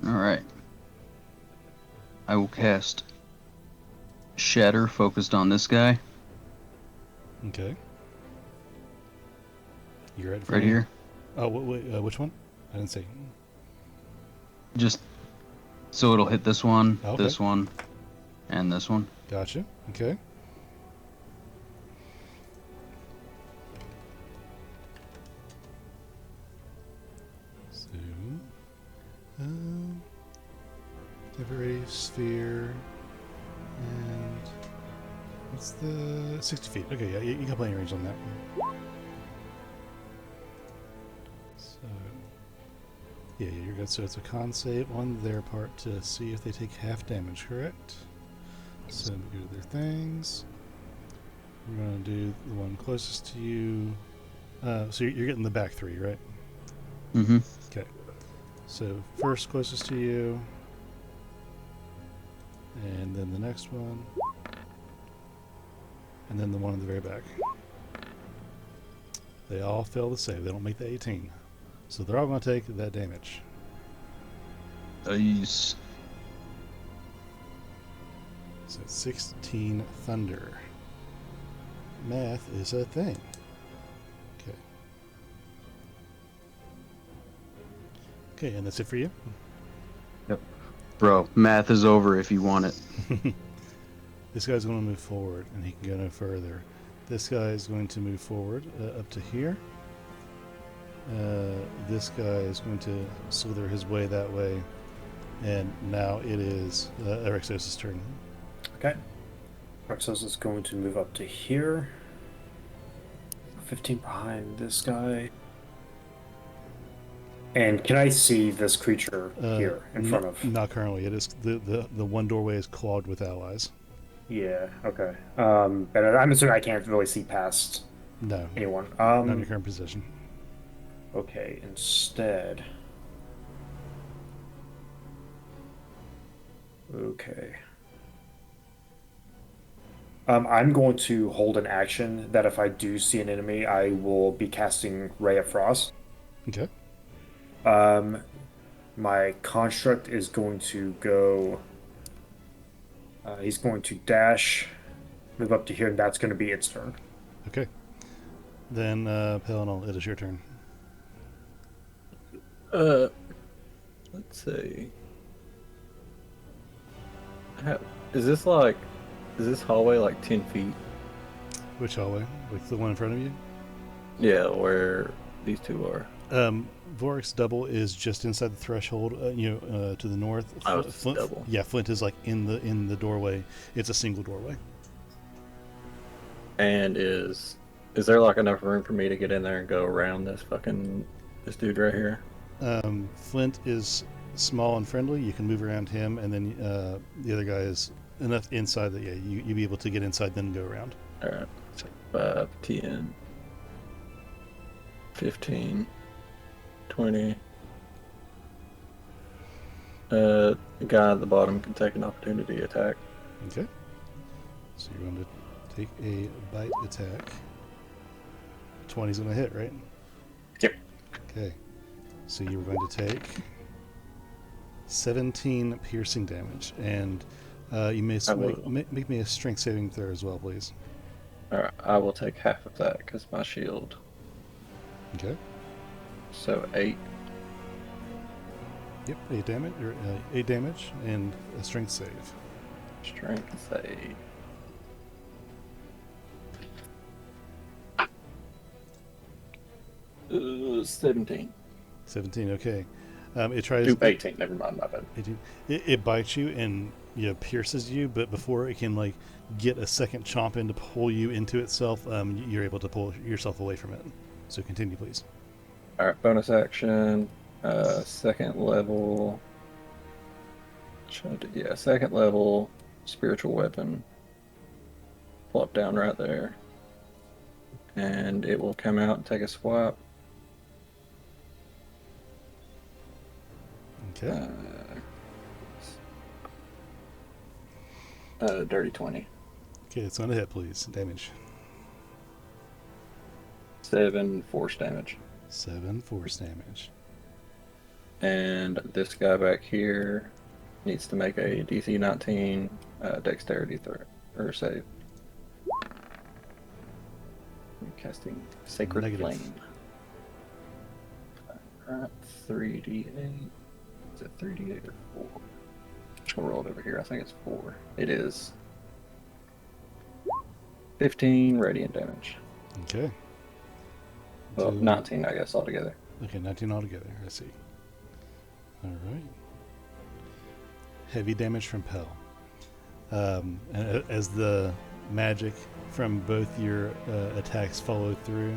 All right. I will cast shatter focused on this guy Okay. You're right. right here. Oh, which one? I didn't see. Just so it'll hit this one, Okay. this one, and this one. Gotcha. Okay. So, temporary sphere, and what's the 60 feet? Okay, yeah, you got plenty of range on that one. So, yeah, you're good. So it's a con save on their part to see if they take half damage, correct? So we go to their things. We're going to do the one closest to you. So you're getting the back three, right? Mm-hmm. Okay. So first closest to you. And then the next one. And then the one in the very back. They all fail the save. They don't make the 18. So they're all going to take that damage. Nice. So 16 thunder. Math is a thing. Okay. Okay, and that's it for you? Bro, math is over if you want it. This guy's going to move forward, and he can go no further. This guy is going to move forward up to here. This guy is going to slither his way that way. And now it is Erexos' turn. Okay. Roxos is going to move up to here. 15 behind this guy. And can I see this creature here in front of? Not currently. It is the one doorway is clogged with allies. Yeah, okay. But I'm assuming I can't really see past No. anyone. Not in your current position. Okay, instead. Okay. I'm going to hold an action that if I do see an enemy, I will be casting Ray of Frost. Okay. My construct is going to go. He's going to dash, move up to here, and that's going to be its turn. Okay. Then, Pelinal, it is your turn. Let's see. Is this hallway like 10 feet? Which hallway? Like the one in front of you? Yeah, where these two are. Vorix double is just inside the threshold, to the north. Oh, it's double. Yeah, Flint is like in the doorway. It's a single doorway. And is there like enough room for me to get in there and go around this dude right here? Flint is small and friendly. You can move around him, and then the other guy is enough inside that you'll be able to get inside, then go around. All right, it's like 5, 10, 15, 20. The guy at the bottom can take an opportunity attack. Okay. So you're going to take a bite attack. 20's going to hit, right? Yep. Okay. So you were going to take 17 piercing damage, and you may make me a strength saving throw as well, please. All right, I will take half of that because my shield. Okay. So 8. Yep, 8 damage, and a strength save. Strength save. Uh, 17. 17. Okay. It tries. 18. Never mind. My bad. 18. It bites you and pierces you, but before it can get a second chomp in to pull you into itself, you're able to pull yourself away from it. So continue, please. All right. Bonus action. Second level. Second level spiritual weapon. Plop down right there, and it will come out and take a swap. Okay. Dirty 20. Okay, it's going to hit, please. Damage. 7 force damage. 7 force damage. And this guy back here needs to make a DC 19 dexterity or save. I'm casting Sacred Negative. Flame. Alright, 3d8. Is it 3d8 or 4? I'll roll it over here. I think it's 4. It is 15 radiant damage. Okay. Well, Do- 19, I guess, altogether. Okay, 19 altogether. I see. All right. Heavy damage from Pell. As the magic from both your attacks follow through,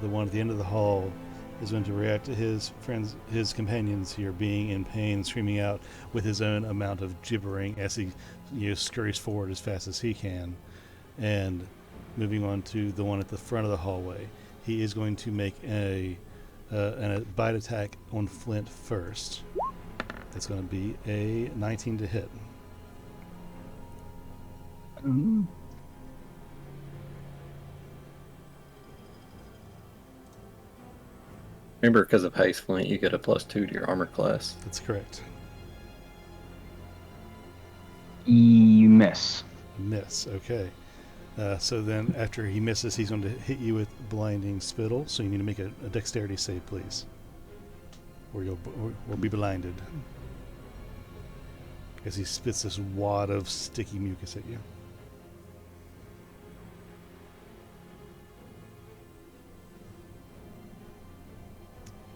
the one at the end of the hall is going to react to his friends, his companions here being in pain, screaming out with his own amount of gibbering as he scurries forward as fast as he can. And moving on to the one at the front of the hallway, he is going to make a bite attack on Flint first. That's going to be a 19 to hit. Remember, because of haste, Flint, you get a +2 to your armor class. That's correct. You miss. Miss. Okay. So then, after he misses, he's going to hit you with blinding spittle. So you need to make a dexterity save, please, or you'll be blinded. As he spits this wad of sticky mucus at you.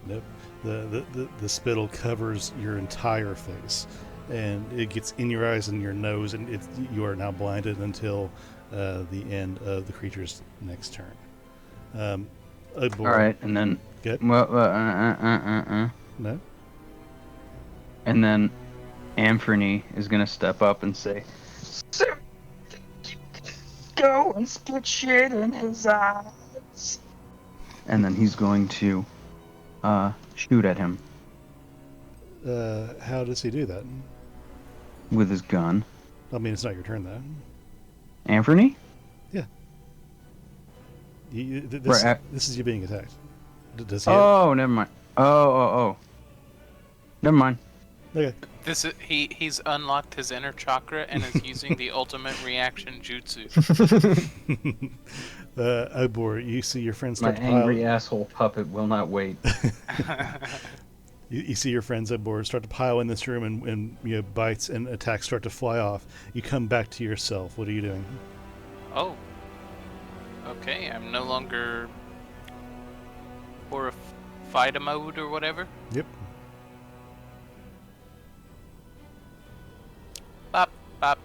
Nope. The spittle covers your entire face, and it gets in your eyes and your nose, and you are now blinded until the end of the creature's next turn. All right, and then Good. No. And then Anthony is gonna step up and say, "Sir, go and spit shit in his eyes." And then he's going to shoot at him How does he do that? with his gun. I mean, it's not your turn though. Anthony? This is you being attacked. Does he? Oh, never mind. Oh. Never mind. Okay. This is, he's unlocked his inner chakra and is using the ultimate reaction jutsu. Obor, you see your friends My start to pile. angry asshole puppet will not wait. You see your friends Obor start to pile in this room, and bites and attacks start to fly off. You come back to yourself. What are you doing? Oh. Okay, I'm no longer fight mode or whatever. Yep. Bop, bop.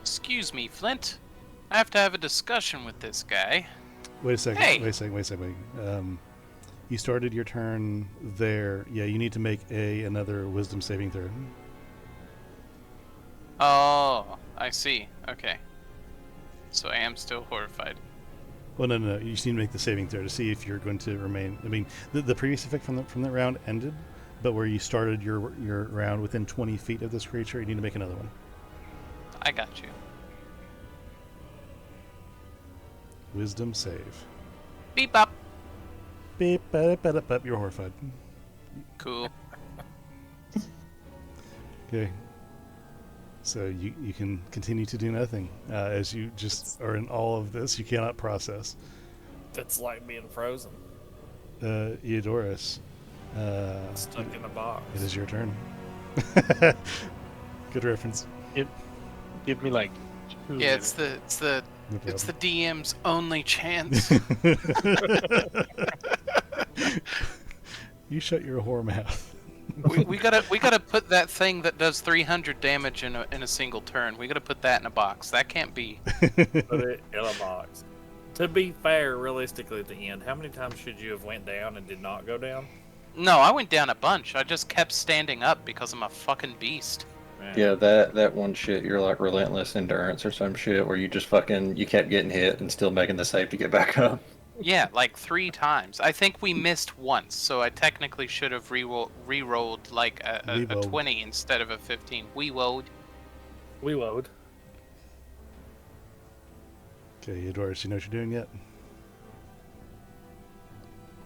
Excuse me, Flint. I have to have a discussion with this guy. Wait a second. Hey! Wait a second. You started your turn there. Yeah, you need to make another wisdom saving throw. Oh, I see. Okay. So I am still horrified. Well, no. You just need to make the saving throw to see if you're going to remain. I mean, the previous effect from that round ended, but where you started your round within 20 feet of this creature, you need to make another one. I got you. Wisdom save. Beep bop. Beep, ba-da-ba-da-ba. You're horrified. Cool. Okay. So you can continue to do nothing as you just are in all of this. You cannot process. It's like being frozen, Eudorus, stuck in a box. it is your turn. Good reference. Give me like 2 Yeah, minutes. it's No the DM's only chance. You shut your whore mouth. we gotta put that thing that does 300 damage in a single turn. We gotta put that in a box. That can't be. Put it in a box. To be fair, realistically, at the end, how many times should you have went down and did not go down? No, I went down a bunch. I just kept standing up because I'm a fucking beast. Man. Yeah, that one shit, you're like relentless endurance or some shit where you just you kept getting hit and still making the save to get back up. Yeah, like 3 times. I think we missed once, so I technically should have re-rolled like a Rerolled. 20 instead of a 15. We woed. We load. Okay, Eudorus, you know what you're doing yet?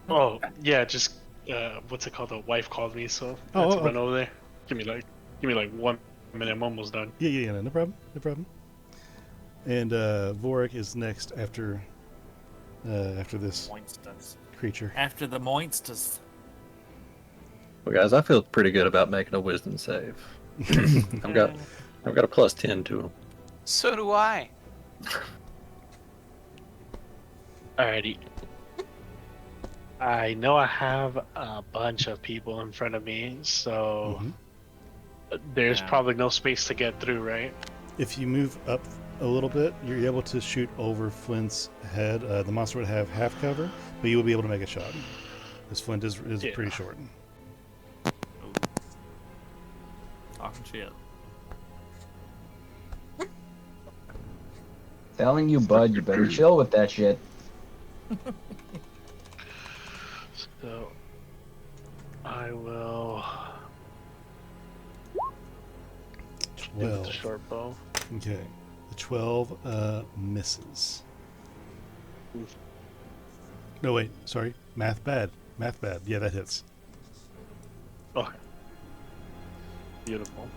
Oh yeah, just what's it called? The wife called me, so I have to run over there. Give me like 1 minute. I'm almost done. Yeah, no problem. And Vorik is next after this Moinsters. creature. After the Moinsters. Well, guys, I feel pretty good about making a wisdom save. I've got a +10 to him. So do I. Alrighty. I know I have a bunch of people in front of me, so there's Yeah. probably no space to get through, right? If you move up a little bit, you're able to shoot over Flint's head. The monster would have half cover, but you will be able to make a shot. This Flint is Yeah. pretty short. Talking shit. Telling you, bud, you better chill with that shit. So I will do with 12. the short bow. Okay. The 12 misses. Oof. No, wait. Sorry. Math bad. Math bad. Yeah, that hits. Okay. Beautiful.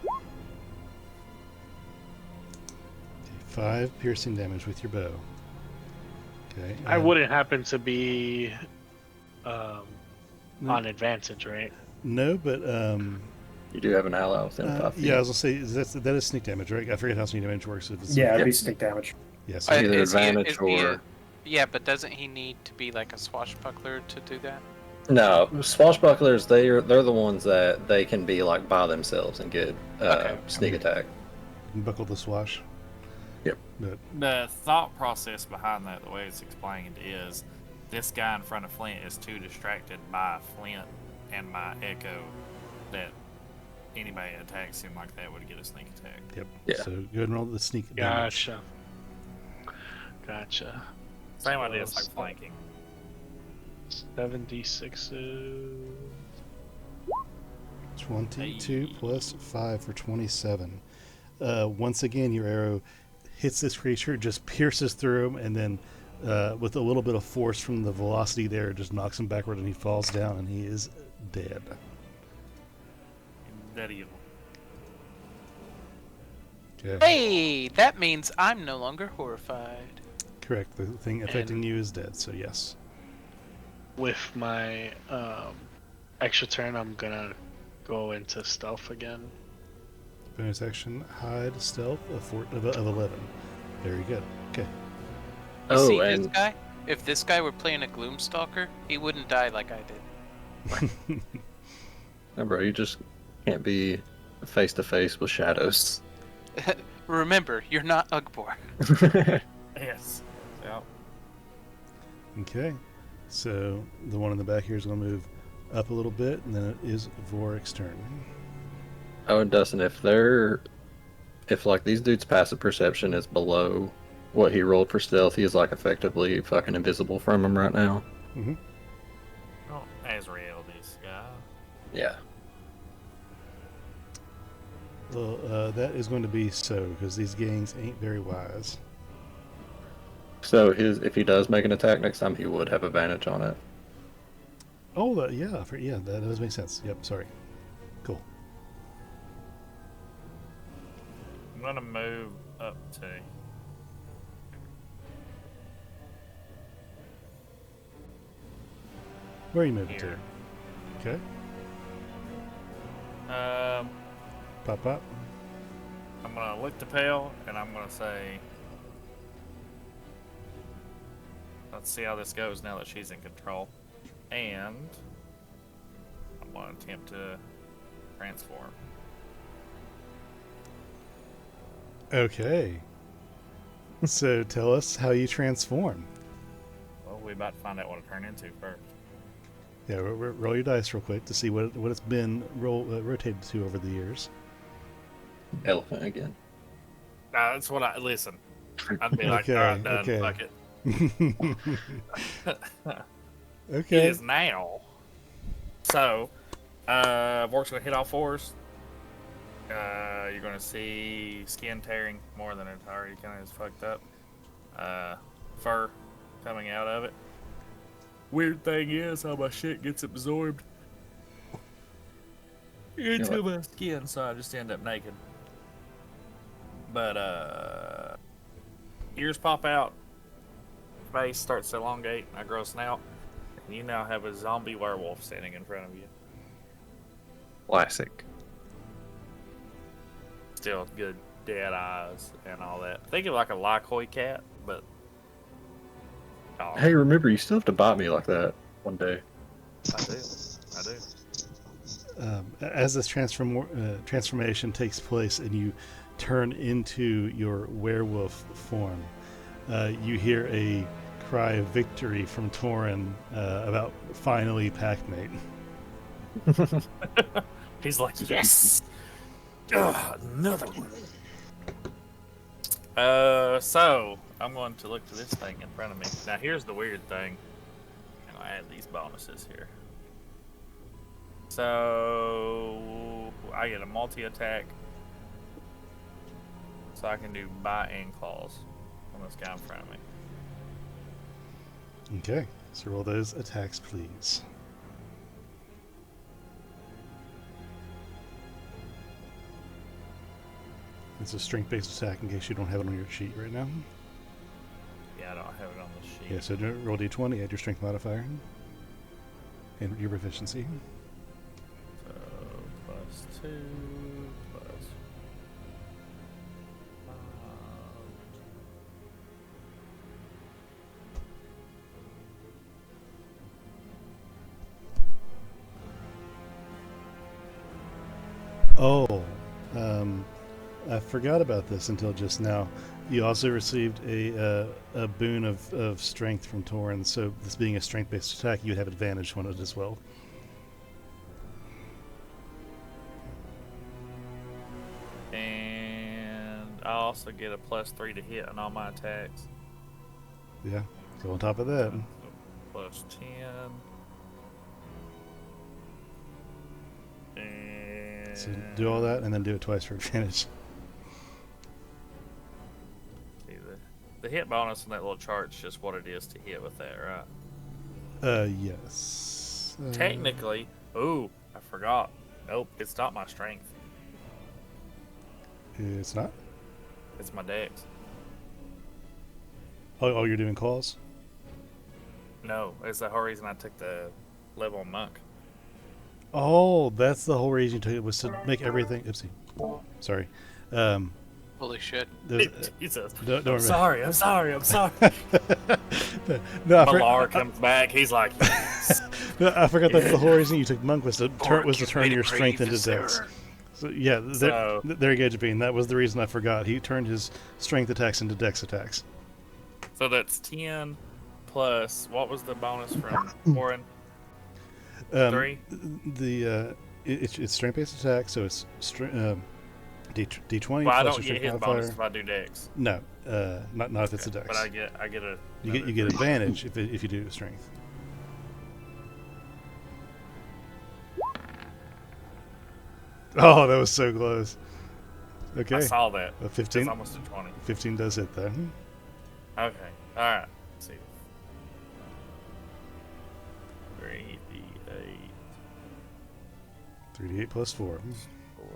Okay, 5 piercing damage with your bow. Okay. I wouldn't happen to be No, on advantage, right? no, but You do have an ally within 5 feet. yeah, I was gonna say that is sneak damage, right? I forget how sneak damage works. If it's Yeah, it'd be sneak damage. yes. Either Is he- advantage is he a- or... Yeah, but doesn't he need to be like a swashbuckler to do that? No, swashbucklers, they're the ones that they can be like by themselves and get Okay. sneak attack. Buckle the swash. Yep. But The thought process behind that, the way it's explained, is this guy in front of Flint is too distracted by Flint and my echo that anybody attacks him like that would get a sneak attack. yep. Yeah. So go ahead and roll the sneak damage. Gotcha. Same So idea as like flanking. 76. 22 plus 5 for 27. Once again, your arrow hits this creature, just pierces through him, and then with a little bit of force from the velocity there, it just knocks him backward, and he falls down, and he is dead. That evil. Okay. Hey, that means I'm no longer horrified. Correct. The thing affecting you is dead, so yes. With my extra turn, I'm gonna go into stealth again. Bonus action, hide, stealth of 11. Very good. Okay. You Oh, see this and guy? If this guy were playing a Gloomstalker, he wouldn't die like I did. no, bro, you just can't be face to face with shadows. Remember, you're not Ugbor. Yes. Yep. Okay. So the one in the back here is going to move up a little bit, and then it is Vorik's turn. Oh, and Dustin, if like these dudes' passive perception is below what he rolled for stealth, he is like effectively fucking invisible from him right now. Mm-hmm. Oh, Azrael, this guy. Yeah. Well, that is going to be so, because these gangs ain't very wise. So if he does make an attack next time, he would have advantage on it. Oh, yeah, that does make sense. Yep, sorry. Cool. I'm gonna move up to. Where are you moving Here. to? Okay. Pop, pop. I'm gonna lick the pail and I'm gonna say, let's see how this goes now that she's in control. And I'm gonna attempt to transform. Okay. So tell us how you transform. Well, we about to find out what it turned into first. Yeah, roll your dice real quick to see what it's been rotated to over the years. Elephant again. That's what I listen. I'd be like, Okay, all right, done. okay. Fuck it. It Okay. is now. So, Vork's gonna hit all fours. You're gonna see skin tearing more than it already kind of is fucked up. Fur coming out of it. Weird thing is how my shit gets absorbed into my skin, so I just end up naked. But ears pop out, face starts to elongate, I grow a snout, and you now have a zombie werewolf standing in front of you. Classic. Still good dead eyes and all that. Think of like a Lycoy cat, but dog. Hey, remember, you still have to bite me like that one day. I do. As this transformation takes place and you turn into your werewolf form, you hear a cry of victory from Torin about finally Packmate. He's like, yes! Ugh, another one. So I'm going to look to this thing in front of me. Now here's the weird thing. I'm gonna add these bonuses here. So I get a multi-attack. So I can do bite and claws on this guy in front of me. Okay, so roll those attacks, please. It's a strength-based attack in case you don't have it on your sheet right now. Yeah, I don't have it on the sheet. Yeah, so roll d20, add your strength modifier, and your proficiency. So +2 plus 5. Oh, I forgot about this until just now. You also received a boon of strength from Torin, so this being a strength-based attack, you'd have advantage on it as well. And I also get a +3 to hit on all my attacks. Yeah, so on top of that, So +10. And so do all that and then do it twice for advantage. see, the hit bonus on that little chart's just what it is to hit with that, right? Yes. Technically, ooh, I forgot. Nope, it's not my strength. It's not? It's my dex. Oh, you're doing calls? No, it's the whole reason I took the level monk. Oh, that's the whole reason you took it, was to make everything... Oopsie. Sorry. Holy shit. Jesus. Don't I'm sorry. no, Malar comes back. He's like, no, I forgot that's the whole reason you took monk was to turn your strength into dex. So yeah, there you go, Jabin. That was the reason I forgot. He turned his strength attacks into dex attacks. so that's 10 plus, what was the bonus from Warren? 3? It's strength-based attack, so it's D20 Well, I plus don't your get his strength bonus modifier. if I do dex. No, not if it's a dex. But I get a... You get advantage if you do strength. Oh, that was so close. Okay. I saw that. A 15. It's almost a 20. 15 does hit though. Okay. Alright. Let's see. 3d8. 3d8 plus 4. 4.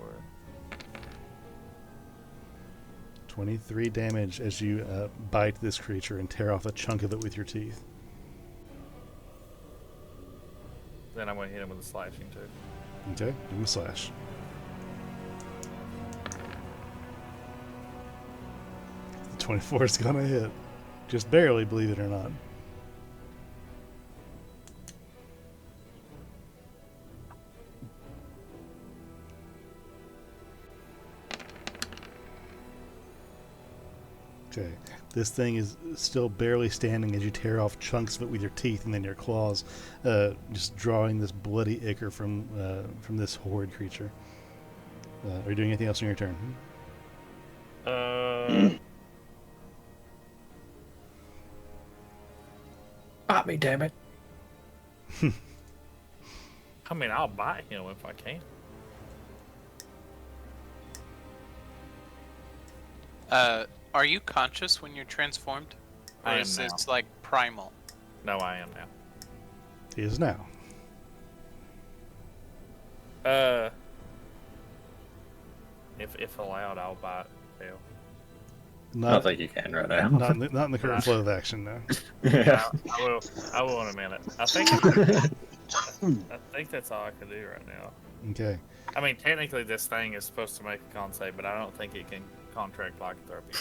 23 damage as you bite this creature and tear off a chunk of it with your teeth. Then I'm going to hit him with a slashing too. Okay, give him a slash. The 24 is gonna hit. Just barely, believe it or not. Okay, this thing is still barely standing as you tear off chunks of it with your teeth and then your claws, just drawing this bloody ichor from this horrid creature. Are you doing anything else on your turn? Bite me, damn it. I mean, I'll bite him if I can. Are you conscious when you're transformed? Or I am is now. this like primal? No, I am now. He is now. If allowed, I'll bite Bill. I Not don't think you can right now. not in the current flow of action, no. Yeah. I will. I will in a minute. I think that's all I can do right now. Okay. I mean, technically, this thing is supposed to make a con save, but I don't think it can contract lycanthropy.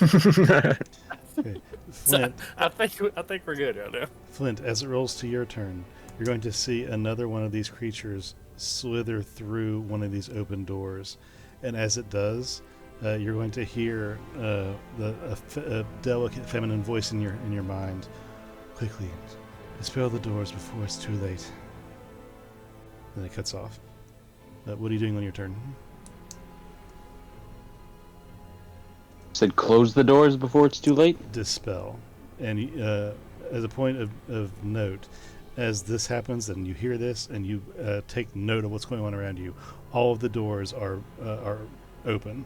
Okay. So Flint, I think we're good right now. Flint, as it rolls to your turn, you're going to see another one of these creatures slither through one of these open doors, and as it does, you're going to hear a delicate feminine voice in your mind. Quickly, dispel the doors before it's too late. Then it cuts off. What are you doing on your turn? Said close the doors before it's too late. Dispel. And as a point of note, as this happens and you hear this and you take note of what's going on around you, all of the doors are open.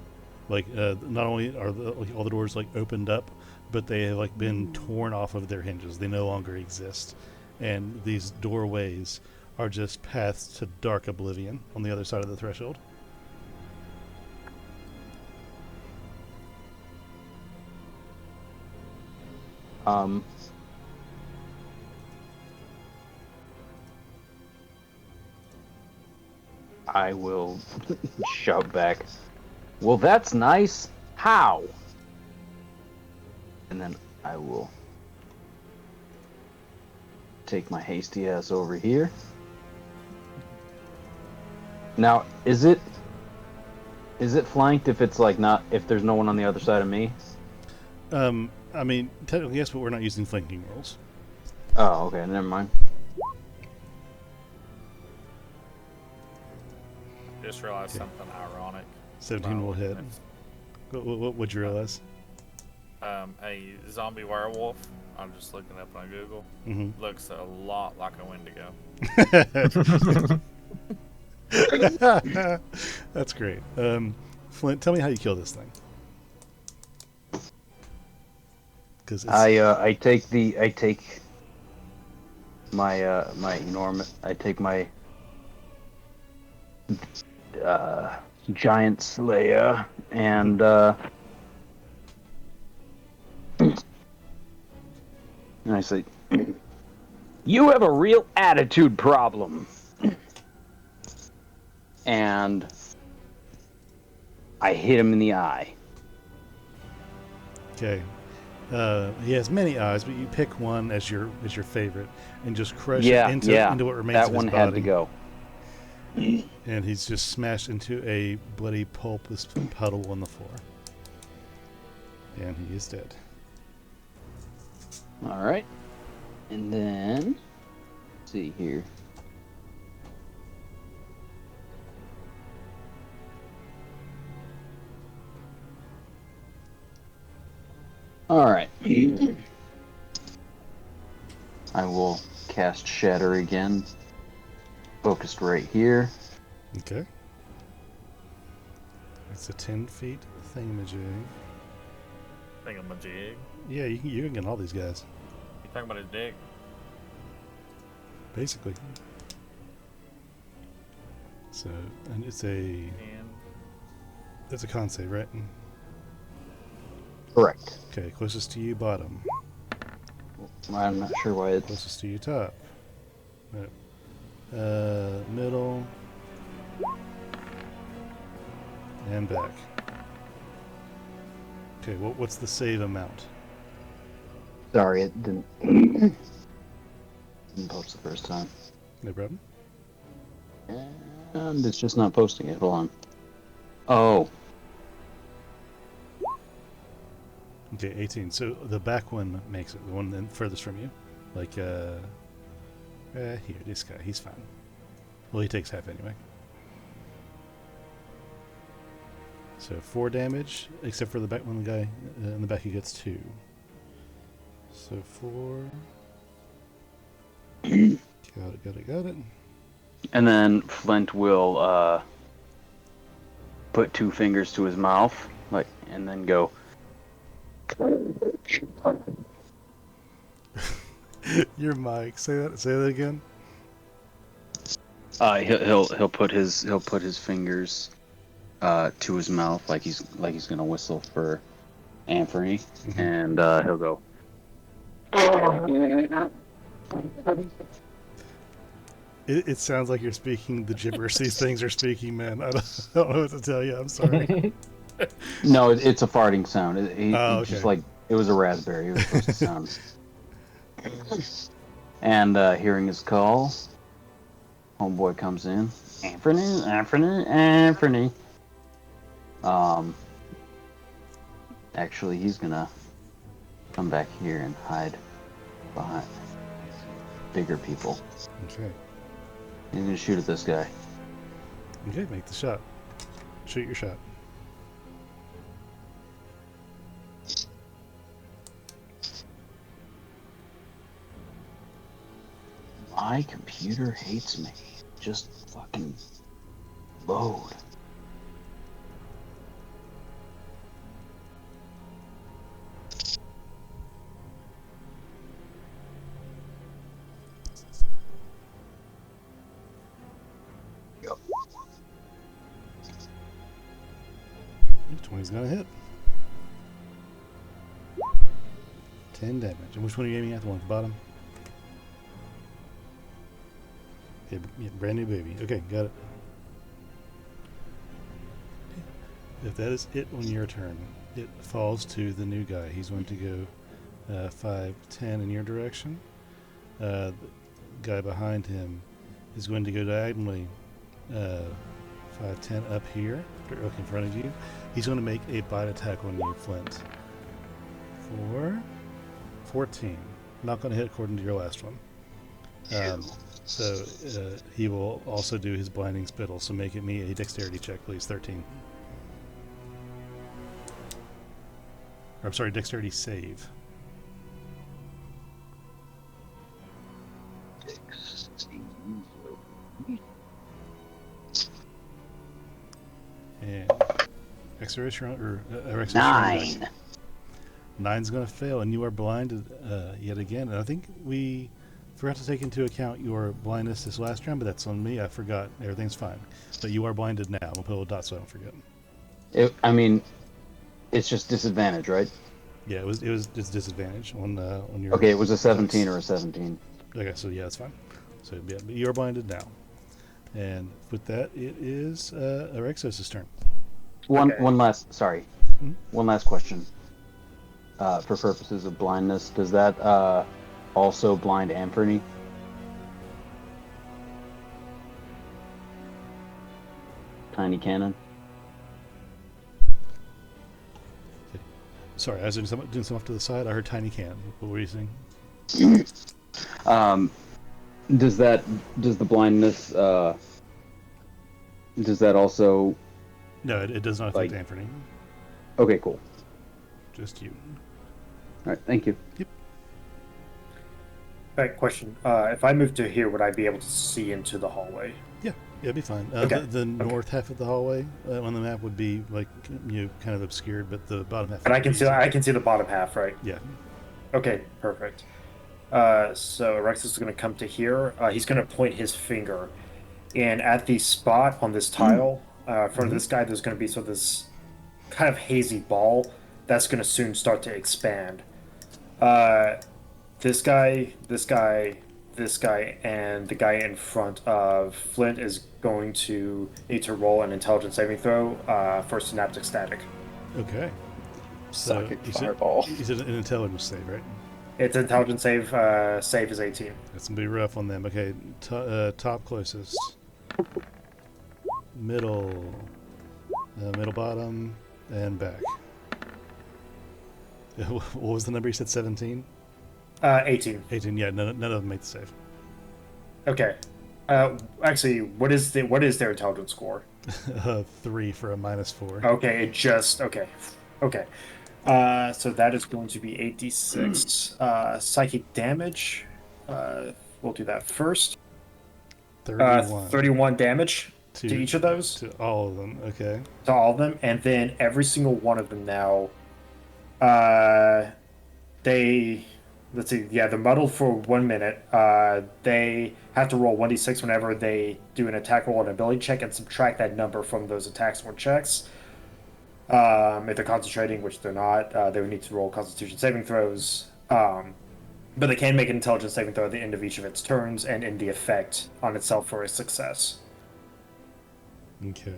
Like not only are all the doors like opened up, but they have like been torn off of their hinges. They no longer exist, and these doorways are just paths to dark oblivion on the other side of the threshold. I will shout back. Well, that's nice. How? And then I will take my hasty ass over here. Now, is it flanked if it's like not if there's no one on the other side of me? I mean, technically yes, but we're not using flanking rolls. Oh, okay, never mind. Just realized something ironic. 17 will hit. What would you realize? A zombie werewolf. I'm just looking up on Google. Mm-hmm. Looks a lot like a Wendigo. That's great. Flint, tell me how you kill this thing. Because I take my giant slayer and I say, you have a real attitude problem. And I hit him in the eye. Okay. He has many eyes, but you pick one as your favorite and just crush Yeah, it yeah. into what remains That of his one body. had to go. And he's just smashed into a bloody pulpless puddle on the floor. And he is dead. All right. And then, let's see here. All right. I will cast Shatter again. Focused right here. Okay. It's a 10 feet thingamajig. Thingamajig. Yeah, you can get all these guys, You talking about his dick? basically. So, and it's a And con save, right? Correct. Okay, closest to you, bottom. I'm not sure why it's... Closest to you, top. Right. Middle. And back. Okay, what's the save amount? Sorry, it didn't... didn't post the first time. No problem. And it's just not posting it. Hold on. Oh. Okay, 18. So the back one makes it, the one then furthest from you. Like, here, this guy, he's fine. Well, he takes half anyway. So 4 damage, except for the back one guy in the back, he gets 2. So 4. Got it. And then Flint will put 2 fingers to his mouth, like, and then go. Your mic. Say that again. He'll put his fingers to his mouth like he's gonna whistle for Anthony, and he'll go. It sounds like you're speaking the gibberish these things are speaking, man. I don't know what to tell you. I'm sorry. No, it's a farting sound. Oh, Just okay. like it was a raspberry. It was supposed to sound. And hearing his call, homeboy comes in. Anthony. Actually, he's gonna come back here and hide behind bigger people. Okay. He's gonna shoot at this guy. Okay, make the shot. Shoot your shot. My computer hates me. Just fucking load. Yep. 20's gonna hit. 10 damage. And which one are you aiming at? The one at the bottom? Yeah, brand new baby. Okay, got it. If that is it on your turn, it falls to the new guy. He's going to go 5, 10 in your direction. The guy behind him is going to go diagonally 5, 10 up here, look in front of you. He's going to make a bite attack on you, Flint. For 14. Not going to hit according to your last one. So he will also do his blinding spittle. So make it me a dexterity check, please. 13. Or, I'm sorry, dexterity save. And X-ray 9. 9's going to fail, and you are blinded yet again. And I think we forgot to take into account your blindness this last round, but that's on me. I forgot. Everything's fine. But you are blinded now. I'm going to put a little dot so I don't forget. It's just disadvantage, right? Yeah, it was just disadvantage on your. Okay, it was a 17 or a 17. Okay, so yeah, that's fine. So yeah, but you are blinded now, and with that, it is Arexos' turn. One last question. For purposes of blindness, does that also blind Anthony? Tiny cannon. Sorry, I was doing some off to the side. I heard tiny can. What were you saying? Does the blindness does that also? No, it does not affect Anthony. Okay, cool. Just you. All right, thank you. Yep. Right, question. If I move to here, would I be able to see into the hallway? Yeah, it'd be fine. Okay. The north half of the hallway on the map would be kind of obscured, but the bottom half. And I can see the bottom half, right? Yeah. Okay, perfect. So Rexus is going to come to here. He's going to point his finger, and at the spot on this tile, in front of this guy, there's going to be this kind of hazy ball that's going to soon start to expand. This guy, and the guy in front of Flint is going to need to roll an intelligence saving throw for synaptic static. Okay. Psychic fireball. You said an intelligence save, right? It's intelligence save. Save is 18. That's gonna be rough on them. Okay, top closest, middle bottom, and back. What was the number you said? 17. 18. 18. Yeah, none of them make the save. Okay. Actually, what is their intelligence score? 3 for a -4. Okay, okay. So that is going to be 8d6 psychic damage. We'll do that first. 31. 31 damage to each of those. To all of them. Okay. To all of them, and then every single one of them now. Let's see. Yeah, they're muddled for 1 minute. They have to roll 1d6 whenever they do an attack roll and ability check, and subtract that number from those attacks or checks. If they're concentrating, which they're not, they would need to roll Constitution saving throws. But they can make an intelligence saving throw at the end of each of its turns and end the effect on itself for a success. Okay.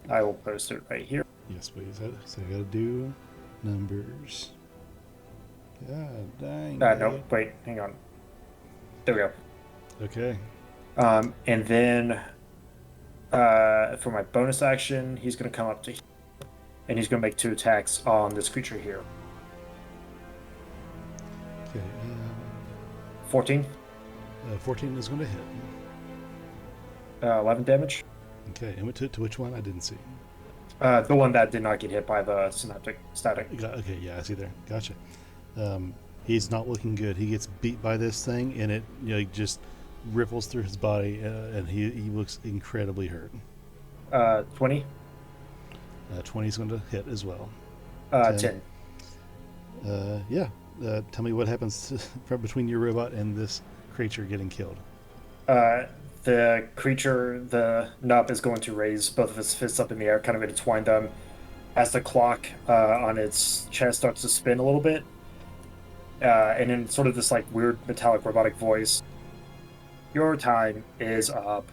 I will post it right here. Yes, please. So I gotta do numbers. God dang. No, wait, hang on. There we go. Okay. And then for my bonus action, he's going to come up to here, and he's going to make 2 attacks on this creature here. Okay. 14, 14 is going to hit. 11 damage. Okay. And to which one? I didn't see. The one that did not get hit by the synaptic static. Okay. Yeah, I see there. Gotcha. He's not looking good. He gets beat by this thing, and it just ripples through his body, and he looks incredibly hurt. 20. 20 is going to hit as well. 10. Yeah. Tell me what happens between your robot and this creature getting killed. The creature, the Nup, is going to raise both of its fists up in the air, kind of intertwine them, as the clock on its chest starts to spin a little bit. And in sort of this like weird metallic robotic voice, your time is up.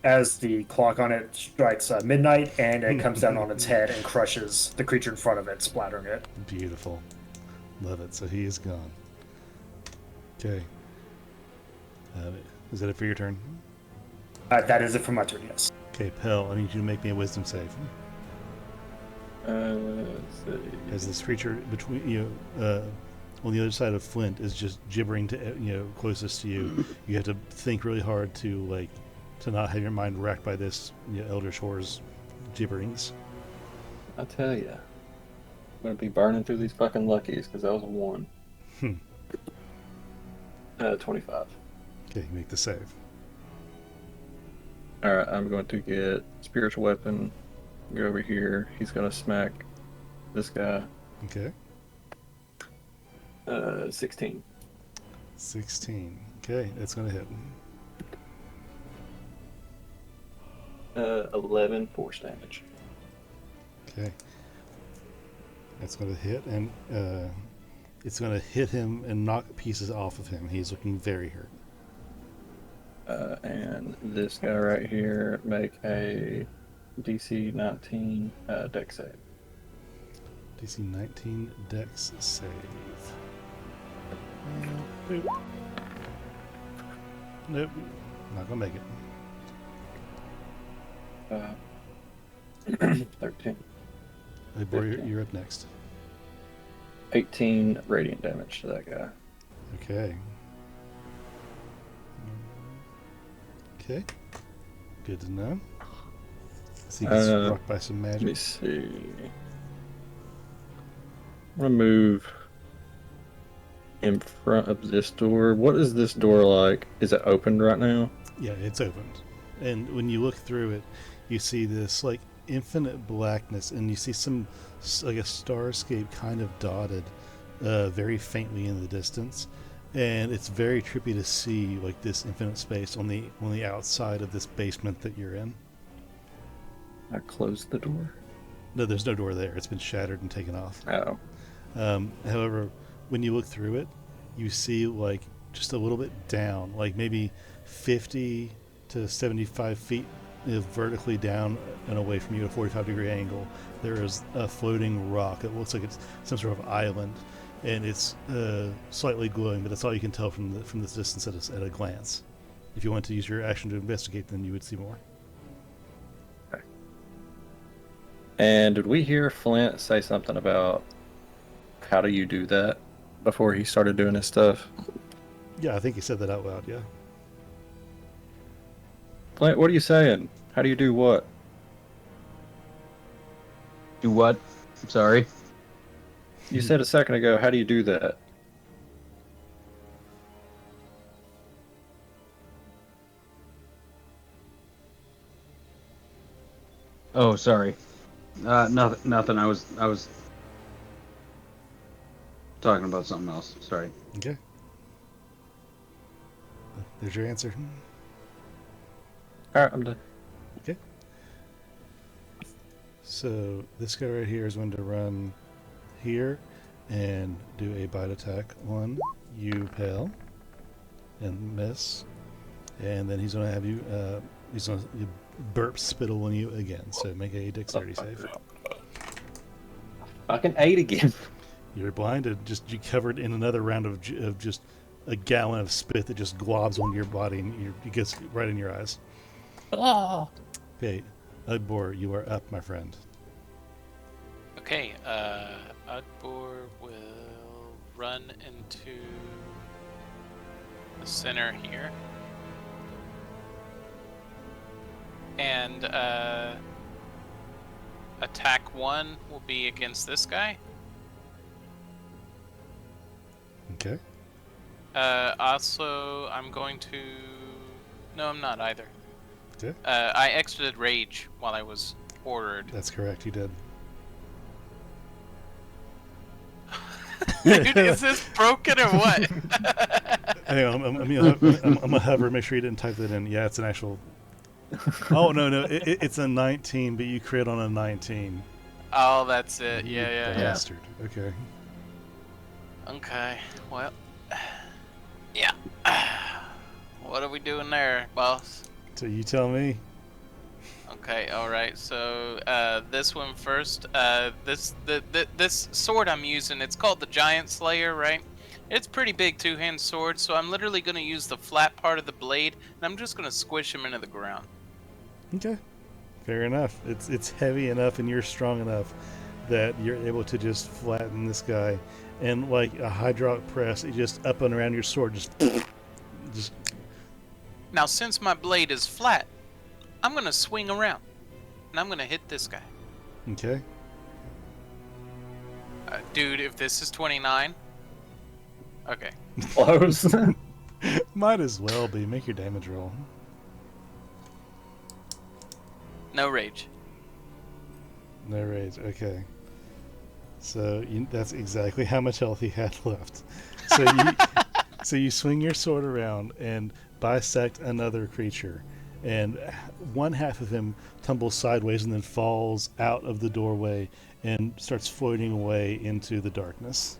As the clock on it strikes midnight, and it comes down on its head and crushes the creature in front of it, splattering it. Beautiful. Love it. So he is gone. Okay. Is that it for your turn? That is it for my turn, yes. Okay, Pell, I need you to make me a wisdom save. Let's see. As this creature between on the other side of Flint is just gibbering to closest to you. You have to think really hard to not have your mind racked by this Elder Shores gibberings. I tell ya, I'm gonna be burning through these fucking luckies because that was a 1. 25. Okay, make the save. All right, I'm going to get spiritual weapon. Go over here. He's gonna smack this guy. Okay. 16. 16. Okay, that's gonna hit. 11 force damage. Okay. That's gonna hit, and it's gonna hit him and knock pieces off of him. He's looking very hurt. And this guy right here, make a DC 19 dex save. DC 19 Dex save. Nope. Nope. Not gonna make it. 13. Hey, boy, you're up next. 18 radiant damage to that guy. Okay. Okay. Good to know. So he gets rocked by some Let me magic. see. I'm gonna move in front of this door. What is this door like? Is it opened right now? Yeah, it's opened. And when you look through it, you see this infinite blackness, and you see some a starscape kind of dotted very faintly in the distance. And it's very trippy to see this infinite space on the outside of this basement that you're in. I closed the door. No, there's no door there. It's been shattered and taken off. Oh. However, when you look through it, you see just a little bit down, maybe 50 to 75 feet vertically down and away from you at a 45-degree angle. There is a floating rock. It looks like it's some sort of island, and it's slightly glowing, but that's all you can tell from this distance at a glance. If you want to use your action to investigate, then you would see more. Okay. And did we hear Flint say something about how do you do that before he started doing his stuff? Yeah, I think he said that out loud, yeah. Flint, what are you saying? How do you do what? Do what? I'm sorry. You said a second ago, how do you do that? Oh, sorry. Nothing. I was talking about something else. Sorry. Okay. There's your answer. Alright, I'm done. Okay. So this guy right here is going to run here and do a bite attack on you, Pale, and miss. And then he's going to have you. He's going to burp spittle on you again. So make a dexterity save. Fucking 8 again. You're blinded. Just you covered in another round of just a gallon of spit that just globs on your body and it gets right in your eyes. Ah. Okay, Ugbor, you are up, my friend. Okay, Ugbor will run into the center here. And attack 1 will be against this guy. Okay. Also, I'm going to... No, I'm not either. Okay. I exited rage while I was ordered. That's correct, you did. Dude, is this broken or what? Hang on, I'm gonna hover, make sure you didn't type that in. Yeah, it's an actual... Oh, no, it's a 19, but you crit on a 19. Oh, that's it. You Yeah. bastard. Okay. Okay, well... Yeah. What are we doing there, boss? So you tell me. Okay, alright, so this one first. This sword I'm using, it's called the Giant Slayer, right? It's pretty big two-hand sword, so I'm literally going to use the flat part of the blade, and I'm just going to squish him into the ground. Okay. Fair enough. It's heavy enough and you're strong enough that you're able to just flatten this guy. And like a hydraulic press, it just up and around your sword, just... Now, since my blade is flat, I'm going to swing around, and I'm going to hit this guy. Okay. Dude, if this is 29... Okay. Close. Might as well be. Make your damage roll. No rage. No rage. Okay. So that's exactly how much health he had left. So so you swing your sword around and bisect another creature, and one half of him tumbles sideways and then falls out of the doorway and starts floating away into the darkness.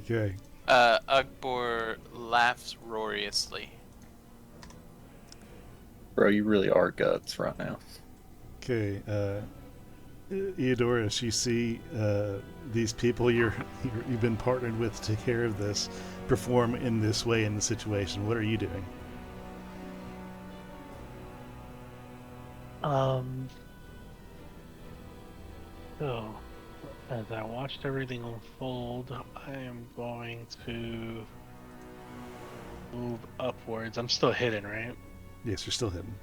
Okay. Ugbor laughs roariously. Bro, you really are guts right now. Okay, Eudorus, you see these people you've been partnered with to take care of this perform in this way in the situation. What are you doing? So, as I watched everything unfold, I am going to move upwards. I'm still hidden, right? Yes, you're still hidden.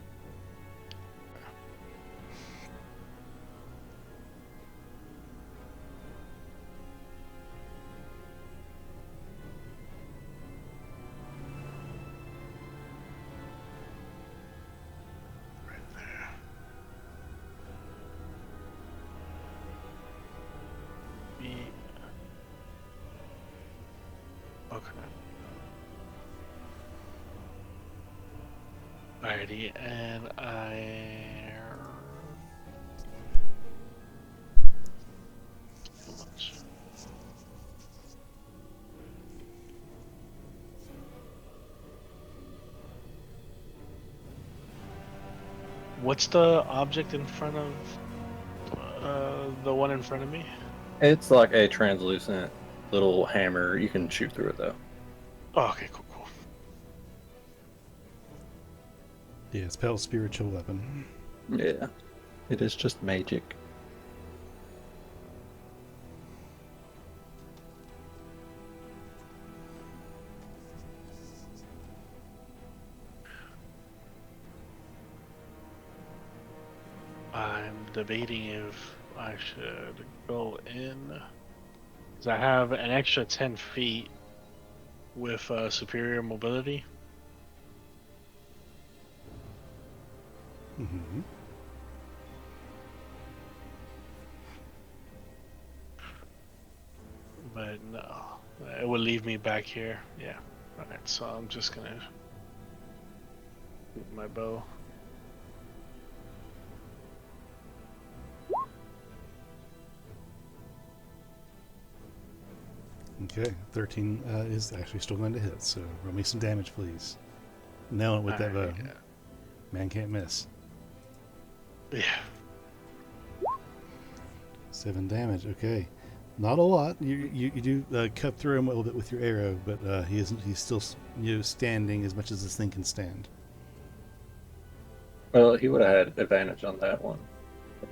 Okay. Alrighty, and too much. What's the object in front of the one in front of me? It's like a translucent little hammer. You can shoot through it though. Oh, okay, cool. Yeah, it's Pel's spiritual weapon. Yeah. It is just magic. I'm debating if I should go in. Because I have an extra 10 feet with superior mobility. Mm-hmm. But no, it would leave me back here. Yeah. Alright, so I'm just gonna shoot my bow. Okay, 13 is actually still going to hit, so roll me some damage, please. Nail it with that bow. Alright, Man can't miss. yeah. 7 damage, okay. Not a lot. You do cut through him a little bit with your arrow, but he's still standing as much as this thing can stand. Well, he would have had advantage on that one.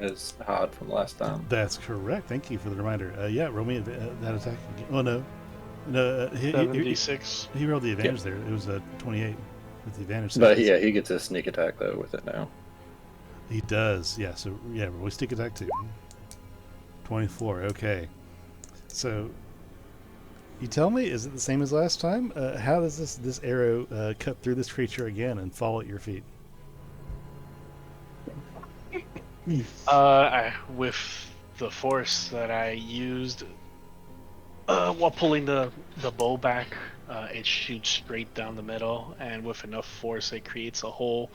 His hide from last time. That's correct. Thank you for the reminder. Yeah, roll me that attack again. Oh, no. No, he 76. rolled the advantage there. It was a 28 with the advantage. But yeah, he gets a sneak attack though with it now. He does. Yeah, so yeah, roll stick attack too. 24. Okay. So you tell me, is it the same as last time? How does this arrow cut through this creature again and fall at your feet? With the force that I used while pulling the bow back, it shoots straight down the middle, and with enough force, it creates a hole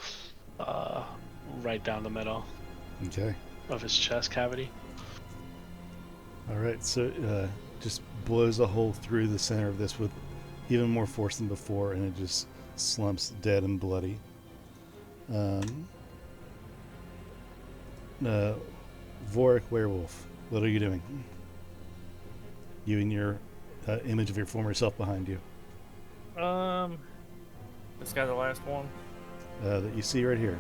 right down the middle Okay. of his chest cavity. All right. So just blows a hole through the center of this with even more force than before, and it just slumps dead and bloody. Vorik Werewolf, what are you doing? You and your image of your former self behind you. This guy the last one. That you see right here.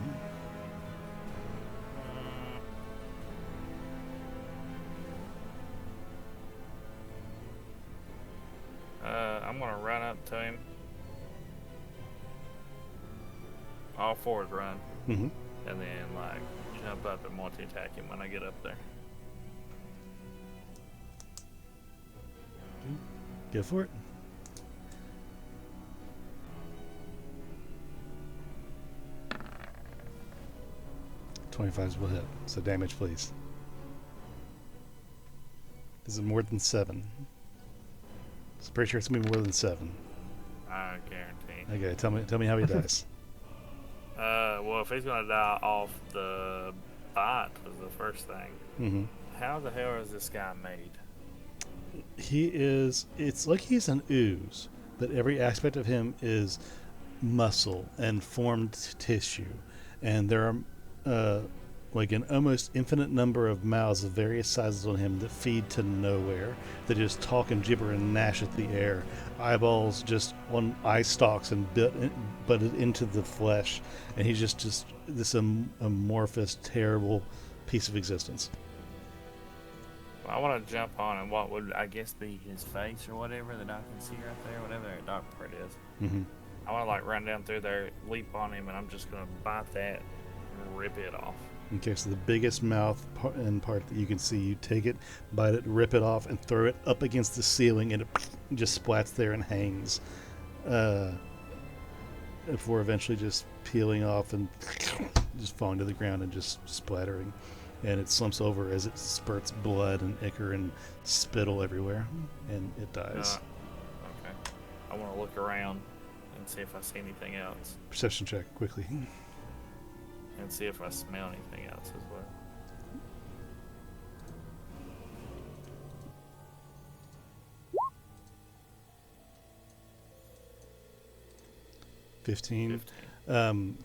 I'm gonna run up to him. All forward run, Mm-hmm. and then like jump up and multi-attack him when I get up there. Go for it. $25 will hit. So damage, please. Is it more than 7? So pretty sure it's gonna be more than 7. I guarantee. Okay, tell me how he dies. Well, if he's gonna die off the bite was the first thing. Mm-hmm. How the hell is this guy made? It's like he's an ooze, but every aspect of him is muscle and formed tissue, and there are like an almost infinite number of mouths of various sizes on him that feed to nowhere. They just talk and gibber and gnash at the air. Eyeballs just on eye stalks and butted into the flesh, and he's just this amorphous, terrible piece of existence. Well, I want to jump on him. What would I guess be his face or whatever that I can see right there, whatever that dark part is. Mm-hmm. I want to like run down through there, leap on him, and I'm just gonna bite that, and rip it off. Okay, so the biggest mouth part that you can see, you take it, bite it, rip it off, and throw it up against the ceiling, and it just splats there and hangs. Before eventually just peeling off and just falling to the ground and just splattering. And it slumps over as it spurts blood and ichor and spittle everywhere, and it dies. Okay. I want to look around and see if I see anything else, Perception check, quickly. and see if I smell anything else as well. 15.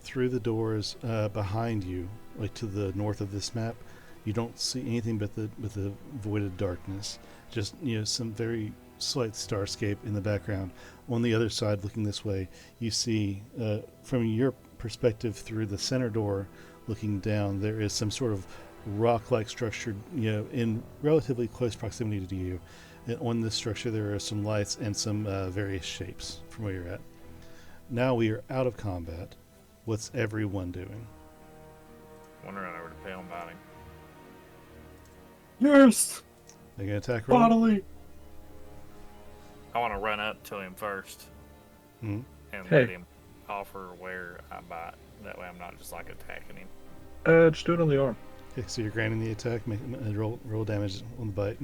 Through the doors behind you, like to the north of this map, you don't see anything but the voided darkness. Just some very slight starscape in the background. On the other side, looking this way, you see from your perspective through the center door, looking down, there is some sort of rock-like structure, in relatively close proximity to you. And on this structure, there are some lights and some various shapes from where you're at. Now we are out of combat. What's everyone doing? Want to run over to Pale and bite him. Yes! They gonna attack roll? Bodily! I want to run up to him first Mhm. and Hey. let him offer where I bite. That way I'm not just like attacking him. Just do it on the arm. Okay, so you're granting the attack. Make roll damage on the bite.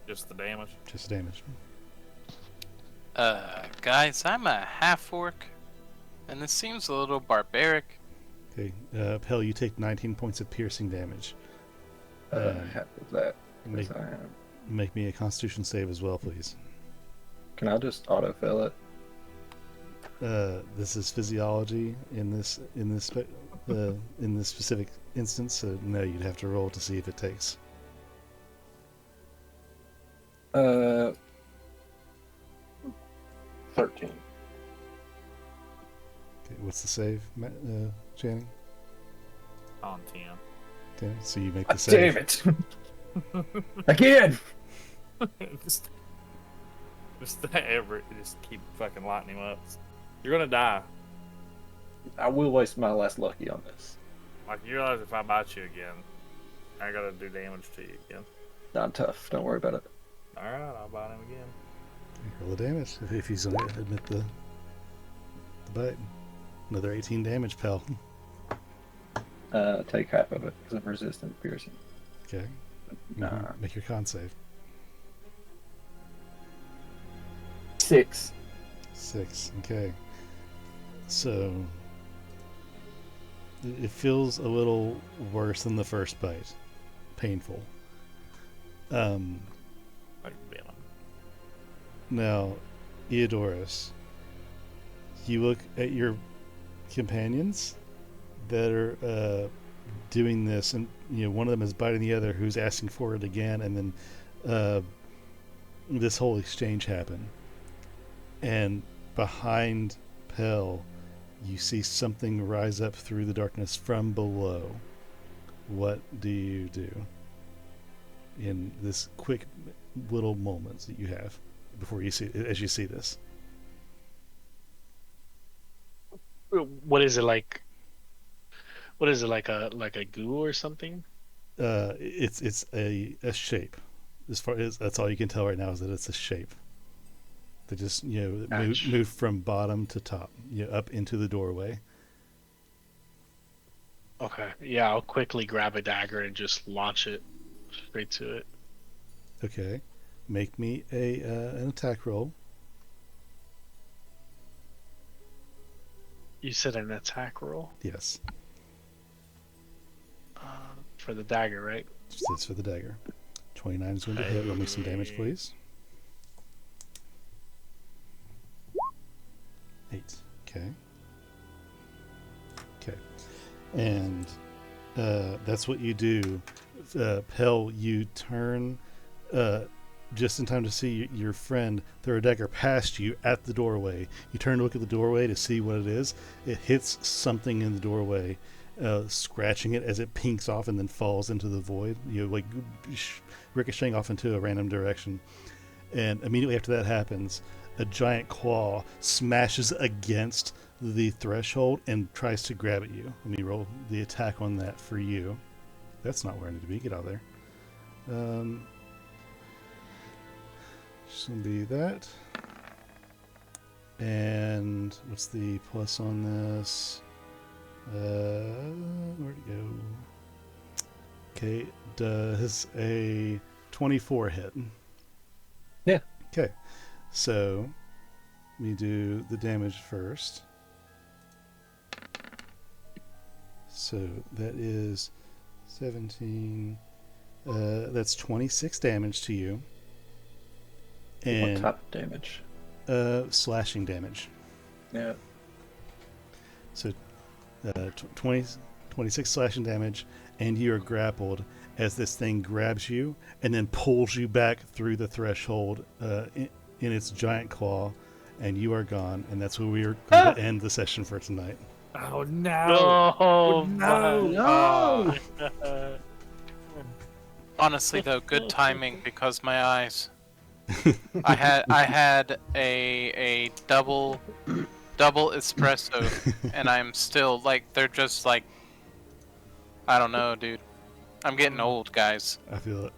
Just the damage. Just damage. Guys, I'm a half orc, and this seems a little barbaric. Okay, Pell, you take 19 points of piercing damage. Half of that. Make, Because I am. make me a Constitution save as well, please. Can I just autofill it? This is physiology in this specific instance, so no, you'd have to roll to see if it takes. 13. Okay, what's the save, Channing? On 10. 10. So you make the save. Damn it! Again! just keep fucking lighting him up. You're gonna die. I will waste my last lucky on this. Like, you realize if I bite you again, I gotta do damage to you again. I'm tough. Don't worry about it. Alright, I'll bite him again. Roll the damage if he's going to admit the bite. Another 18 damage, Pell. Take half of it because I'm resistant to piercing. Okay. Nah. Make your con save. 6. 6. Okay. So it feels a little worse than the first bite. Painful. Like venom. Now, Eodorus, you look at your companions that are doing this, and one of them is biting the other, who's asking for it again, and then this whole exchange happened. And behind Pell, you see something rise up through the darkness from below. What do you do in this quick little moments that you have before you see, as you see this? What is it like? What is it like a goo or something? It's a shape. As far as that's all you can tell right now is that it's a shape. They just move from bottom to top, up into the doorway. Okay, yeah, I'll quickly grab a dagger and just launch it straight to it. Okay, make me an attack roll. You said an attack roll? Yes, For the dagger, right? that's for the dagger. 29 is going to hit. Roll me some damage, please. 8. Okay. Okay. And that's what you do. Pell, you turn just in time to see your friend throw a dagger past you at the doorway. You turn to look at the doorway to see what it is. It hits something in the doorway, scratching it as it pinks off and then falls into the void, like ricocheting off into a random direction. And immediately after that happens, a giant claw smashes against the threshold and tries to grab at you. Let me roll the attack on that for you. That's not where I need to be. Get out of there. Just gonna be that. And what's the plus on this? Where'd it go? Okay, does a 24 hit? Yeah. Okay, so let me do the damage first. So that is 17. That's 26 damage to you. And what type of damage? Slashing damage. Yeah. So 26 slashing damage, and you are grappled as this thing grabs you and then pulls you back through the threshold in its giant claw, and you are gone. And that's where we are going to end the session for tonight. Oh no! Oh no! no! Honestly, though, good timing because my eyes. I had a double espresso, and I'm still like they're just like I don't know, dude. I'm getting old, guys. I feel it.